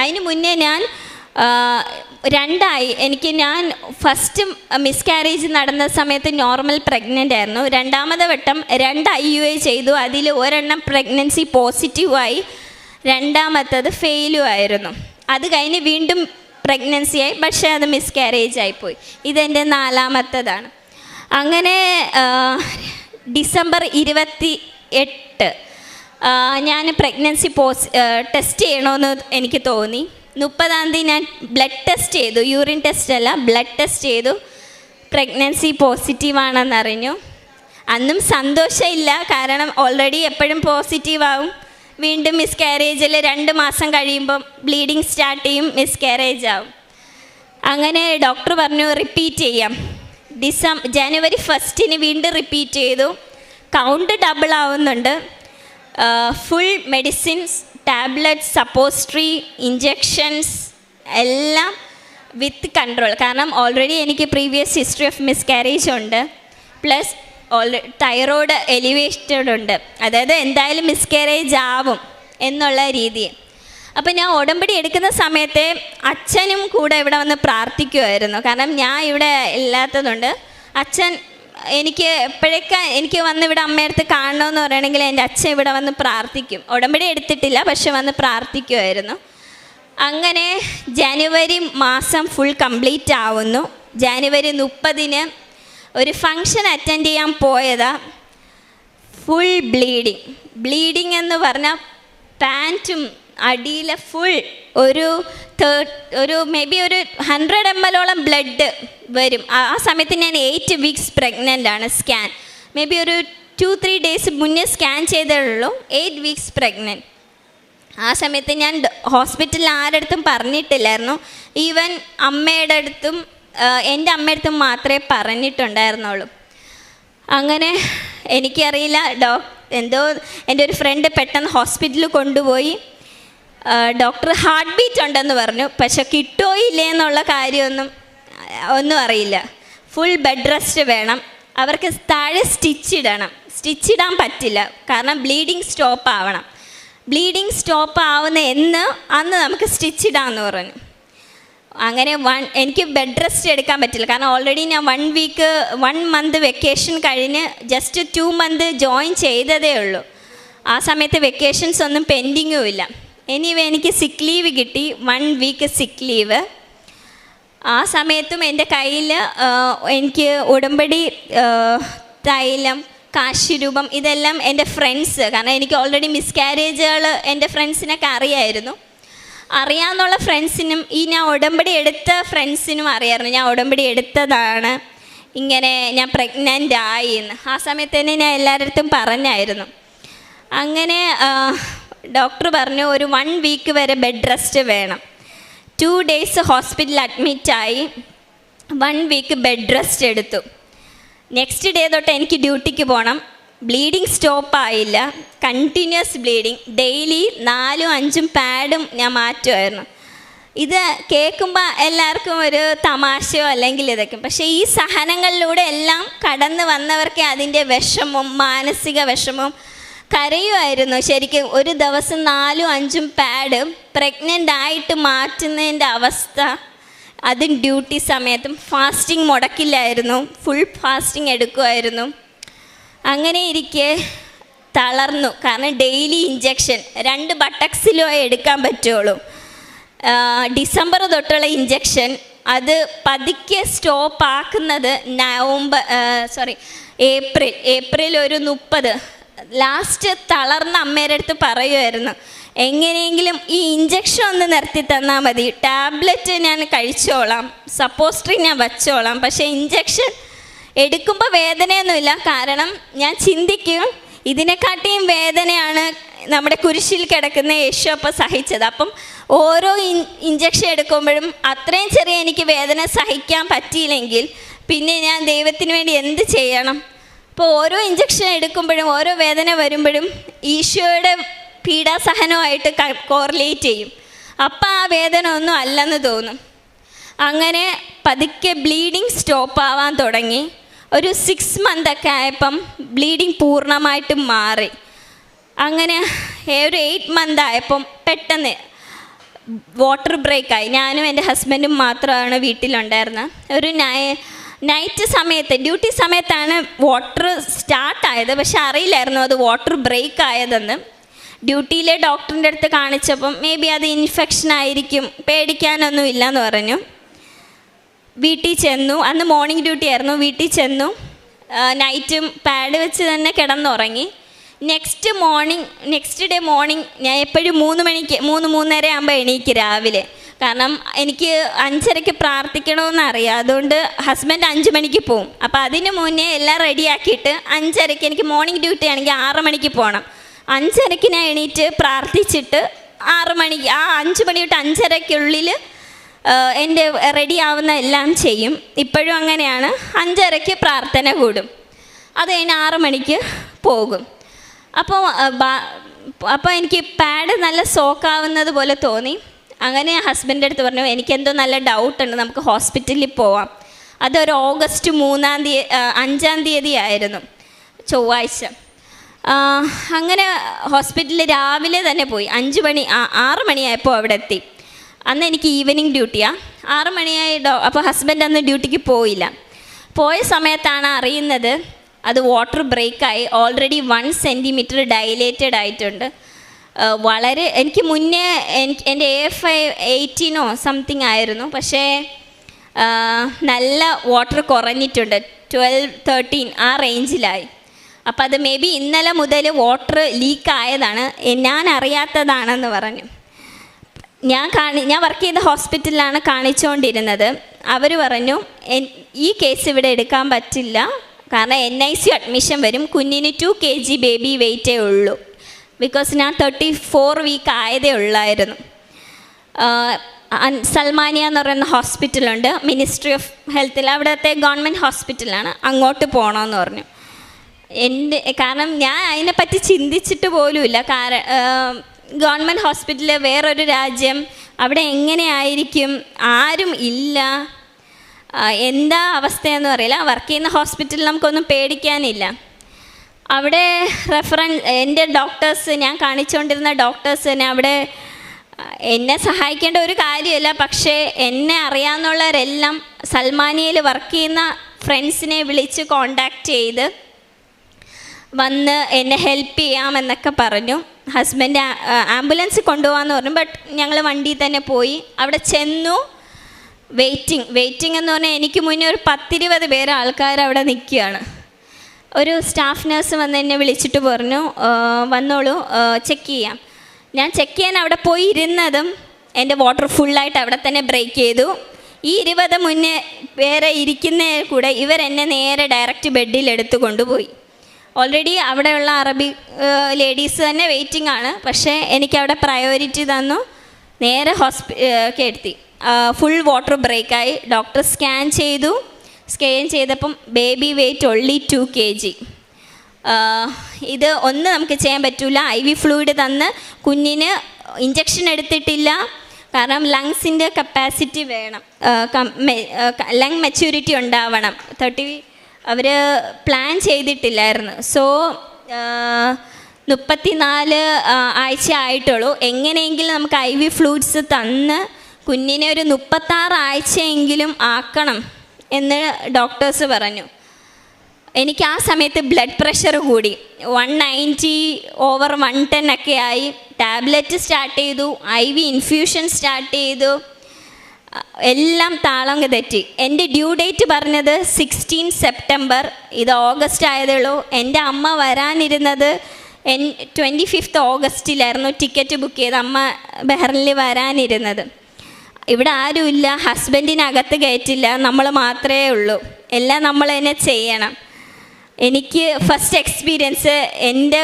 അതിന് മുന്നേ ഞാൻ ഞാൻ ഫസ്റ്റ് മിസ്കാരേജ് നടന്ന സമയത്ത് നോർമൽ പ്രഗ്നൻ്റ് ആയിരുന്നു. രണ്ടാമത്തെ വട്ടം 2 IUI ചെയ്തു. അതിൽ ഒരെണ്ണം പ്രഗ്നൻസി പോസിറ്റീവായി, രണ്ടാമത്തത് ഫെയിലും ആയിരുന്നു. അത് കഴിഞ്ഞ് വീണ്ടും പ്രഗ്നൻസിയായി, പക്ഷേ അത് മിസ്കാരേജ് ആയിപ്പോയി. ഇതെൻ്റെ 4ാമത്തേതാണ്. അങ്ങനെ ഡിസംബർ 28 ഞാൻ പ്രഗ്നൻസി ടെസ്റ്റ് ചെയ്യണമെന്ന് എനിക്ക് തോന്നി. 30-ാം തീയതി ഞാൻ ബ്ലഡ് ടെസ്റ്റ് ചെയ്തു, യൂറിൻ ടെസ്റ്റ് അല്ല, ബ്ലഡ് ടെസ്റ്റ് ചെയ്തു. പ്രഗ്നൻസി പോസിറ്റീവാണെന്നറിഞ്ഞു. അന്നും സന്തോഷമില്ല, കാരണം ഓൾറെഡി എപ്പോഴും പോസിറ്റീവാകും. വീണ്ടും മിസ്കാരേജിൽ 2 മാസം കഴിയുമ്പം ബ്ലീഡിങ് സ്റ്റാർട്ട് ചെയ്യും, മിസ്കാരേജ് ആവും. അങ്ങനെ ഡോക്ടർ പറഞ്ഞു റിപ്പീറ്റ് ചെയ്യാം. ജനുവരി 1 വീണ്ടും റിപ്പീറ്റ് ചെയ്തു. കൗണ്ട് ഡബിൾ ആവുന്നുണ്ട്. Full medicines, tablets, suppository, injections എല്ലാം വിത്ത് കൺട്രോൾ. കാരണം ഓൾറെഡി എനിക്ക് പ്രീവിയസ് ഹിസ്റ്ററി ഓഫ് മിസ്കാരേജ് ഉണ്ട്, പ്ലസ് തൈറോയ്ഡ് എലിവേറ്റഡ് ഉണ്ട്. അതായത് എന്തായാലും മിസ്കാരേജ് ആവും എന്നുള്ള രീതി. അപ്പം ഞാൻ ഉടമ്പടി എടുക്കുന്ന സമയത്ത് അച്ഛനും കൂടെ ഇവിടെ വന്ന് പ്രാർത്ഥിക്കുമായിരുന്നു. കാരണം ഞാൻ ഇവിടെ ഇല്ലാത്തതുകൊണ്ട് അച്ഛൻ എനിക്ക് വന്ന് ഇവിടെ അമ്മയടുത്ത് കാണണമെന്ന് പറയണമെങ്കിൽ എൻ്റെ അച്ഛൻ ഇവിടെ വന്ന് പ്രാർത്ഥിക്കും. ഉടമ്പടി എടുത്തിട്ടില്ല, പക്ഷെ വന്ന് പ്രാർത്ഥിക്കുമായിരുന്നു. അങ്ങനെ ജനുവരി മാസം ഫുൾ കംപ്ലീറ്റ് ആവുന്നു. ജനുവരി 30 ഒരു ഫങ്ഷൻ അറ്റൻഡ് ചെയ്യാൻ പോയതാ. ഫുൾ ബ്ലീഡിങ് എന്ന് പറഞ്ഞാൽ പാൻറ്റും അടിയിലെ ഫുൾ ഒരു മേ ബി ഒരു 100 ml ബ്ലഡ് വരും. ആ സമയത്ത് ഞാൻ 8 weeks പ്രഗ്നൻ്റ് ആണ്. സ്കാൻ മേ ബി ഒരു 2-3 days മുന്നേ സ്കാൻ ചെയ്തേ ഉള്ളൂ. 8 weeks പ്രഗ്നൻ്റ്. ആ സമയത്ത് ഞാൻ ഹോസ്പിറ്റലിൽ ആരുടെ അടുത്തും പറഞ്ഞിട്ടില്ലായിരുന്നു. ഈവൻ അമ്മയുടെ അടുത്തും എൻ്റെ അമ്മയുടെ അടുത്തും മാത്രമേ പറഞ്ഞിട്ടുണ്ടായിരുന്നുള്ളൂ. അങ്ങനെ എനിക്കറിയില്ല, എന്തോ എൻ്റെ ഒരു ഫ്രണ്ട് പെട്ടെന്ന് ഹോസ്പിറ്റലിൽ കൊണ്ടുപോയി. ഡോക്ടർ ഹാർട്ട് ബീറ്റ് ഉണ്ടെന്ന് പറഞ്ഞു. പക്ഷെ കിട്ടുമോ ഇല്ലേ എന്നുള്ള ഒന്നും അറിയില്ല. ഫുൾ ബെഡ് റെസ്റ്റ് വേണം. അവർക്ക് താഴെ സ്റ്റിച്ച് ഇടാൻ പറ്റില്ല, കാരണം ബ്ലീഡിങ് സ്റ്റോപ്പ് ആവണം. ബ്ലീഡിങ് സ്റ്റോപ്പ് ആവുന്ന അന്ന് നമുക്ക് സ്റ്റിച്ച് ഇടാമെന്ന് പറഞ്ഞു. അങ്ങനെ എനിക്ക് ബെഡ് റെസ്റ്റ് എടുക്കാൻ പറ്റില്ല, കാരണം ഓൾറെഡി ഞാൻ 1 month വെക്കേഷൻ കഴിഞ്ഞ് ജസ്റ്റ് 2 month ജോയിൻ ചെയ്തതേ ഉള്ളൂ. ആ സമയത്ത് വെക്കേഷൻസ് ഒന്നും പെൻഡിങ്ങും ഇല്ല. എനിവേ എനിക്ക് സിക്ക് ലീവ് കിട്ടി, 1 week സിക്ക് ലീവ്. ആ സമയത്തും എൻ്റെ കയ്യിൽ എനിക്ക് ഉടമ്പടി, തൈലം, കാശിരൂപം ഇതെല്ലാം എൻ്റെ ഫ്രണ്ട്സ്, കാരണം എനിക്ക് ഓൾറെഡി മിസ്കാരേജുകൾ എൻ്റെ ഫ്രണ്ട്സിനൊക്കെ അറിയാമെന്നുള്ള ഫ്രണ്ട്സിനും ഞാൻ ഉടമ്പടി എടുത്ത ഫ്രണ്ട്സിനും അറിയാമായിരുന്നു ഞാൻ ഉടമ്പടി എടുത്തതാണ്, ഇങ്ങനെ ഞാൻ പ്രഗ്നൻ്റ് ആയി എന്ന്. ആ സമയത്ത് തന്നെ ഞാൻ എല്ലാവരുടെ അടുത്തും പറഞ്ഞായിരുന്നു. അങ്ങനെ ഡോക്ടർ പറഞ്ഞു ഒരു 1 week വരെ ബെഡ് റെസ്റ്റ് വേണം. 2 days ഹോസ്പിറ്റലിൽ അഡ്മിറ്റായി, 1 week ബെഡ് റെസ്റ്റ് എടുത്തു. നെക്സ്റ്റ് ഡേ തൊട്ട് എനിക്ക് ഡ്യൂട്ടിക്ക് പോകണം. ബ്ലീഡിങ് സ്റ്റോപ്പായില്ല, കണ്ടിന്യൂസ് ബ്ലീഡിങ്. ഡെയിലി 4-5 പാഡും ഞാൻ മാറ്റുമായിരുന്നു. ഇത് കേൾക്കുമ്പോൾ എല്ലാവർക്കും ഒരു തമാശയോ അല്ലെങ്കിൽ ഇതൊക്കെ, പക്ഷേ ഈ സഹനങ്ങളിലൂടെ എല്ലാം കടന്നു വന്നവർക്ക് അതിൻ്റെ വിഷമവും മാനസിക വിഷമവും കരയുമായിരുന്നു. ശരിക്കും ഒരു ദിവസം 4-5 പാഡ് പ്രഗ്നൻ്റ് ആയിട്ട് മാറ്റുന്നതിൻ്റെ അവസ്ഥ, അതും ഡ്യൂട്ടി സമയത്തും. ഫാസ്റ്റിംഗ് മുടക്കില്ലായിരുന്നു, ഫുൾ ഫാസ്റ്റിംഗ് എടുക്കുമായിരുന്നു. അങ്ങനെ ഇരിക്കെ തളർന്നു, കാരണം ഡെയിലി ഇഞ്ചക്ഷൻ 2 ബട്ടക്സിലോ എടുക്കാൻ പറ്റുള്ളൂ. ഡിസംബർ തൊട്ടുള്ള ഇഞ്ചക്ഷൻ അത് പതുക്കെ സ്റ്റോപ്പ് ആക്കുന്നത് ഏപ്രിൽ ഒരു 30 ലാസ്റ്റ് തളർന്ന അമ്മയുടെ അടുത്ത് പറയുമായിരുന്നു, എങ്ങനെയെങ്കിലും ഈ ഇഞ്ചക്ഷൻ ഒന്ന് നിർത്തി തന്നാൽ മതി, ടാബ്ലറ്റ് ഞാൻ കഴിച്ചോളാം, സപ്പോസിറ്ററി ഞാൻ വച്ചോളാം, പക്ഷേ ഇഞ്ചക്ഷൻ എടുക്കുമ്പോൾ വേദനയൊന്നുമില്ല. കാരണം ഞാൻ ചിന്തിക്കും ഇതിനെക്കാട്ടിയും വേദനയാണ് നമ്മുടെ കുരിശിൽ കിടക്കുന്ന യേശു അപ്പം സഹിച്ചത്. അപ്പം ഓരോ ഇഞ്ചക്ഷൻ എടുക്കുമ്പോഴും അത്രയും ചെറിയ എനിക്ക് വേദന സഹിക്കാൻ പറ്റിയില്ലെങ്കിൽ പിന്നെ ഞാൻ ദൈവത്തിന് വേണ്ടി എന്ത് ചെയ്യണം? അപ്പോൾ ഓരോ ഇഞ്ചക്ഷൻ എടുക്കുമ്പോഴും ഓരോ വേദന വരുമ്പോഴും ഈശോയുടെ പീഡാസഹനമായിട്ട് കോറിലേറ്റ് ചെയ്യും. അപ്പം ആ വേദന ഒന്നും അല്ലെന്ന് തോന്നും. അങ്ങനെ പതുക്കെ ബ്ലീഡിങ് സ്റ്റോപ്പ് ആവാൻ തുടങ്ങി. ഒരു 6 month ഒക്കെ ആയപ്പം ബ്ലീഡിങ് പൂർണ്ണമായിട്ടും മാറി. അങ്ങനെ ഒരു 8 month ആയപ്പം പെട്ടെന്ന് വാട്ടർ ബ്രേക്കായി. ഞാനും എൻ്റെ ഹസ്ബൻഡും മാത്രമാണ് വീട്ടിലുണ്ടായിരുന്നത്. ഒരു നൈറ്റ് സമയത്ത് ഡ്യൂട്ടി സമയത്താണ് വാട്ടർ സ്റ്റാർട്ടായത്, പക്ഷെ അറിയില്ലായിരുന്നു അത് വാട്ടർ ബ്രേക്ക് ആയതെന്ന്. ഡ്യൂട്ടിയിലെ ഡോക്ടറിൻ്റെ അടുത്ത് കാണിച്ചപ്പം മേ ബി അത് ഇൻഫെക്ഷൻ ആയിരിക്കും, പേടിക്കാനൊന്നും ഇല്ലയെന്ന് പറഞ്ഞു. വീട്ടിൽ ചെന്നു, അന്ന് മോർണിംഗ് ഡ്യൂട്ടി ആയിരുന്നു. വീട്ടിൽ ചെന്നു, നൈറ്റും പാഡ് വെച്ച് തന്നെ കിടന്നുറങ്ങി. നെക്സ്റ്റ് ഡേ മോർണിംഗ് ഞാൻ എപ്പോഴും 3:30 ആകുമ്പോൾ എണീക്കും രാവിലെ. കാരണം എനിക്ക് 5:30 പ്രാർത്ഥിക്കണമെന്നറിയാം. അതുകൊണ്ട് ഹസ്ബൻഡ് 5 മണിക്ക് പോവും. അപ്പോൾ അതിന് മുന്നേ എല്ലാം റെഡിയാക്കിയിട്ട് 5:30 എനിക്ക് മോർണിംഗ് ഡ്യൂട്ടി ആണെങ്കിൽ 6 മണിക്ക് പോകണം. 5:30 ഞാൻ എണീറ്റ് പ്രാർത്ഥിച്ചിട്ട് 6 മണിക്ക് 5 മണി തൊട്ട് 5:30 എൻ്റെ റെഡി ആവുന്ന എല്ലാം ചെയ്യും. ഇപ്പോഴും അങ്ങനെയാണ്. 5:30 പ്രാർത്ഥന കൂടും, അത് കഴിഞ്ഞ് 6 മണിക്ക് പോകും. അപ്പോൾ എനിക്ക് പാഡ് നല്ല സോക്കാവുന്നത് പോലെ തോന്നി. അങ്ങനെ ഹസ്ബൻഡിൻ്റെ അടുത്ത് പറഞ്ഞു, എനിക്കെന്തോ നല്ല ഡൗട്ടുണ്ട്, നമുക്ക് ഹോസ്പിറ്റലിൽ പോവാം. അതൊരു ഓഗസ്റ്റ് 5-ാം തീയതി ആയിരുന്നു, ചൊവ്വാഴ്ച. അങ്ങനെ ഹോസ്പിറ്റലിൽ രാവിലെ തന്നെ പോയി. 6 മണിയായപ്പോൾ അവിടെ എത്തി. അന്ന് എനിക്ക് ഈവനിങ് ഡ്യൂട്ടിയാണ്. 6 മണിയായി. അപ്പോൾ ഹസ്ബൻഡ് അന്ന് ഡ്യൂട്ടിക്ക് പോയില്ല. പോയ സമയത്താണ് അറിയുന്നത് അത് വാട്ടർ ബ്രേക്കായി. ഓൾറെഡി 1 centimeter ഡൈലേറ്റഡ് ആയിട്ടുണ്ട്. വളരെ എനിക്ക് മുന്നേ എൻ്റെ AFI 18 സംതിങ് ആയിരുന്നു, പക്ഷേ നല്ല വാട്ടർ കുറഞ്ഞിട്ടുണ്ട്. 12-13 ആ റേഞ്ചിലായി. അപ്പോൾ അത് മേ ബി ഇന്നലെ മുതൽ വാട്ടർ ലീക്ക് ആയതാണ്, ഞാൻ അറിയാത്തതാണെന്ന് പറഞ്ഞു. ഞാൻ വർക്ക് ചെയ്ത ഹോസ്പിറ്റലിലാണ് കാണിച്ചുകൊണ്ടിരുന്നത്. അവർ പറഞ്ഞു ഈ കേസ് ഇവിടെ എടുക്കാൻ പറ്റില്ല, കാരണം NIC അഡ്മിഷൻ വരും, കുഞ്ഞിന് 2 kg ബേബി വെയിറ്റേ ഉള്ളൂ. ബിക്കോസ് ഞാൻ 34 വീക്ക് ആയതേ ഉള്ളായിരുന്നു. സൽമാനിയ എന്ന് പറയുന്ന ഹോസ്പിറ്റലുണ്ട്, മിനിസ്ട്രി ഓഫ് ഹെൽത്തിൽ, അവിടുത്തെ ഗവൺമെൻറ് ഹോസ്പിറ്റലാണ്, അങ്ങോട്ട് പോകണമെന്ന് പറഞ്ഞു. കാരണം ഞാൻ അതിനെപ്പറ്റി ചിന്തിച്ചിട്ട് പോലുമില്ല. ഗവൺമെൻറ് ഹോസ്പിറ്റൽ, വേറൊരു രാജ്യം, അവിടെ എങ്ങനെയായിരിക്കും, ആരും ഇല്ല, എന്താ അവസ്ഥയെന്ന് അറിയില്ല. വർക്ക് ചെയ്യുന്ന ഹോസ്പിറ്റലിൽ നമുക്കൊന്നും പേടിക്കാനില്ല. അവിടെ എൻ്റെ ഡോക്ടേഴ്സ്, ഞാൻ കാണിച്ചുകൊണ്ടിരുന്ന ഡോക്ടേഴ്സ് തന്നെ അവിടെ എന്നെ സഹായിക്കേണ്ട ഒരു കാര്യമില്ല, പക്ഷേ എന്നെ അറിയാവുന്നവരെല്ലാം സൽമാനിയയിൽ വർക്ക് ചെയ്യുന്ന ഫ്രണ്ട്സിനെ വിളിച്ച് കോണ്ടാക്റ്റ് ചെയ്ത് വന്ന് എന്നെ ഹെൽപ്പ് ചെയ്യാമെന്നൊക്കെ പറഞ്ഞു. ഹസ്ബൻഡ് ആംബുലൻസ് കൊണ്ടുപോകാമെന്ന് പറഞ്ഞു. ബട്ട് ഞങ്ങൾ വണ്ടിയിൽ തന്നെ പോയി. അവിടെ ചെന്നു. വെയിറ്റിംഗ് എന്ന് പറഞ്ഞാൽ എനിക്ക് മുന്നേ ഒരു 10-20 പേര് ആൾക്കാർ അവിടെ നിൽക്കുകയാണ്. ഒരു സ്റ്റാഫ് നേഴ്സ് വന്ന് എന്നെ വിളിച്ചിട്ട് പറഞ്ഞു, വന്നോളൂ ചെക്ക് ചെയ്യാം. ഞാൻ ചെക്ക് ചെയ്യാൻ അവിടെ പോയി ഇരുന്നതും എൻ്റെ വാട്ടർ ഫുള്ളായിട്ട് അവിടെ തന്നെ ബ്രേക്ക് ചെയ്തു. ഈ 20 മുന്നേ വേറെ ഇരിക്കുന്ന കൂടെ ഇവരെന്നെ നേരെ ഡയറക്റ്റ് ബെഡിൽ എടുത്ത് കൊണ്ടുപോയി. ഓൾറെഡി അവിടെയുള്ള അറബി ലേഡീസ് തന്നെ വെയിറ്റിംഗ് ആണ്, പക്ഷേ എനിക്കവിടെ പ്രയോറിറ്റി തന്നു, നേരെ കെടുത്തി. ഫുൾ വാട്ടർ ബ്രേക്കായി. ഡോക്ടർ സ്കാൻ ചെയ്തപ്പം ബേബി വെയിറ്റ് ഓൺലി 2 kg. ഇത് ഒന്നും നമുക്ക് ചെയ്യാൻ പറ്റില്ല. IV ഫ്ലൂയിഡ് തന്ന് കുഞ്ഞിന് ഇഞ്ചക്ഷൻ എടുത്തിട്ടില്ല, കാരണം ലങ്സിൻ്റെ കപ്പാസിറ്റി വേണം, ലങ് മെച്യൂരിറ്റി ഉണ്ടാവണം. 30 അവർ പ്ലാൻ ചെയ്തിട്ടില്ലായിരുന്നു. സോ 34 ആഴ്ച ആയിട്ടുള്ളൂ. എങ്ങനെയെങ്കിലും നമുക്ക് IV ഫ്ലൂയിഡ്സ് തന്ന് കുഞ്ഞിനെ ഒരു 36 ആഴ്ചയെങ്കിലും ആക്കണം എന്ന് ഡോക്ടേഴ്സ് പറഞ്ഞു. എനിക്ക് ആ സമയത്ത് ബ്ലഡ് പ്രഷർ കൂടി, 190/110 ഒക്കെ ആയി. ടാബ്ലറ്റ് സ്റ്റാർട്ട് ചെയ്തു, IV ഇൻഫ്യൂഷൻ സ്റ്റാർട്ട് ചെയ്തു, എല്ലാം താളം തെറ്റി. എൻ്റെ ഡ്യൂ ഡേറ്റ് പറഞ്ഞത് 16 സെപ്റ്റംബർ, ഇത് ഓഗസ്റ്റ് ആയതേ ഉള്ളൂ. എൻ്റെ അമ്മ വരാനിരുന്നത് 25 ഓഗസ്റ്റിലായിരുന്നു ടിക്കറ്റ് ബുക്ക് ചെയ്ത് അമ്മ ബഹ്റിനിൽ വരാനിരുന്നത്. ഇവിടെ ആരുമില്ല, ഹസ്ബൻഡിനകത്ത് കയറ്റില്ല, നമ്മൾ മാത്രമേ ഉള്ളൂ, എല്ലാം നമ്മൾ തന്നെ ചെയ്യണം. എനിക്ക് ഫസ്റ്റ് എക്സ്പീരിയൻസ്, എൻ്റെ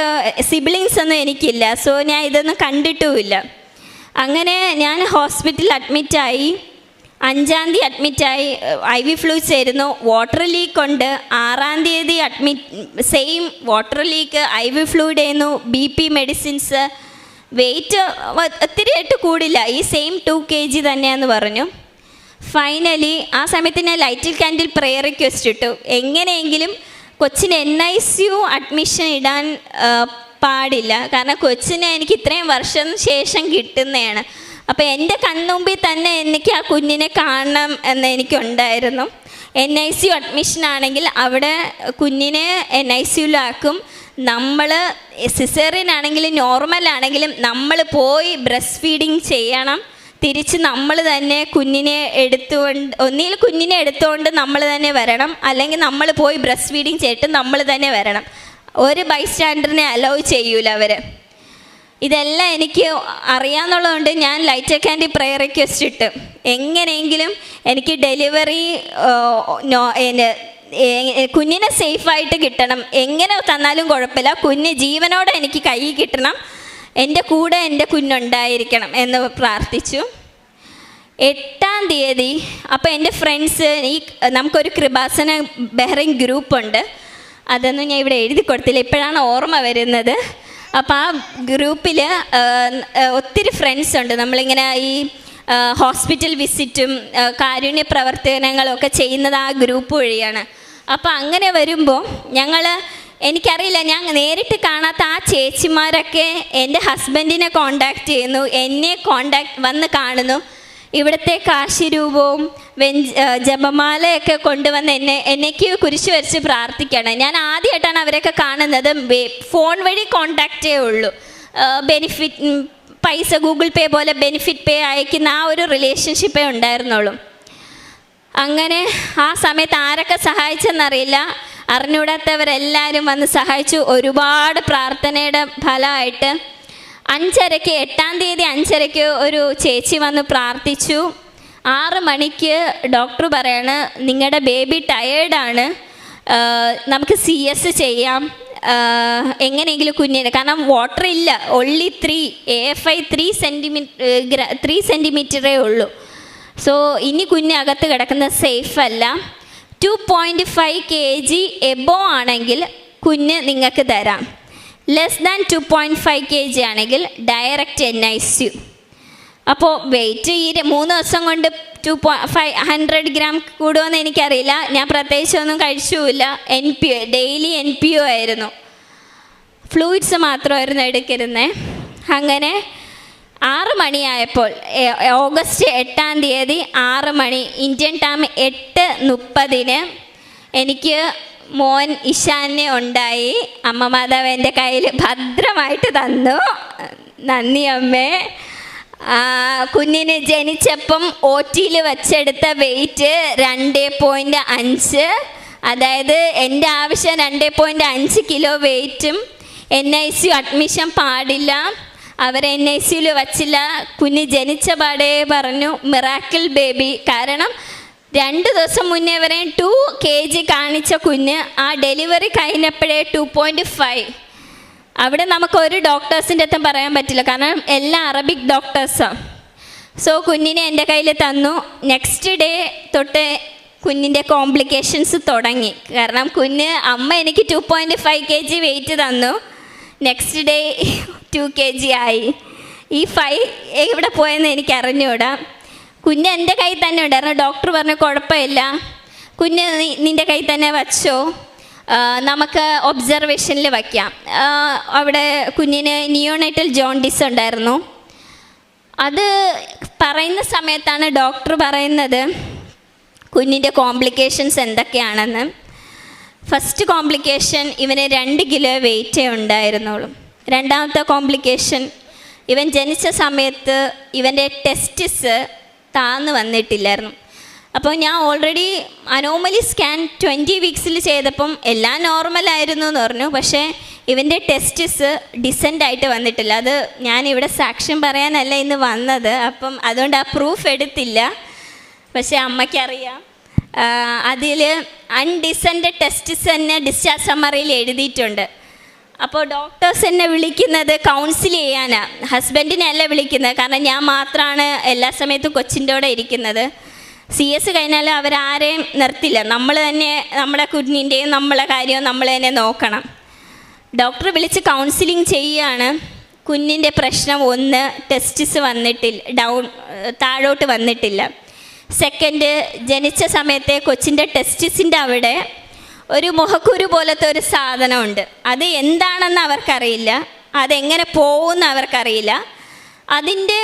സിബ്ലിങ്സ് ഒന്നും എനിക്കില്ല, സോ ഞാൻ ഇതൊന്നും കണ്ടിട്ടുമില്ല. അങ്ങനെ ഞാൻ ഹോസ്പിറ്റലിൽ അഡ്മിറ്റായി. 5-ാം തീയതി അഡ്മിറ്റായി. IV ഫ്ലൂയിഡ്സ് ആയിരുന്നു. വാട്ടർ ലീക്ക് ഉണ്ട്. 6-ാം തീയതി same water leak, IV fluid ആയിരുന്നു, BP മെഡിസിൻസ്. വെയിറ്റ് ഒത്തിരി ആയിട്ട് കൂടില്ല, ഈ സെയിം 2 kg തന്നെയാന്ന് പറഞ്ഞു. ഫൈനലി ആ സമയത്ത് ഞാൻ ലൈറ്റിൽ ക്യാൻഡിൽ പ്രെയർ റിക്വസ്റ്റ് ഇട്ടു, എങ്ങനെയെങ്കിലും കൊച്ചിന് NICU അഡ്മിഷൻ ഇടാൻ പാടില്ല, കാരണം കൊച്ചിനെ എനിക്ക് ഇത്രയും വർഷം ശേഷം കിട്ടുന്നതാണ്. അപ്പോൾ എൻ്റെ കൺമുമ്പിൽ തന്നെ എനിക്ക് ആ കുഞ്ഞിനെ കാണണം എന്ന് എനിക്കുണ്ടായിരുന്നു. NICU അഡ്മിഷൻ ആണെങ്കിൽ അവിടെ കുഞ്ഞിനെ NICUലാക്കും. നമ്മൾ സിസേറിയൻ ആണെങ്കിലും നോർമൽ ആണെങ്കിലും നമ്മൾ പോയി ബ്രസ്റ്റ് ഫീഡിങ് ചെയ്യണം. തിരിച്ച് നമ്മൾ തന്നെ കുഞ്ഞിനെ ഒന്നിൽ കുഞ്ഞിനെ എടുത്തുകൊണ്ട് നമ്മൾ തന്നെ വരണം, അല്ലെങ്കിൽ നമ്മൾ പോയി ബ്രസ്റ്റ് ഫീഡിങ് ചെയ്തിട്ട് നമ്മൾ തന്നെ വരണം. ഒരു ബൈസ്റ്റാൻഡറിനെ അലോ ചെയ്യൂല അവർ. ഇതെല്ലാം എനിക്ക് അറിയാമെന്നുള്ളതുകൊണ്ട് ഞാൻ ലൈറ്റ് ക്യാൻഡി പ്രെയർ റിക്വസ്റ്റ് ഇട്ട് എങ്ങനെയെങ്കിലും എനിക്ക് ഡെലിവറി കുഞ്ഞിനെ സേഫായിട്ട് കിട്ടണം, എങ്ങനെ തന്നാലും കുഴപ്പമില്ല, കുഞ്ഞ് ജീവനോടെ എനിക്ക് കയ്യിൽ കിട്ടണം, എൻ്റെ കൂടെ എൻ്റെ കുഞ്ഞുണ്ടായിരിക്കണം എന്ന് പ്രാർത്ഥിച്ചു. 8-ാം തീയതി അപ്പോൾ എൻ്റെ ഫ്രണ്ട്സ്, നമുക്കൊരു കൃപാസന ബഹ്റൈൻ ഗ്രൂപ്പുണ്ട്, അതൊന്നും ഞാൻ ഇവിടെ എഴുതി കൊടുത്തില്ല, ഇപ്പോഴാണ് ഓർമ്മ വരുന്നത്. അപ്പോൾ ആ ഗ്രൂപ്പിൽ ഒത്തിരി ഫ്രണ്ട്സ് ഉണ്ട്. നമ്മളിങ്ങനെ ഈ ഹോസ്പിറ്റൽ വിസിറ്റും കാരുണ്യ പ്രവർത്തനങ്ങളും ഒക്കെ ചെയ്യുന്നത് ആ ഗ്രൂപ്പ് വഴിയാണ്. അപ്പോൾ അങ്ങനെ വരുമ്പോൾ എനിക്കറിയില്ല, ഞാൻ നേരിട്ട് കാണാത്ത ആ ചേച്ചിമാരൊക്കെ എൻ്റെ ഹസ്ബൻഡിനെ കോണ്ടാക്ട് ചെയ്യുന്നു, എന്നെ വന്ന് കാണുന്നു. ഇവിടുത്തെ കാശിരൂപവും ജപമാലയൊക്കെ കൊണ്ടുവന്ന് എനിക്ക് കുരിശ് വരച്ച് പ്രാർത്ഥിക്കണം. ഞാൻ ആദ്യമായിട്ടാണ് അവരൊക്കെ കാണുന്നത്. ഫോൺ വഴി കോണ്ടാക്റ്റേ ഉള്ളൂ. പൈസ ഗൂഗിൾ പേ പോലെ ബെനിഫിറ്റ് പേ അയക്കുന്ന ആ ഒരു റിലേഷൻഷിപ്പേ ഉണ്ടായിരുന്നുള്ളൂ. അങ്ങനെ ആ സമയത്ത് ആരൊക്കെ സഹായിച്ചെന്നറിയില്ല, അറിഞ്ഞൂടാത്തവരെല്ലാവരും വന്ന് സഹായിച്ചു. ഒരുപാട് പ്രാർത്ഥനയുടെ ഫലമായിട്ട് 5:30 8-ാം തീയതി 5:30 ഒരു ചേച്ചി വന്ന് പ്രാർത്ഥിച്ചു. 6 മണിക്ക് ഡോക്ടർ പറയാണ് നിങ്ങളുടെ ബേബി ടയേർഡാണ്, നമുക്ക് CS ചെയ്യാം, എങ്ങനെയെങ്കിലും കുഞ്ഞിന്, കാരണം വാട്ടർ ഇല്ല, ഒൺലി 3 AFI 3 സെൻറ്റിമീറ്ററേ ഉള്ളൂ. സോ ഇനി കുഞ്ഞകത്ത് കിടക്കുന്നത് സേഫ് അല്ല. 2.5 kg എബോ ആണെങ്കിൽ കുഞ്ഞ് നിങ്ങൾക്ക് തരാം, ലെസ് ദാൻ 2.5 kg ആണെങ്കിൽ ഡയറക്റ്റ് NICU. അപ്പോൾ വെയിറ്റ് ഈ 3 ദിവസം കൊണ്ട് 100 ഗ്രാം കൂടുമെന്ന് എനിക്കറിയില്ല. ഞാൻ പ്രത്യേകിച്ചൊന്നും കഴിച്ചുമില്ല. NPO ഡെയിലി NPO ആയിരുന്നു, ഫ്ലൂയിഡ്സ് മാത്രമായിരുന്നു എടുക്കരുന്നത്. അങ്ങനെ 6 മണിയായപ്പോൾ ഓഗസ്റ്റ് 8-ാം തീയതി 6 മണി ഇന്ത്യൻ ടൈം 8:30 എനിക്ക് മോൻ ഇഷാനെ ഉണ്ടായി. അമ്മ മാതാവ് എൻ്റെ കയ്യിൽ ഭദ്രമായിട്ട് തന്നു. നന്ദി അമ്മേ. കുഞ്ഞിന് ജനിച്ചപ്പം OT-യിൽ വെച്ചെടുത്ത വെയിറ്റ് 2.5, അതായത് എൻ്റെ ആവശ്യം 2.5 കിലോ വെയിറ്റും. NICU അഡ്മിഷൻ പാടില്ല, അവർ NICU-യിൽ വച്ചില്ല. കുഞ്ഞ് ജനിച്ച പാടേ പറഞ്ഞു മിറാക്കിൾ ബേബി. കാരണം 2 ദിവസം മുന്നേ വരെ 2 kg കാണിച്ച കുഞ്ഞ് ആ ഡെലിവറി കഴിഞ്ഞപ്പോഴേ 2.5. അവിടെ നമുക്ക് ഒരു ഡോക്ടേഴ്സിൻ്റെ അടുത്തും പറയാൻ പറ്റില്ല, കാരണം എല്ലാം അറബിക് ഡോക്ടേഴ്സാണ്. സോ കുഞ്ഞിനെ എൻ്റെ കയ്യിൽ തന്നു. നെക്സ്റ്റ് ഡേ തൊട്ട് കുഞ്ഞിൻ്റെ കോംപ്ലിക്കേഷൻസ് തുടങ്ങി. കാരണം അമ്മ എനിക്ക് 2.5 kg വെയിറ്റ് തന്നു, നെക്സ്റ്റ് ഡേ 2 kg ആയി. ഈ 5 എവിടെ പോയെന്ന് എനിക്ക് അറിഞ്ഞുകൂടാ. കുഞ്ഞ് എൻ്റെ കയ്യിൽ തന്നെ ഉണ്ടായിരുന്നു. ഡോക്ടർ പറഞ്ഞു കുഴപ്പമില്ല, കുഞ്ഞ് നിൻ്റെ കയ്യിൽ തന്നെ വച്ചോ, നമുക്ക് ഒബ്സർവേഷനിൽ വയ്ക്കാം. അവിടെ കുഞ്ഞിന് നിയോണേറ്റൽ ജോണ്ടിസ് ഉണ്ടായിരുന്നു. അത് പറയുന്ന സമയത്താണ് ഡോക്ടർ പറയുന്നത് കുഞ്ഞിൻ്റെ കോംപ്ലിക്കേഷൻസ് എന്തൊക്കെയാണെന്ന്. ഫസ്റ്റ് കോംപ്ലിക്കേഷൻ, ഇവന് 2 കിലോ വെയിറ്റേ ഉണ്ടായിരുന്നുള്ളൂ. രണ്ടാമത്തെ കോംപ്ലിക്കേഷൻ, ഇവൻ ജനിച്ച സമയത്ത് ഇവൻ്റെ ടെസ്റ്റിസ് താന്ന് വന്നിട്ടില്ലായിരുന്നു. അപ്പോൾ ഞാൻ ഓൾറെഡി അനോമലി സ്കാൻ 20 വീക്സിൽ ചെയ്തപ്പം എല്ലാം നോർമലായിരുന്നു എന്ന് പറഞ്ഞു. പക്ഷേ ഇവൻ്റെ ടെസ്റ്റിസ് ഡിസെൻ്റ് ആയിട്ട് വന്നിട്ടില്ല. അത് ഞാനിവിടെ സാക്ഷ്യം പറയാനല്ല ഇന്ന് വന്നത്, അപ്പം അതുകൊണ്ട് ആ പ്രൂഫ് എടുത്തില്ല. പക്ഷേ അമ്മയ്ക്കറിയാം. അതിൽ അൺഡിസെൻഡ് ടെസ്റ്റിസ് തന്നെ ഡിസ്ചാർജ് സമ്മറിയിൽ എഴുതിയിട്ടുണ്ട്. അപ്പോൾ ഡോക്ടേഴ്സ് എന്നെ വിളിക്കുന്നത് കൗൺസിൽ ചെയ്യാനാണ്, ഹസ്ബൻഡിനെ അല്ല വിളിക്കുന്നത്. കാരണം ഞാൻ മാത്രമാണ് എല്ലാ സമയത്തും കൊച്ചിൻ്റെ കൂടെ ഇരിക്കുന്നത്. CS കഴിഞ്ഞാൽ അവരാരെയും നിർത്തില്ല, നമ്മൾ തന്നെ നമ്മുടെ കുഞ്ഞിൻ്റെയും നമ്മളെ കാര്യവും നമ്മൾ തന്നെ നോക്കണം. ഡോക്ടർ വിളിച്ച് കൗൺസിലിംഗ് ചെയ്യുകയാണ്. കുഞ്ഞിൻ്റെ പ്രശ്നം 1, ടെസ്റ്റിസ് വന്നിട്ടില്ല, താഴോട്ട് വന്നിട്ടില്ല. സെക്കൻഡ്, ജനിച്ച സമയത്തെ കൊച്ചിൻ്റെ ടെസ്റ്റിസിൻ്റെ അവിടെ ഒരു മുഖക്കുരു പോലത്തെ ഒരു സാധനമുണ്ട്. അത് എന്താണെന്ന് അവർക്കറിയില്ല, അതെങ്ങനെ പോകുമെന്ന് അവർക്കറിയില്ല. അതിൻ്റെ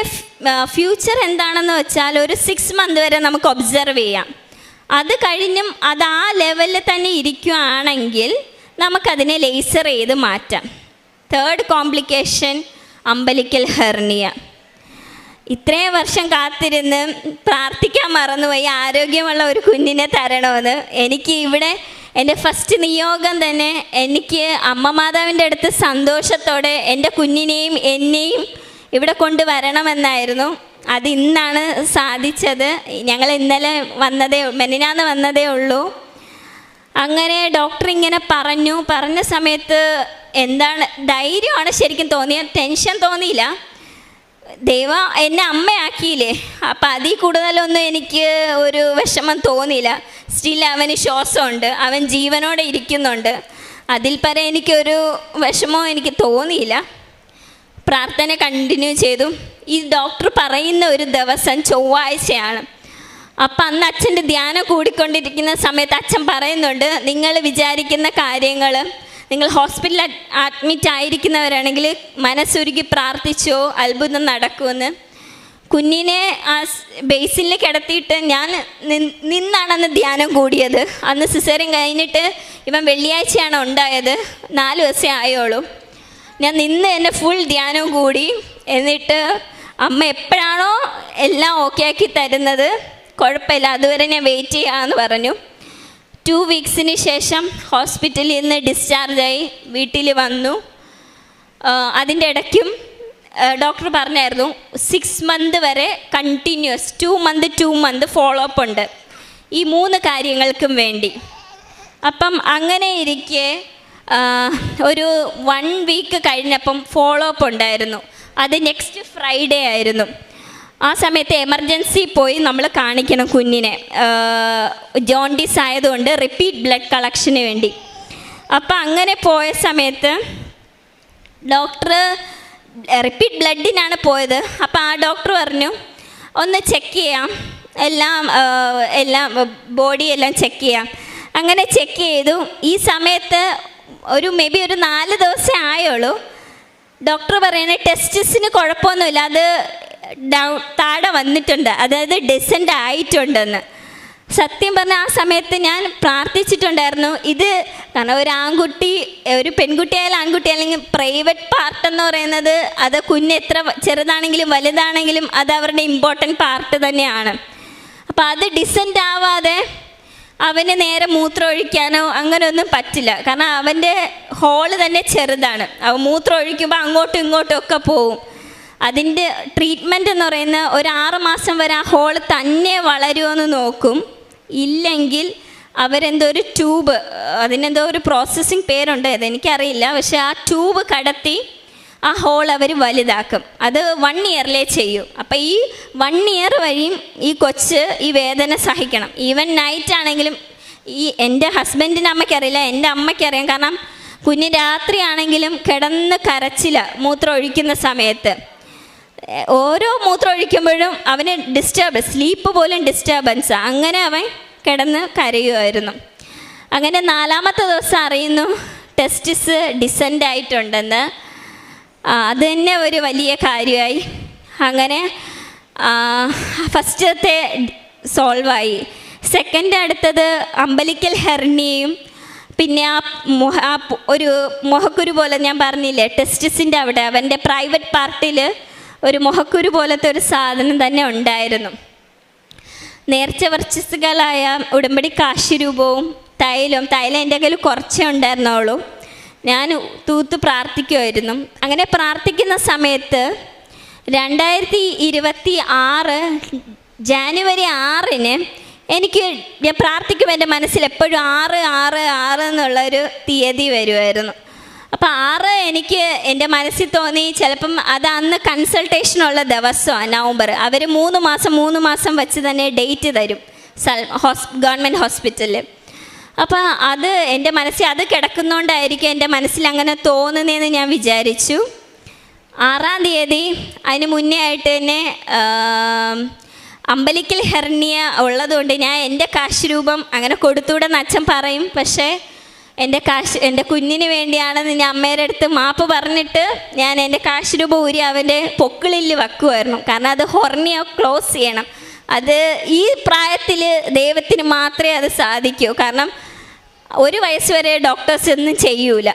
ഫ്യൂച്ചർ എന്താണെന്ന് വെച്ചാൽ ഒരു 6 മന്ത് വരെ നമുക്ക് ഒബ്സർവ് ചെയ്യാം. അത് കഴിഞ്ഞും അത് ആ ലെവലിൽ തന്നെ ഇരിക്കുകയാണെങ്കിൽ നമുക്കതിനെ ലേസർ ചെയ്ത് മാറ്റാം. Third complication, umbilical hernia. ഇത്രയും വർഷം കാത്തിരുന്ന് പ്രാർത്ഥിക്കാൻ മറന്നുപോയി ആരോഗ്യമുള്ള ഒരു കുഞ്ഞിനെ തരണമെന്ന്. എനിക്ക് ഇവിടെ എൻ്റെ ഫസ്റ്റ് നിയോഗം തന്നെ എനിക്ക് അമ്മ മാതാവിൻ്റെ അടുത്ത് സന്തോഷത്തോടെ എൻ്റെ കുഞ്ഞിനെയും എന്നെയും ഇവിടെ കൊണ്ടുവരണമെന്നായിരുന്നു. അത് ഇന്നാണ് സാധിച്ചത്. ഞങ്ങൾ ഇന്നലെ മെനിനാന്ന് വന്നതേ ഉള്ളൂ. അങ്ങനെ ഡോക്ടർ ഇങ്ങനെ പറഞ്ഞ സമയത്ത് എന്താണ് ധൈര്യമാണ് ശരിക്കും തോന്നിയത്, ടെൻഷൻ തോന്നിയില്ല. ദൈവം എന്നെ അമ്മയാക്കിയില്ലേ, അപ്പം അതിൽ കൂടുതലൊന്നും എനിക്ക് ഒരു വിഷമം തോന്നിയില്ല. സ്റ്റിൽ അവന് ശ്വാസമുണ്ട്, അവൻ ജീവനോടെ ഇരിക്കുന്നുണ്ട്. അതിൽ പരം എനിക്കൊരു വിഷമവും എനിക്ക് തോന്നിയില്ല. പ്രാർത്ഥന കണ്ടിന്യൂ ചെയ്തു. ഈ ഡോക്ടർ പറയുന്ന ഒരു ദിവസം ചൊവ്വാഴ്ചയാണ്. അപ്പം അന്ന് അച്ഛൻ്റെ ധ്യാനം കൂടിക്കൊണ്ടിരിക്കുന്ന സമയത്ത് അച്ഛൻ പറയുന്നുണ്ട്, നിങ്ങൾ വിചാരിക്കുന്ന കാര്യങ്ങൾ, നിങ്ങൾ ഹോസ്പിറ്റലിൽ അഡ്മിറ്റ് ആയിരിക്കുന്നവരാണെങ്കിൽ മനസ്സുരുക്കി പ്രാർത്ഥിച്ചോ, അത്ഭുതം നടക്കുമെന്ന്. കുഞ്ഞിനെ ആ ബേസിനിൽ കിടത്തിയിട്ട് ഞാൻ നിന്നാണ് അന്ന് ധ്യാനം കൂടിയത്. അന്ന് സിസേറിയൻ കഴിഞ്ഞിട്ട് ഇവൻ വെള്ളിയാഴ്ചയാണ് ഉണ്ടായത്, 4 ദിവസമേ ആയോളൂ. ഞാൻ നിന്ന് തന്നെ ഫുൾ ധ്യാനം കൂടി. എന്നിട്ട് അമ്മ എപ്പോഴാണോ എല്ലാം ഓക്കെ ആക്കി തരുന്നത് കുഴപ്പമില്ല, അതുവരെ ഞാൻ വെയിറ്റ് ചെയ്യാമെന്ന് പറഞ്ഞു. 2 വീക്സിന് ശേഷം ഹോസ്പിറ്റലിൽ നിന്ന് ഡിസ്ചാർജായി വീട്ടിൽ വന്നു. അതിൻ്റെ ഇടയ്ക്കും ഡോക്ടർ പറഞ്ഞായിരുന്നു 6 മന്ത് വരെ കണ്ടിന്യൂസ് 2 മന്ത് ഫോളോ അപ്പ് ഉണ്ട് ഈ 3 കാര്യങ്ങൾക്കും വേണ്ടി. അപ്പം അങ്ങനെ ഇരിക്കെ ഒരു 1 വീക്ക് കഴിഞ്ഞപ്പം ഫോളോ അപ്പ് ഉണ്ടായിരുന്നു. അത് നെക്സ്റ്റ് ഫ്രൈഡേ ആയിരുന്നു. ആ സമയത്ത് എമർജൻസി പോയി നമ്മൾ കാണിക്കണം കുഞ്ഞിനെ, ജോണ്ടിസ് ആയതുകൊണ്ട് റിപ്പീറ്റ് ബ്ലഡ് കളക്ഷന് വേണ്ടി. അപ്പം അങ്ങനെ പോയ സമയത്ത് ഡോക്ടർ റിപ്പീറ്റ് ബ്ലഡിനാണ് പോയത്. അപ്പോൾ ആ ഡോക്ടർ പറഞ്ഞു ഒന്ന് ചെക്ക് ചെയ്യാം, എല്ലാം ബോഡിയെല്ലാം ചെക്ക് ചെയ്യാം. അങ്ങനെ ചെക്ക് ചെയ്തു. ഈ സമയത്ത് മേ ബി ഒരു 4 ദിവസമേ ആയുള്ളൂ. ഡോക്ടർ പറയുന്നത് ടെസ്റ്റിസിന് കുഴപ്പമൊന്നുമില്ല, അത് താഴെ വന്നിട്ടുണ്ട്, അതായത് ഡിസെൻഡ് ആയിട്ടുണ്ടെന്ന്. സത്യം പറഞ്ഞാൽ ആ സമയത്ത് ഞാൻ പ്രാർത്ഥിച്ചിട്ടുണ്ടായിരുന്നു. ഇത് കാരണം ഒരു പെൺകുട്ടിയായാലും ആൺകുട്ടിയായാലും പ്രൈവറ്റ് പാർട്ട് എന്ന് പറയുന്നത് അത് കുഞ്ഞ് എത്ര ചെറുതാണെങ്കിലും വലുതാണെങ്കിലും അത് അവരുടെ ഇമ്പോർട്ടൻറ്റ് പാർട്ട് തന്നെയാണ്. അപ്പോൾ അത് ഡിസെൻഡ് ആവാതെ അവന് നേരെ മൂത്രം ഒഴിക്കാനോ അങ്ങനെയൊന്നും പറ്റില്ല. കാരണം അവൻ്റെ ഹോള് തന്നെ ചെറുതാണ്. അവൻ മൂത്രം ഒഴിക്കുമ്പോൾ അങ്ങോട്ടും ഇങ്ങോട്ടും ഒക്കെ പോവും. അതിൻ്റെ ട്രീറ്റ്മെൻറ്റ് എന്ന് പറയുന്ന ഒരു 6 മാസം വരെ ആ ഹോള് തന്നെ വളരുമെന്ന് നോക്കും. ഇല്ലെങ്കിൽ അവരെന്തോ ഒരു ട്യൂബ്, അതിനെന്തോ ഒരു പ്രോസസ്സിങ് പേരുണ്ട്, അതെനിക്കറിയില്ല. പക്ഷേ ആ ട്യൂബ് കടത്തി ആ ഹോൾ അവർ വലുതാക്കും. അത് 1 ഇയറിലേ ചെയ്യൂ. അപ്പോൾ ഈ 1 ഇയർ വരെയും ഈ കൊച്ച് ഈ വേദന സഹിക്കണം. ഈവൻ നൈറ്റ് ആണെങ്കിലും എൻ്റെ ഹസ്ബൻഡിൻ്റെ അമ്മയ്ക്കറിയില്ല, എൻ്റെ അമ്മയ്ക്കറിയാം. കാരണം കുഞ്ഞ് രാത്രിയാണെങ്കിലും കിടന്ന് കരച്ചില്ല മൂത്രം ഒഴിക്കുന്ന സമയത്ത്. ഓരോ മൂത്രം ഒഴിക്കുമ്പോഴും അവന് സ്ലീപ്പ് പോലും ഡിസ്റ്റർബൻസാണ്. അങ്ങനെ അവൻ കിടന്ന് കരയുമായിരുന്നു. അങ്ങനെ 4ാമത്തെ ദിവസം അറിയുന്നു ടെസ്റ്റിസ് ഡിസെൻഡ് ആയിട്ടുണ്ടെന്ന്. അത് തന്നെ ഒരു വലിയ കാര്യമായി. അങ്ങനെ ഫസ്റ്റത്തെ സോൾവായി. സെക്കൻഡ് അടുത്തത് അമ്പലിക്കൽ ഹെർണിയയും പിന്നെ ഒരു മുഖക്കുരു പോലെ ഞാൻ പറഞ്ഞില്ലേ ടെസ്റ്റിസിൻ്റെ അവിടെ അവൻ്റെ പ്രൈവറ്റ് പാർട്ടിൽ ഒരു മുഖക്കുരു പോലത്തെ ഒരു സാധനം തന്നെ ഉണ്ടായിരുന്നു. നേർച്ച വർച്ചസ്സുകളായ ഉടമ്പടി കാശുരൂപവും തൈലം എൻ്റെ കയ്യിൽ കുറച്ചേ ഉണ്ടായിരുന്നുള്ളൂ. ഞാൻ തൂത്ത് പ്രാർത്ഥിക്കുമായിരുന്നു. അങ്ങനെ പ്രാർത്ഥിക്കുന്ന സമയത്ത് 2026 ജാനുവരി 6-ന് ഞാൻ പ്രാർത്ഥിക്കുമ്പോൾ എൻ്റെ മനസ്സിൽ എപ്പോഴും 6 എന്നുള്ളൊരു തീയതി വരുമായിരുന്നു. അപ്പോൾ 6 എനിക്ക് എൻ്റെ മനസ്സിൽ തോന്നി ചിലപ്പം അത് അന്ന് കൺസൾട്ടേഷനുള്ള ദിവസമാണ് നവംബർ. അവർ 3 മാസം വെച്ച് തന്നെ ഡേറ്റ് തരും ഗവൺമെൻറ് ഹോസ്പിറ്റലിൽ. അപ്പോൾ അത് എൻ്റെ മനസ്സിൽ അത് കിടക്കുന്നതുകൊണ്ടായിരിക്കും എൻ്റെ മനസ്സിൽ അങ്ങനെ തോന്നുന്നതെന്ന് ഞാൻ വിചാരിച്ചു. 6-ാം തീയതി അതിന് മുന്നേ ആയിട്ട് തന്നെ അമ്പലിക്കൽ ഹെർണിയ ഉള്ളതുകൊണ്ട് ഞാൻ എൻ്റെ കാശ് രൂപം അങ്ങനെ കൊടുത്തുവിടെന്ന് അച്ഛൻ പറയും. പക്ഷേ എൻ്റെ കുഞ്ഞിന് വേണ്ടിയാണെന്ന് ഞാൻ അമ്മയുടെ അടുത്ത് മാപ്പ് പറഞ്ഞിട്ട് ഞാൻ എൻ്റെ കാശ് രൂപം ഊരി അവൻ്റെ പൊക്കിളിൽ വെക്കുമായിരുന്നു. കാരണം അത് ഹെർണിയ ക്ലോസ് ചെയ്യണം. അത് ഈ പ്രായത്തിൽ ദൈവത്തിന് മാത്രമേ അത് സാധിക്കൂ. കാരണം 1 വയസ്സ് വരെ ഡോക്ടേഴ്സ് ഒന്നും ചെയ്യൂല,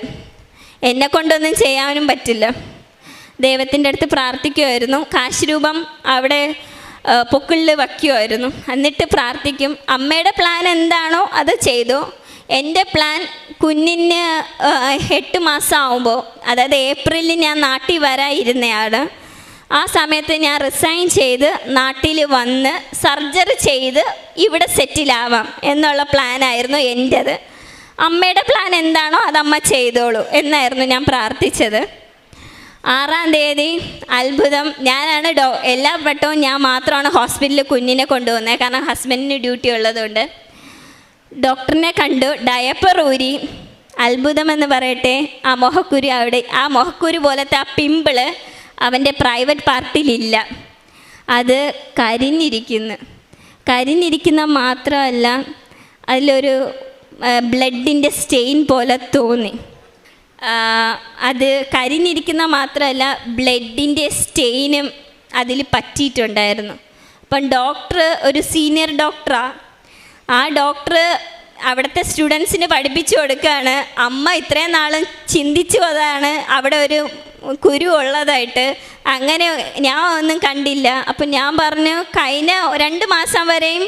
എന്നെ കൊണ്ടൊന്നും ചെയ്യാനും പറ്റില്ല. ദൈവത്തിൻ്റെ അടുത്ത് പ്രാർത്ഥിക്കുമായിരുന്നു. കാശ് രൂപം അവിടെ പൊക്കിളിൽ വയ്ക്കുമായിരുന്നു. എന്നിട്ട് പ്രാർത്ഥിക്കും. അമ്മയുടെ പ്ലാൻ എന്താണോ അത് ചെയ്തു. എൻ്റെ പ്ലാൻ കുഞ്ഞിന് 8 മാസം ആകുമ്പോൾ, അതായത് ഏപ്രിലിൽ ഞാൻ നാട്ടിൽ വരാനിരുന്നയാണ്. ആ സമയത്ത് ഞാൻ റിസൈൻ ചെയ്ത് നാട്ടിൽ വന്ന് സർജറി ചെയ്ത് ഇവിടെ സെറ്റിലാവാം എന്നുള്ള പ്ലാനായിരുന്നു എൻ്റേത്. അമ്മയുടെ പ്ലാൻ എന്താണോ അത് അമ്മ ചെയ്തോളൂ എന്നായിരുന്നു ഞാൻ പ്രാർത്ഥിച്ചത്. 6-ാം തീയതി അത്ഭുതം. ഞാനാണ് എല്ലാ വട്ടവും ഞാൻ മാത്രമാണ് ഹോസ്പിറ്റലിൽ കുഞ്ഞിനെ കൊണ്ടുപോകുന്നത്. കാരണം ഹസ്ബൻഡിന് ഡ്യൂട്ടി ഉള്ളതുകൊണ്ട്. ഡോക്ടറിനെ കണ്ടു, ഡയപ്പർ ഊരി. അത്ഭുതമെന്ന് പറയട്ടെ, ആ മുഖക്കുരു പോലത്തെ ആ പിമ്പിള് അവൻ്റെ പ്രൈവറ്റ് പാർട്ടിലില്ല. അത് കരിഞ്ഞിരിക്കുന്ന മാത്രമല്ല, അതിലൊരു ബ്ലഡിൻ്റെ സ്റ്റെയിൻ പോലെ തോന്നി. അത് കരിഞ്ഞിരിക്കുന്ന മാത്രമല്ല, ബ്ലഡിൻ്റെ സ്റ്റെയിനും അതിൽ പറ്റിയിട്ടുണ്ടായിരുന്നു. അപ്പം ഡോക്ടർ ഒരു സീനിയർ ഡോക്ടറാണ്. ആ ഡോക്ടർ അവിടുത്തെ സ്റ്റുഡൻസിന് പഠിപ്പിച്ചു കൊടുക്കുകയാണ്. അമ്മ ഇത്രയും നാളും ചിന്തിച്ചു അതാണ് അവിടെ ഒരു കുരു ഉള്ളതായിട്ട്. അങ്ങനെ ഞാൻ ഒന്നും കണ്ടില്ല. അപ്പം ഞാൻ പറഞ്ഞു, കഴിഞ്ഞ 2 മാസം വരെയും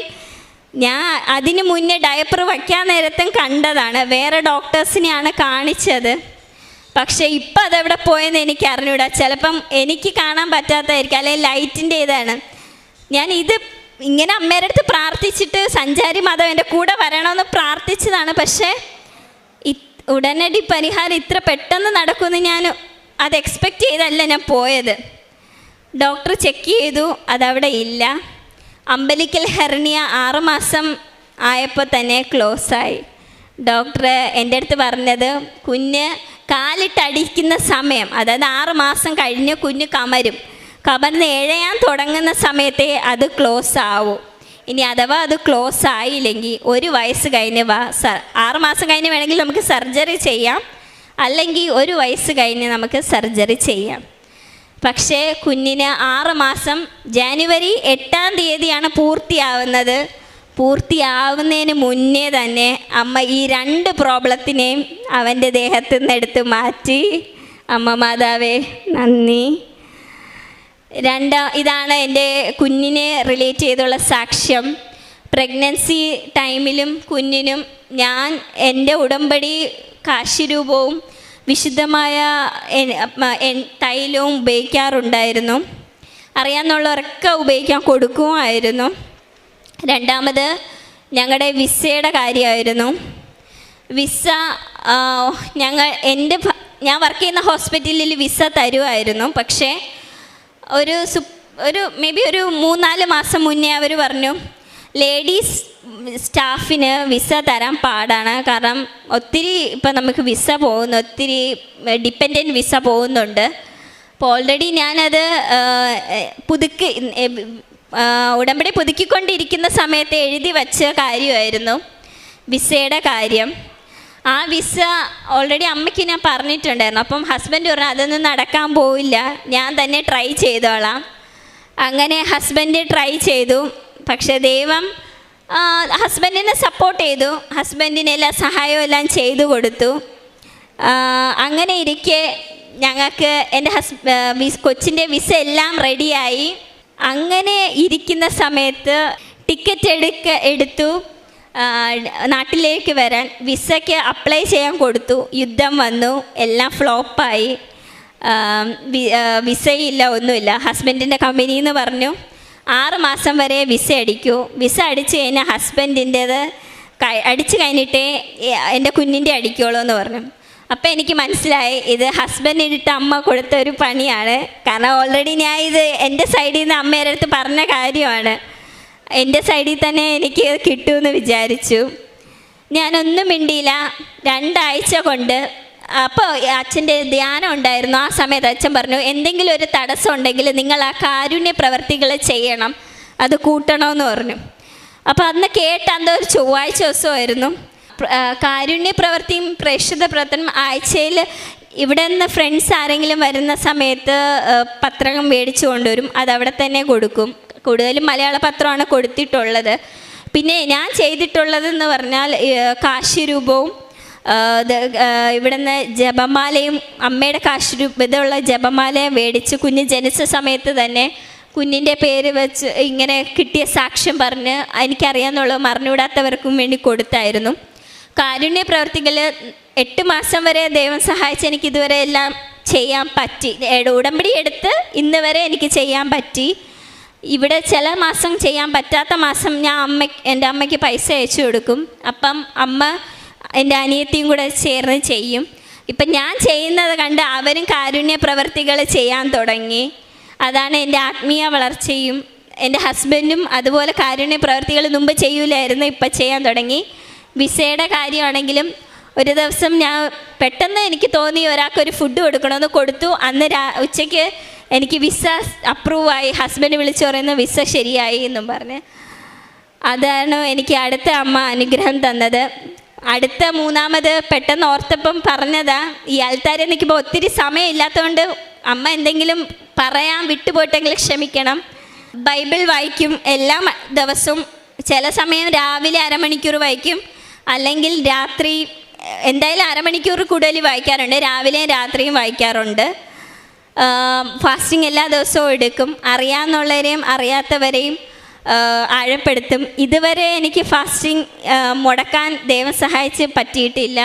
ഞാൻ അതിന് മുന്നേ ഡയപ്പർ വയ്ക്കാൻ നേരത്തും കണ്ടതാണ്, വേറെ ഡോക്ടേഴ്സിനെയാണ് കാണിച്ചത്. പക്ഷേ ഇപ്പം അതെവിടെ പോയെന്ന് എനിക്ക് അറിഞ്ഞൂടാ. ചിലപ്പം എനിക്ക് കാണാൻ പറ്റാത്തതായിരിക്കും, അല്ലെങ്കിൽ ലൈറ്റിൻ്റെ ഇതാണ്. ഞാൻ ഇത് ഇങ്ങനെ അമ്മയുടെ അടുത്ത് പ്രാർത്ഥിച്ചിട്ട് സഞ്ചാരി മതം എൻ്റെ കൂടെ വരണമെന്ന് പ്രാർത്ഥിച്ചതാണ്. പക്ഷേ ഉടനടി പരിഹാരം ഇത്ര പെട്ടെന്ന് നടക്കുമെന്ന് ഞാൻ അത് എക്സ്പെക്റ്റ് ചെയ്തല്ല ഞാൻ പോയത്. ഡോക്ടർ ചെക്ക് ചെയ്തു, അതവിടെ ഇല്ല. അമ്പലിക്കൽ ഹെർണിയ 6 മാസം ആയപ്പോൾ തന്നെ ക്ലോസായി. ഡോക്ടർ എൻ്റെ അടുത്ത് പറഞ്ഞത്, കുഞ്ഞ് കാലിട്ടടിക്കുന്ന സമയം, അതായത് 6 മാസം കഴിഞ്ഞ് കുഞ്ഞ് കമർന്ന് എഴയാൻ തുടങ്ങുന്ന സമയത്തേ അത് ക്ലോസ് ആവും. ഇനി അഥവാ അത് ക്ലോസ് ആയില്ലെങ്കിൽ 1 വയസ്സ് കഴിഞ്ഞ് 6 മാസം കഴിഞ്ഞ് വേണമെങ്കിൽ നമുക്ക് സർജറി ചെയ്യാം, അല്ലെങ്കിൽ 1 വയസ്സ് കഴിഞ്ഞ് നമുക്ക് സർജറി ചെയ്യാം. പക്ഷേ കുഞ്ഞിന് 6 മാസം ജനുവരി 8-ാം തീയതിയാണ് പൂർത്തിയാവുന്നത്. പൂർത്തിയാവുന്നതിന് മുന്നേ തന്നെ അമ്മ ഈ 2 പ്രോബ്ലത്തിനെയും അവൻ്റെ ദേഹത്തു നിന്ന് എടുത്ത് മാറ്റി. അമ്മ മാതാവേ നന്ദി. ഇതാണ് എൻ്റെ കുഞ്ഞിനെ റിലേറ്റ് ചെയ്തുള്ള സാക്ഷ്യം. പ്രഗ്നൻസി ടൈമിലും കുഞ്ഞിനും ഞാൻ എൻ്റെ ഉടമ്പടി കാശിരൂപവും വിശുദ്ധമായ തൈലവും ഉപയോഗിക്കാറുണ്ടായിരുന്നു. അറിയാവുന്നവരൊക്കെ ഉപയോഗിക്കാൻ കൊടുക്കുമായിരുന്നു. 2ാമത് ഞങ്ങളുടെ വിസയുടെ കാര്യമായിരുന്നു. വിസ ഞാൻ വർക്ക് ചെയ്യുന്ന ഹോസ്പിറ്റലിൽ വിസ തരുമായിരുന്നു. പക്ഷേ ഒരു മേ ബി ഒരു 3-4 മാസം മുന്നേ അവർ പറഞ്ഞു, ലേഡീസ് സ്റ്റാഫിന് വിസ തരാൻ പാടാണ്. കാരണം ഒത്തിരി ഇപ്പം നമുക്ക് വിസ പോകുന്നു, ഒത്തിരി ഡിപ്പെൻഡൻറ്റ് വിസ പോകുന്നുണ്ട്. അപ്പോൾ ഓൾറെഡി ഞാനത് ഉടമ്പടി പുതുക്കിക്കൊണ്ടിരിക്കുന്ന സമയത്ത് എഴുതി വച്ച കാര്യമായിരുന്നു വിസയുടെ കാര്യം. ആ വിസ ഓൾറെഡി അമ്മയ്ക്ക് ഞാൻ പറഞ്ഞിട്ടുണ്ടായിരുന്നു. അപ്പം ഹസ്ബൻഡ് പറഞ്ഞു, അതൊന്നും നടക്കാൻ പോവില്ല, ഞാൻ തന്നെ ട്രൈ ചെയ്തോളാം. അങ്ങനെ ഹസ്ബൻഡ് ട്രൈ ചെയ്തു. പക്ഷേ ദൈവം ഹസ്ബൻഡിനെ സപ്പോർട്ട് ചെയ്തു. ഹസ്ബൻഡിന് എല്ലാ സഹായവും എല്ലാം ചെയ്തു കൊടുത്തു. അങ്ങനെ ഇരിക്കെ ഞങ്ങൾക്ക് എൻ്റെ കൊച്ചിൻ്റെ വിസ എല്ലാം റെഡിയായി. അങ്ങനെ ഇരിക്കുന്ന സമയത്ത് ടിക്കറ്റ് എടുത്തു നാട്ടിലേക്ക് വരാൻ. വിസയ്ക്ക് അപ്ലൈ ചെയ്യാൻ കൊടുത്തു. യുദ്ധം വന്നു, എല്ലാം ഫ്ലോപ്പായി. വിസയില്ല, ഒന്നുമില്ല. ഹസ്ബൻഡിൻ്റെ കമ്പനിയിൽ നിന്ന് പറഞ്ഞു 6 മാസം വരെ വിസ അടിക്കൂ. വിസ അടിച്ച് കഴിഞ്ഞാൽ ഹസ്ബൻഡിൻ്റേത് അടിച്ചു കഴിഞ്ഞിട്ടേ എൻ്റെ കുഞ്ഞിൻ്റെ അടിക്കുള്ളൂ എന്ന് പറഞ്ഞു. അപ്പോൾ എനിക്ക് മനസ്സിലായി ഇത് ഹസ്ബൻഡിനിട്ട് അമ്മ കൊടുത്ത ഒരു പണിയാണ്. കാരണം ഓൾറെഡി ഞാൻ ഇത് എൻ്റെ സൈഡിൽ നിന്ന് അമ്മയുടെ അടുത്ത് പറഞ്ഞ കാര്യമാണ്. എൻ്റെ സൈഡിൽ തന്നെ എനിക്ക് കിട്ടുമെന്ന് വിചാരിച്ചു. ഞാനൊന്നും മിണ്ടിയില്ല. 2 ആഴ്ച കൊണ്ട് അപ്പോൾ അച്ഛൻ്റെ ധ്യാനം ഉണ്ടായിരുന്നു. ആ സമയത്ത് അച്ഛൻ പറഞ്ഞു, എന്തെങ്കിലും ഒരു തടസ്സം ഉണ്ടെങ്കിൽ നിങ്ങൾ ആ കാരുണ്യ പ്രവർത്തികൾ ചെയ്യണം, അത് കൂട്ടണമെന്ന് പറഞ്ഞു. അപ്പോൾ അന്ന് അന്ന് ഒരു ചൊവ്വാഴ്ച ദിവസമായിരുന്നു. കാരുണ്യ പ്രവർത്തിയും പ്രേക്ഷിത പ്രവർത്തനം ആഴ്ചയിൽ ഇവിടെ നിന്ന് ഫ്രണ്ട്സ് ആരെങ്കിലും വരുന്ന സമയത്ത് പത്രം മേടിച്ചു കൊണ്ടുവരും, അതവിടെ തന്നെ കൊടുക്കും. കൂടുതലും മലയാള പത്രമാണ് കൊടുത്തിട്ടുള്ളത്. പിന്നെ ഞാൻ ചെയ്തിട്ടുള്ളതെന്ന് പറഞ്ഞാൽ കാശിരൂപവും ഇവിടുന്ന് ജപമാലയും അമ്മയുടെ കാശിരൂപതയുള്ള ജപമാലയും മേടിച്ച് കുഞ്ഞ് ജനിച്ച സമയത്ത് തന്നെ കുഞ്ഞിൻ്റെ പേര് വെച്ച് ഇങ്ങനെ കിട്ടിയ സാക്ഷ്യം പറഞ്ഞ് എനിക്കറിയാമെന്നുള്ളത് മറിഞ്ഞുകൂടാത്തവർക്കും വേണ്ടി കൊടുത്തായിരുന്നു. കാരുണ്യ പ്രവർത്തികൾ 8 മാസം വരെ ദൈവം സഹായിച്ച് എനിക്ക് ഇതുവരെ എല്ലാം ചെയ്യാൻ പറ്റി. ഉടമ്പടി എടുത്ത് ഇന്ന് വരെ എനിക്ക് ചെയ്യാൻ പറ്റി. ഇവിടെ ചില മാസം ചെയ്യാൻ പറ്റാത്ത മാസം ഞാൻ എൻ്റെ അമ്മയ്ക്ക് പൈസ അയച്ചു കൊടുക്കും. അപ്പം അമ്മ എൻ്റെ അനിയത്തിയും കൂടെ ചേർന്ന് ചെയ്യും. ഇപ്പം ഞാൻ ചെയ്യുന്നത് കണ്ട് അവരും കാരുണ്യ പ്രവർത്തികൾ ചെയ്യാൻ തുടങ്ങി. അതാണ് എൻ്റെ ആത്മീയ വളർച്ചയും. എൻ്റെ ഹസ്ബൻഡും അതുപോലെ കാരുണ്യ പ്രവർത്തികൾ മുമ്പ് ചെയ്യൂലായിരുന്നു, ഇപ്പം ചെയ്യാൻ തുടങ്ങി. വിസയുടെ കാര്യമാണെങ്കിലും ഒരു ദിവസം ഞാൻ പെട്ടെന്ന് എനിക്ക് തോന്നി ഒരാൾക്കൊരു ഫുഡ് കൊടുക്കണമെന്ന് കൊടുത്തു. അന്ന് ഉച്ചയ്ക്ക് എനിക്ക് വിസ അപ്രൂവായി. ഹസ്ബൻഡ് വിളിച്ചു പറയുന്ന വിസ ശരിയായി എന്നും പറഞ്ഞ്. അതാണ് എനിക്ക് അടുത്ത അമ്മ അനുഗ്രഹം തന്നത്. അടുത്ത 3ാമത് പെട്ടെന്ന് ഓർത്തപ്പം പറഞ്ഞതാ, ഈ ആൾത്താരെ നിൽക്കുമ്പോൾ ഒത്തിരി സമയമില്ലാത്തതുകൊണ്ട് അമ്മ എന്തെങ്കിലും പറയാൻ വിട്ടുപോയിട്ടെങ്കിലും ക്ഷമിക്കണം. ബൈബിൾ വായിക്കും എല്ലാ ദിവസവും. ചില സമയം രാവിലെ 1/2 മണിക്കൂർ വായിക്കും, അല്ലെങ്കിൽ രാത്രി എന്തായാലും 1/2 മണിക്കൂർ കൂടുതൽ വായിക്കാറുണ്ട്. രാവിലെയും രാത്രിയും വായിക്കാറുണ്ട്. ഫാസ്റ്റിംഗ് എല്ലാ ദിവസവും എടുക്കും. അറിയാവുന്നവരെയും അറിയാത്തവരെയും ആഴപ്പെടുത്തും. ഇതുവരെ എനിക്ക് ഫാസ്റ്റിംഗ് മുടക്കാൻ ദൈവം സഹായിച്ച് പറ്റിയിട്ടില്ല.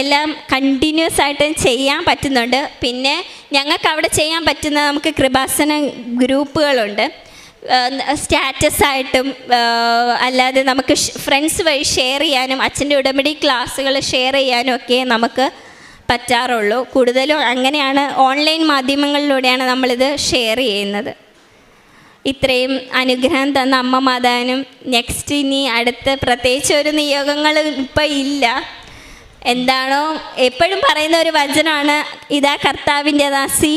എല്ലാം കണ്ടിന്യൂസ് ആയിട്ട് ചെയ്യാൻ പറ്റുന്നുണ്ട്. പിന്നെ ഞങ്ങൾക്ക് അവിടെ ചെയ്യാൻ പറ്റുന്ന നമുക്ക് കൃപാസന ഗ്രൂപ്പുകളുണ്ട്. സ്റ്റാറ്റസായിട്ടും അല്ലാതെ നമുക്ക് ഫ്രണ്ട്സ് വഴി ഷെയർ ചെയ്യാനും അച്ഛൻ്റെ ഉടമ്പടി ക്ലാസ്സുകൾ ഷെയർ ചെയ്യാനും ഒക്കെ നമുക്ക് പറ്റാറുള്ളൂ. കൂടുതലും അങ്ങനെയാണ്, ഓൺലൈൻ മാധ്യമങ്ങളിലൂടെയാണ് നമ്മളിത് ഷെയർ ചെയ്യുന്നത്. ഇത്രയും അനുഗ്രഹം തന്ന അമ്മ മാതാവിനും നെക്സ്റ്റ് ഇനി അടുത്ത പ്രത്യേകിച്ച് ഒരു നിയോഗങ്ങൾ ഇപ്പം ഇല്ല. എന്താണോ എപ്പോഴും പറയുന്ന ഒരു വചനമാണ്, ഇതാ കർത്താവിൻ്റെ ദാസി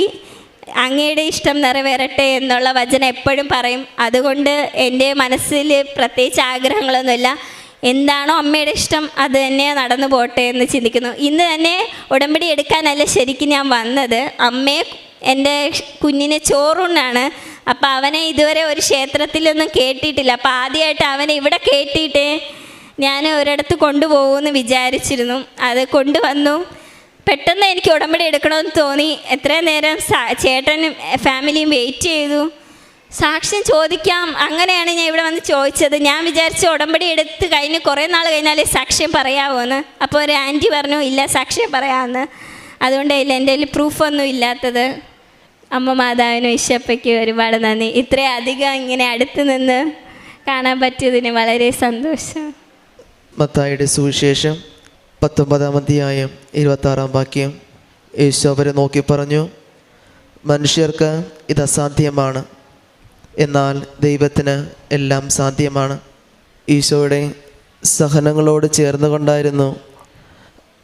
അങ്ങയുടെ ഇഷ്ടം നിറവേറട്ടെ എന്നുള്ള വചനം എപ്പോഴും പറയും. അതുകൊണ്ട് എൻ്റെ മനസ്സിൽ പ്രത്യേകിച്ച് ആഗ്രഹങ്ങളൊന്നുമില്ല. എന്താണോ അമ്മയുടെ ഇഷ്ടം അത് തന്നെ നടന്നു പോട്ടെ എന്ന് ചിന്തിക്കുന്നു. ഇന്ന് തന്നെ ഉടമ്പടി എടുക്കാനല്ല ശരിക്കും ഞാൻ വന്നത്. അമ്മയെ എൻ്റെ കുഞ്ഞിനെ ചോറൂണാണ്. അപ്പോൾ അവനെ ഇതുവരെ ഒരു ക്ഷേത്രത്തിലൊന്നും കേട്ടിട്ടില്ല. അപ്പോൾ ആദ്യമായിട്ട് അവനെ ഇവിടെ കേട്ടിട്ടേ ഞാൻ ഒരിടത്ത് കൊണ്ടുപോകുമെന്ന് വിചാരിച്ചിരുന്നു. അത് കൊണ്ടുവന്നു. പെട്ടെന്ന് എനിക്ക് ഉടമ്പടി എടുക്കണമെന്ന് തോന്നി. എത്രയും നേരം ചേട്ടനും ഫാമിലിയും വെയിറ്റ് ചെയ്തു. സാക്ഷ്യം ചോദിക്കാം അങ്ങനെയാണ് ഞാൻ ഇവിടെ വന്ന് ചോദിച്ചത്. ഞാൻ വിചാരിച്ചു ഉടമ്പടി എടുത്ത് കഴിഞ്ഞ് കുറേ നാൾ കഴിഞ്ഞാലേ സാക്ഷ്യം പറയാമോ എന്ന്. അപ്പോൾ ഒരു ആൻറ്റി പറഞ്ഞു ഇല്ല സാക്ഷ്യം പറയാമെന്ന്. അതുകൊണ്ടില്ല എൻ്റെ കയ്യിൽ പ്രൂഫൊന്നും ഇല്ലാത്തത്. അമ്മ മാതാവിനും ഈശോയ്ക്ക് ഒരുപാട് നന്ദി. ഇത്രയും അധികം ഇങ്ങനെ അടുത്ത് നിന്ന് കാണാൻ പറ്റിയതിന് വളരെ സന്തോഷം. മത്തായിയുടെ സുവിശേഷം 19-ാം അധ്യായം 26-ാം വാക്യം. യേശു അവരെ നോക്കി പറഞ്ഞു, മനുഷ്യർക്ക് ഇത് അസാധ്യമാണ്, എന്നാൽ ദൈവത്തിന് എല്ലാം സാധ്യമാണ്. ഈശോയുടെ സഹനങ്ങളോട് ചേർന്നുകൊണ്ടായിരുന്നു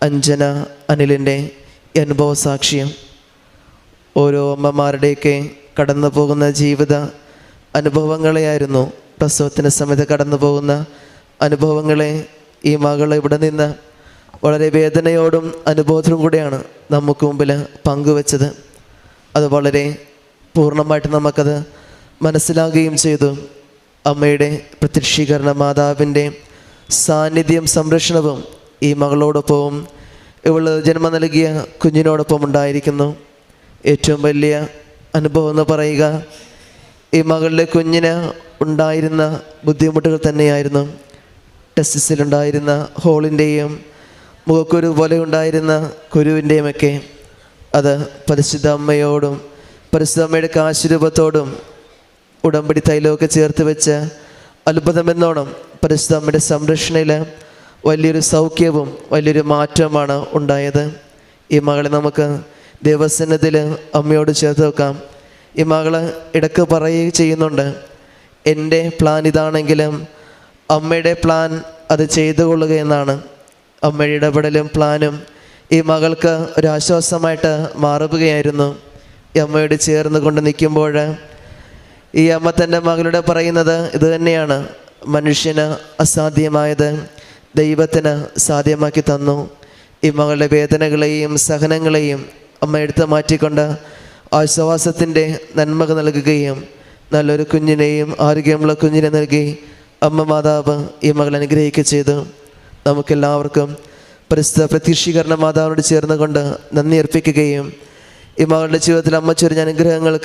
അഞ്ജന അനിലിൻ്റെ അനുഭവ സാക്ഷ്യം. ഓരോ അമ്മമാരുടെയൊക്കെ കടന്നു പോകുന്ന ജീവിത അനുഭവങ്ങളെയായിരുന്നു, പ്രസവത്തിൻ്റെ സമയത്ത് കടന്നു പോകുന്ന അനുഭവങ്ങളെ ഈ മകൾ ഇവിടെ നിന്ന് വളരെ വേദനയോടും അനുഭവത്തിലും കൂടെയാണ് നമുക്ക് മുമ്പിൽ പങ്കുവച്ചത്. അത് വളരെ പൂർണ്ണമായിട്ട് നമുക്കത് മനസ്സിലാകുകയും ചെയ്തു. അമ്മയുടെ പ്രത്യക്ഷീകരണ മാതാവിൻ്റെ സാന്നിധ്യം സംരക്ഷണവും ഈ മകളോടൊപ്പവും ഇവൾ ജന്മം നൽകിയ കുഞ്ഞിനോടൊപ്പം ഉണ്ടായിരിക്കുന്നു. ഏറ്റവും വലിയ അനുഭവം എന്ന് പറയുക ഈ മകളുടെ കുഞ്ഞിന് ഉണ്ടായിരുന്ന ബുദ്ധിമുട്ടുകൾ തന്നെയായിരുന്നു. ടെസ്റ്റിസിലുണ്ടായിരുന്ന ഹോളിൻ്റെയും മുഖക്കുരു പോലെ ഉണ്ടായിരുന്ന കുരുവിൻ്റെയും ഒക്കെ അത് പരിശുദ്ധ അമ്മയോടും പരിശുദ്ധ അമ്മയുടെ കാശുരൂപത്തോടും ഉടമ്പടി തൈലമൊക്കെ ചേർത്ത് വെച്ച് അത്ഭുതമെന്നോണം പരിശുദ്ധ അമ്മയുടെ സംരക്ഷണയിൽ വലിയൊരു സൗഖ്യവും വലിയൊരു മാറ്റവുമാണ് ഉണ്ടായത്. ഈ മകളെ നമുക്ക് ദേവസന്നിധിയിൽ അമ്മയോട് ചേർത്ത് വെക്കാം. ഈ മകള് ഇടയ്ക്ക് പറയുകയും ചെയ്യുന്നുണ്ട്, എൻ്റെ പ്ലാൻ ഇതാണെങ്കിലും അമ്മയുടെ പ്ലാൻ അത് ചെയ്തു കൊള്ളുക എന്നാണ്. അമ്മയുടെ ഇടപെടലും പ്ലാനും ഈ മകൾക്ക് ഒരാശ്വാസമായിട്ട് മാറുകയായിരുന്നു. ഈ അമ്മയോട് ചേർന്ന് കൊണ്ട് നിൽക്കുമ്പോൾ ഈ അമ്മ തൻ്റെ മകളുടെ പറയുന്നത് ഇത് തന്നെയാണ്, മനുഷ്യന് അസാധ്യമായത് ദൈവത്തിന് സാധ്യമാക്കി തന്നു. ഈ മകളുടെ വേദനകളെയും സഹനങ്ങളെയും അമ്മ എടുത്ത് മാറ്റിക്കൊണ്ട് ആശ്വാസത്തിൻ്റെ നന്മകൾ നൽകുകയും നല്ലൊരു കുഞ്ഞിനെയും ആരോഗ്യമുള്ള കുഞ്ഞിനെ നൽകി അമ്മ മാതാവ് ഈ മകൾ അനുഗ്രഹിക്കുക ചെയ്തു. നമുക്കെല്ലാവർക്കും പരിശുദ്ധ പ്രത്യക്ഷീകരണ മാതാവിനോട് ചേർന്ന് കൊണ്ട് നന്ദി അർപ്പിക്കുകയും ഈ മകളുടെ ജീവിതത്തിൽ അമ്മ ചൊരിഞ്ഞ അനുഗ്രഹങ്ങൾക്ക്